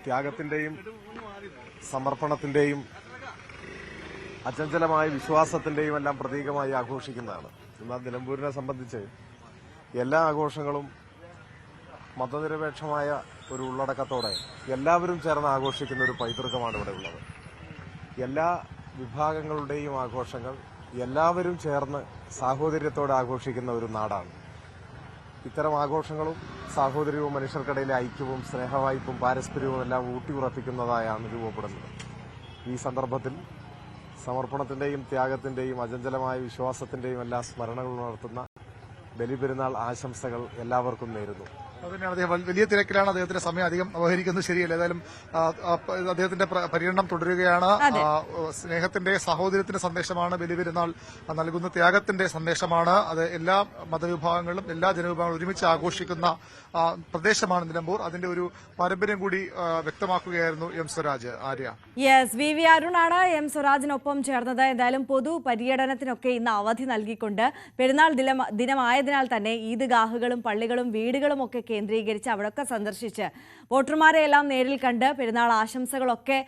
ത്യാഗത്തിന്റെയും സമർപ്പണത്തിന്റെയും അചഞ്ചലമായ വിശ്വാസത്തിന്റെയും എല്ലാം പ്രതീകമായി ആഘോഷിക്കുന്നതാണ്. എന്നാൽ നിലമ്പൂരിനെ സംബന്ധിച്ച് എല്ലാ ആഘോഷങ്ങളും മതനിരപേക്ഷമായ ഒരു ഉള്ളടക്കത്തോടെ എല്ലാവരും ചേർന്ന് ആഘോഷിക്കുന്ന ഒരു പൈതൃകമാണ് ഇവിടെ ഉള്ളത്. എല്ലാ വിഭാഗങ്ങളുടെയും ആഘോഷങ്ങൾ എല്ലാവരും ചേർന്ന് സാഹോദര്യത്തോടെ ആഘോഷിക്കുന്ന ഒരു നാടാണ്. ഇത്തരം ആഘോഷങ്ങളും സാഹോദര്യവും മനുഷ്യർക്കിടയിലെ ഐക്യവും സ്നേഹവായ്പും പാരസ്പര്യവും എല്ലാം ഊട്ടിയുറപ്പിക്കുന്നതായാണ് രൂപപ്പെടുന്നത്. ഈ സന്ദർഭത്തിൽ സമർപ്പണത്തിന്റെയും ത്യാഗത്തിന്റെയും അചഞ്ചലമായ വിശ്വാസത്തിന്റെയും എല്ലാ സ്മരണകൾ ഉണർത്തുന്ന ബലിപെരുന്നാൾ ആശംസകൾ എല്ലാവർക്കും നേരുന്നു. അതുതന്നെയാണ്. അദ്ദേഹം വലിയ തിരക്കിലാണ്. അദ്ദേഹത്തിന്റെ സമയം അധികം അപഹരിക്കുന്നത് ശരിയല്ല. ഏതായാലും അദ്ദേഹത്തിന്റെ പര്യടനം തുടരുകയാണ്. സ്നേഹത്തിന്റെ സാഹോദര്യത്തിന്റെ സന്ദേശമാണ് ബലിപെരുന്നാൾ നൽകുന്ന. ത്യാഗത്തിന്റെ സന്ദേശമാണ് അത്. എല്ലാ മതവിഭാഗങ്ങളും എല്ലാ ജനവിഭാഗങ്ങളും ഒരുമിച്ച് ആഘോഷിക്കുന്ന പ്രദേശമാണ് നിലമ്പൂർ. അതിന്റെ ഒരു പാരമ്പര്യം കൂടി വ്യക്തമാക്കുകയായിരുന്നു M Swaraj. Arya. Yes, V അരുണാണ് എം സ്വരാജിനൊപ്പം ചേർന്നത്. എന്തായാലും പൊതു പര്യടനത്തിനൊക്കെ ഇന്ന് അവധി നൽകിക്കൊണ്ട് പെരുന്നാൾ ദിനമായതിനാൽ തന്നെ ഈദ്ഗാഹുകളും പള്ളികളും വീടുകളും ഒക്കെ കേന്ദ്രീകരിച്ച് അവിടെയൊക്കെ സന്ദർശിച്ച് വോട്ടർമാരെ എല്ലാം നേരിൽ കണ്ട് പെരുന്നാൾ ആശംസകളൊക്കെ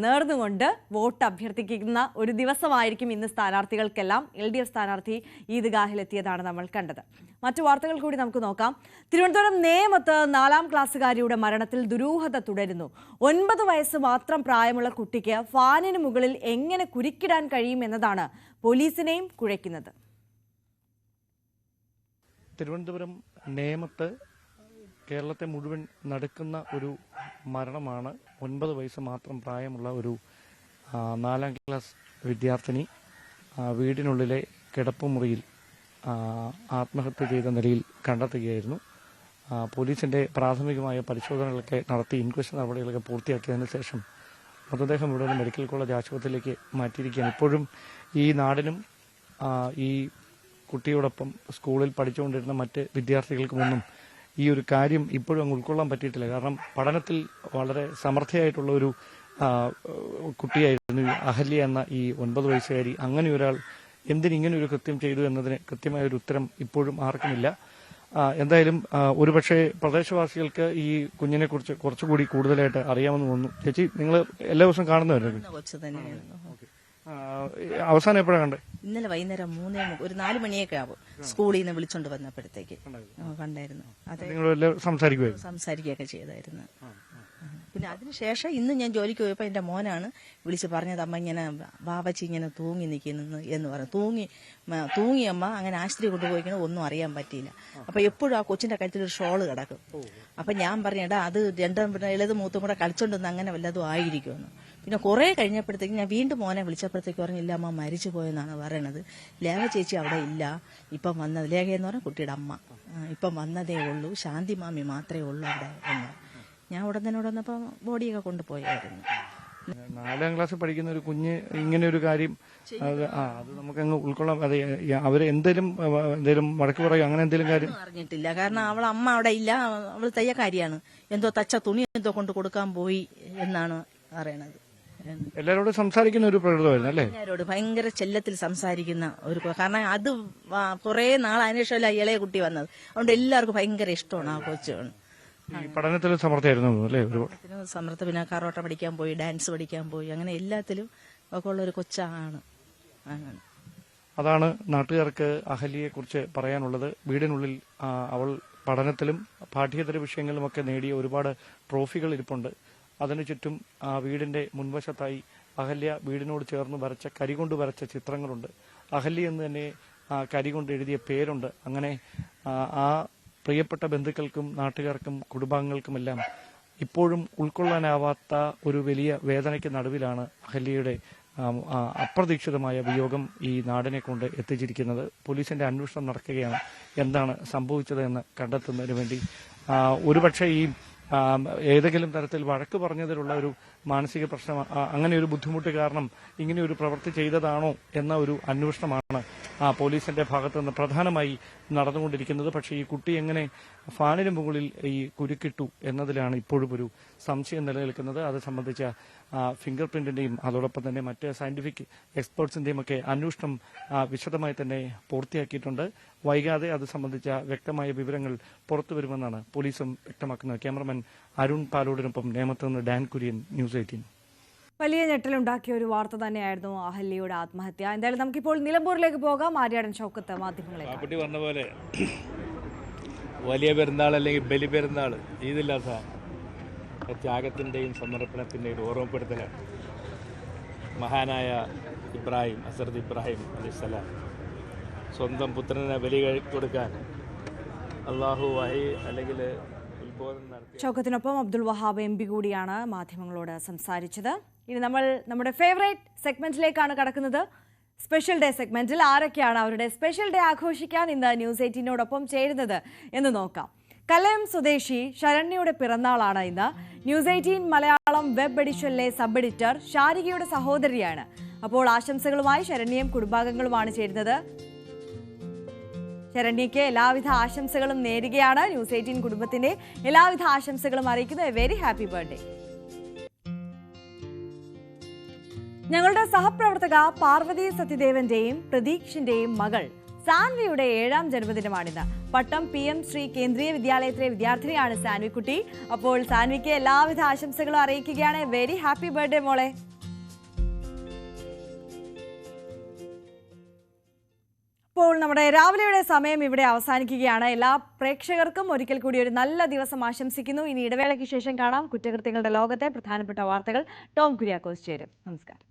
നേർന്നുകൊണ്ട് വോട്ട് അഭ്യർത്ഥിക്കുന്ന ഒരു ദിവസമായിരിക്കും ഇന്ന് സ്ഥാനാർത്ഥികൾക്കെല്ലാം. LDF സ്ഥാനാർത്ഥി ഈദ്ഗാഹിലെത്തിയതാണ് നമ്മൾ കണ്ടത്. മറ്റു വാർത്തകൾ കൂടി നമുക്ക് നോക്കാം. തിരുവനന്തപുരം നേമത്ത് 4ാം ക്ലാസ്സുകാരിയുടെ മരണത്തിൽ ദുരൂഹത തുടരുന്നു. 9 വയസ്സ് മാത്രം പ്രായമുള്ള കുട്ടിക്ക് ഫാനിന് മുകളിൽ എങ്ങനെ കുരുക്കിടാൻ കഴിയുമെന്നതാണ് പോലീസിനെയും കുഴയ്ക്കുന്നത്. തിരുവനന്തപുരം നേമത്ത് കേരളത്തെ മുഴുവൻ നടുക്കുന്ന ഒരു മരണമാണ്. 9 വയസ്സ് മാത്രം പ്രായമുള്ള ഒരു 4ാം ക്ലാസ് വിദ്യാർത്ഥിനി വീടിനുള്ളിലെ കിടപ്പുമുറിയിൽ ആത്മഹത്യ ചെയ്ത നിലയിൽ കണ്ടെത്തുകയായിരുന്നു. പോലീസിന്റെ പ്രാഥമികമായ പരിശോധനകളൊക്കെ നടത്തി ഇൻക്വസ്റ്റ് നടപടികളൊക്കെ പൂർത്തിയാക്കിയതിനു ശേഷം മൃതദേഹം ഇവിടെ മെഡിക്കൽ കോളേജ് ആശുപത്രിയിലേക്ക് മാറ്റിയിരിക്കുകയാണ്. ഇപ്പോഴും ഈ നാടിനും ഈ കുട്ടിയോടൊപ്പം സ്കൂളിൽ പഠിച്ചുകൊണ്ടിരുന്ന മറ്റ് വിദ്യാർത്ഥികൾക്കുമൊന്നും ഈ ഒരു കാര്യം ഇപ്പോഴും അങ്ങ് ഉൾക്കൊള്ളാൻ പറ്റിയിട്ടില്ല. കാരണം പഠനത്തിൽ വളരെ സമർത്ഥയായിട്ടുള്ള ഒരു കുട്ടിയായിരുന്നു അഹല്യ എന്ന ഈ 9 വയസ്സുകാരി. അങ്ങനെ ഒരാൾ എന്തിനിങ്ങനെ ഒരു കൃത്യം ചെയ്തു എന്നതിന് കൃത്യമായ ഒരു ഉത്തരം ഇപ്പോഴും ആർക്കുമില്ല. എന്തായാലും ഒരുപക്ഷെ പ്രദേശവാസികൾക്ക് ഈ കുഞ്ഞിനെ കുറിച്ച് കുറച്ചുകൂടി കൂടുതലായിട്ട് അറിയാമെന്ന് തോന്നുന്നു. ചേച്ചി, നിങ്ങൾ എല്ലാ ദിവസവും കാണുന്നവരല്ലേ? കൊച്ചു തന്നെയായിരുന്നു. അവസാനം എപ്പോഴാണ് കണ്ടത്? ഇന്നലെ വൈകുന്നേരം 4 മണിയൊക്കെ ആവും. സ്കൂളിൽ നിന്ന് വിളിച്ചോണ്ട് വന്നപ്പോഴത്തേക്ക് കണ്ടായിരുന്നു. നിങ്ങൾ സംസാരിക്കുകയൊക്കെ ചെയ്തായിരുന്നു. പിന്നെ അതിനുശേഷം ഇന്ന് ഞാൻ ജോലിക്ക് പോയപ്പോൾ എൻ്റെ മോനാണ് വിളിച്ച് പറഞ്ഞത്, അമ്മ ഇങ്ങനെ ബാബച്ചി ഇങ്ങനെ തൂങ്ങി നിൽക്കുന്നു എന്ന് പറഞ്ഞു. തൂങ്ങി അമ്മ അങ്ങനെ ആശുപത്രി കൊണ്ടുപോയിക്കണം, ഒന്നും അറിയാൻ പറ്റിയില്ല. അപ്പൊ എപ്പോഴും ആ കൊച്ചിന്റെ കഴുത്തിൽ ഒരു ഷോള് കിടക്കും. അപ്പൊ ഞാൻ പറഞ്ഞേടാ അത് രണ്ടും ഇളത് മൂത്തും കൂടെ കളിച്ചോണ്ടെന്ന് അങ്ങനെ വല്ലതും ആയിരിക്കുമെന്ന്. പിന്നെ കുറെ കഴിഞ്ഞപ്പോഴത്തേക്ക് ഞാൻ വീണ്ടും മോനെ വിളിച്ചപ്പോഴത്തേക്ക് പറഞ്ഞില്ല, അമ്മ മരിച്ചു പോയെന്നാണ് പറയണത്. ലേഖ ചേച്ചി അവിടെ ഇല്ല, ഇപ്പം വന്നത് ലേഖ എന്ന് പറഞ്ഞാൽ കുട്ടിയുടെ അമ്മ ഇപ്പം വന്നതേ ഉള്ളൂ, ശാന്തി മാമി മാത്രമേ ഉള്ളൂ അവിടെ എന്ന്. ഞാൻ ഉടനെ വന്നപ്പോൾ ബോഡിയൊക്കെ കൊണ്ടുപോയായിരുന്നു. 4ാം ക്ലാസ്സിൽ പഠിക്കുന്ന ഒരു കുഞ്ഞ് ഇങ്ങനെ ഒരു കാര്യം അത് നമുക്കങ്ങ് ഉൾക്കൊള്ളാം. അതെ, അവര് എന്തേലും വഴക്ക് പറയും അങ്ങനെ എന്തെങ്കിലും കാര്യം അറിഞ്ഞിട്ടില്ല. കാരണം അവളെ അമ്മ അവിടെ ഇല്ല, അവള് തയ്യക്കാരിയാണ്. എന്തോ തച്ച തുണി എന്തോ കൊണ്ട് കൊടുക്കാൻ പോയി എന്നാണ് പറയണത്. എല്ലാരോടും സംസാരിക്കുന്ന ഒരു പ്രകൃതമായിരുന്നു അല്ലേ? എല്ലാരോട് ഭയങ്കര ചെല്ലത്തിൽ സംസാരിക്കുന്ന ഒരു, കാരണം അത് കുറെ നാൾ അതിനുശേഷമല്ല ഇളയ കുട്ടി വന്നത്. അതുകൊണ്ട് എല്ലാവർക്കും ഭയങ്കര ഇഷ്ടമാണ് ആ കൊച്ചാണ്. പഠനത്തിൽ സമർത്ഥമായിരുന്നു അല്ലേ? സമർത്ഥ. പിന്നെ കരോട്ട പഠിക്കാൻ പോയി, ഡാൻസ് പഠിക്കാൻ പോയി, അങ്ങനെ എല്ലാത്തിലും ഒക്കെ ഉള്ള ഒരു കൊച്ചാണ്. അതാണ് നാട്ടുകാർക്ക് അഹല്യയെ കുറിച്ച് പറയാനുള്ളത്. വീടിനുള്ളിൽ അവൾ പഠനത്തിലും പാഠ്യേതര വിഷയങ്ങളിലുമൊക്കെ നേടിയ ഒരുപാട് ട്രോഫികൾ ഇരിപ്പുണ്ട്. അതിനു ചുറ്റും വീടിന്റെ മുൻവശത്തായി അഹല്യ വീടിനോട് ചേർന്ന് വരച്ച കരികൊണ്ട് വരച്ച ചിത്രങ്ങളുണ്ട്. അഹല്യ എന്ന് തന്നെ കരി കൊണ്ട് എഴുതിയ പേരുണ്ട്. അങ്ങനെ ആ പ്രിയപ്പെട്ട ബന്ധുക്കൾക്കും നാട്ടുകാർക്കും കുടുംബാംഗങ്ങൾക്കുമെല്ലാം ഇപ്പോഴും ഉൾക്കൊള്ളാനാവാത്ത ഒരു വലിയ വേദനയ്ക്ക് നടുവിലാണ് അഹല്യയുടെ അപ്രതീക്ഷിതമായ വിയോഗം ഈ നാടിനെ കൊണ്ട് എത്തിച്ചിരിക്കുന്നത്. പോലീസിന്റെ അന്വേഷണം നടക്കുകയാണ്. എന്താണ് സംഭവിച്ചതെന്ന് കണ്ടെത്തുന്നതിന് വേണ്ടി ഒരുപക്ഷെ ഈ ഏതെങ്കിലും തരത്തിൽ വഴക്ക് പറഞ്ഞതിലുള്ള ഒരു മാനസിക പ്രശ്നം, അങ്ങനെ ഒരു ബുദ്ധിമുട്ട് കാരണം ഇങ്ങനെ ഒരു പ്രവൃത്തി ചെയ്തതാണോ എന്ന ഒരു അന്വേഷണമാണ് പോലീസിന്റെ ഭാഗത്തു നിന്ന് പ്രധാനമായി നടന്നുകൊണ്ടിരിക്കുന്നത്. പക്ഷേ ഈ കുട്ടി എങ്ങനെ ഫാനിന് മുകളിൽ ഈ കുരുക്കിട്ടു എന്നതിലാണ് ഇപ്പോഴും ഒരു സംശയം നിലനിൽക്കുന്നത്. അത് സംബന്ധിച്ച ഫിംഗർ പ്രിന്റിന്റെയും അതോടൊപ്പം തന്നെ മറ്റ് സയന്റിഫിക് എക്സ്പേർട്സിന്റെയും ഒക്കെ അന്വേഷണം വിശദമായി തന്നെ പൂർത്തിയാക്കിയിട്ടുണ്ട്. വൈകാതെ അത് സംബന്ധിച്ച വ്യക്തമായ വിവരങ്ങൾ പുറത്തുവരുമെന്നാണ് പോലീസും വ്യക്തമാക്കുന്നത്. ക്യാമറമാൻ അരുൺ പാലോടിനൊപ്പം നേമത്ത് നിന്ന് ഡാൻ കുര്യൻ, ന്യൂസ് 18. വലിയ ഞെട്ടലുണ്ടാക്കിയ ഒരു വാർത്ത തന്നെയായിരുന്നു അഹല്യയുടെ ആത്മഹത്യ. എന്തായാലും നമുക്കിപ്പോൾ നിലമ്പൂരിലേക്ക് പോകാം. ആര്യാടൻ ഷൗക്കത്ത് മാധ്യമങ്ങളെ പറഞ്ഞ പോലെ വലിയ പെരുന്നാൾ അല്ലെങ്കിൽ ബലി പെരുന്നാൾ ഈദില്ലാത്ത ത്യാഗത്തിൻ്റെയും സമർപ്പണത്തിൻ്റെയും ഓർമ്മപ്പെടുത്തലാണ്. മഹാനായ ഇബ്രാഹിം, ഹസ്രത്ത് ഇബ്രാഹിം അലൈഹിസ്സലാം സ്വന്തം പുത്രനെ ബലി കൊടുക്കാൻ അള്ളാഹു വഹി അല്ലെങ്കിൽ ഉത്ബോധനം നടത്തി. ഷൗക്കത്തിനൊപ്പം അബ്ദുൾ വഹാബ് MP കൂടിയാണ് മാധ്യമങ്ങളോട് സംസാരിച്ചത്. ഇനി നമ്മൾ നമ്മുടെ ഫേവറേറ്റ് സെഗ്മെന്റിലേക്കാണ് കടക്കുന്നത്. സ്പെഷ്യൽ ഡേ സെഗ്മെന്റിൽ ആരൊക്കെയാണ് അവരുടെ സ്പെഷ്യൽ ഡേ ആഘോഷിക്കാൻ ഇന്ന് ന്യൂസ് 18നോടൊപ്പം ചേരുന്നത് എന്ന് നോക്കാം. കലയം സ്വദേശി ശരണ്യയുടെ പിറന്നാളാണ് ഇന്ന്. ന്യൂസ് 18 മലയാളം വെബ് എഡിഷനിലെ സബ് എഡിറ്റർ ഷാരികയുടെ സഹോദരിയാണ്. അപ്പോൾ ആശംസകളുമായി ശരണ്യയും കുടുംബാംഗങ്ങളുമാണ് ചേരുന്നത്. ശരണ്യയ്ക്ക് എല്ലാവിധ ആശംസകളും നേരുകയാണ്. ന്യൂസ് 18 കുടുംബത്തിന്റെ എല്ലാവിധ ആശംസകളും അറിയിക്കുന്നു. A very happy birthday. ഞങ്ങളുടെ സഹപ്രവർത്തക പാർവതി സത്യദേവന്റെയും പ്രതീക്ഷന്റെയും മകൾ സാൻവിയുടെ 7ാം ജന്മദിനമാണിന്ന്. പട്ടം PM ശ്രീ കേന്ദ്രീയ വിദ്യാലയത്തിലെ വിദ്യാർത്ഥിനിയാണ് സാൻവിക്കുട്ടി. അപ്പോൾ സാൻവിക്ക് എല്ലാവിധ ആശംസകളും അറിയിക്കുകയാണ്. വെരി ഹാപ്പി ബർത്ത്ഡേ മോളെ. അപ്പോൾ നമ്മുടെ രാവിലെയുടെ സമയം ഇവിടെ അവസാനിക്കുകയാണ്. എല്ലാ പ്രേക്ഷകർക്കും ഒരിക്കൽ കൂടി ഒരു നല്ല ദിവസം ആശംസിക്കുന്നു. ഇനി ഇടവേളയ്ക്ക് ശേഷം കാണാം കുറ്റകൃത്യങ്ങളുടെ ലോകത്തെ പ്രധാനപ്പെട്ട വാർത്തകൾ. ടോം കുര്യാക്കോസ് ചേരും. നമസ്കാരം.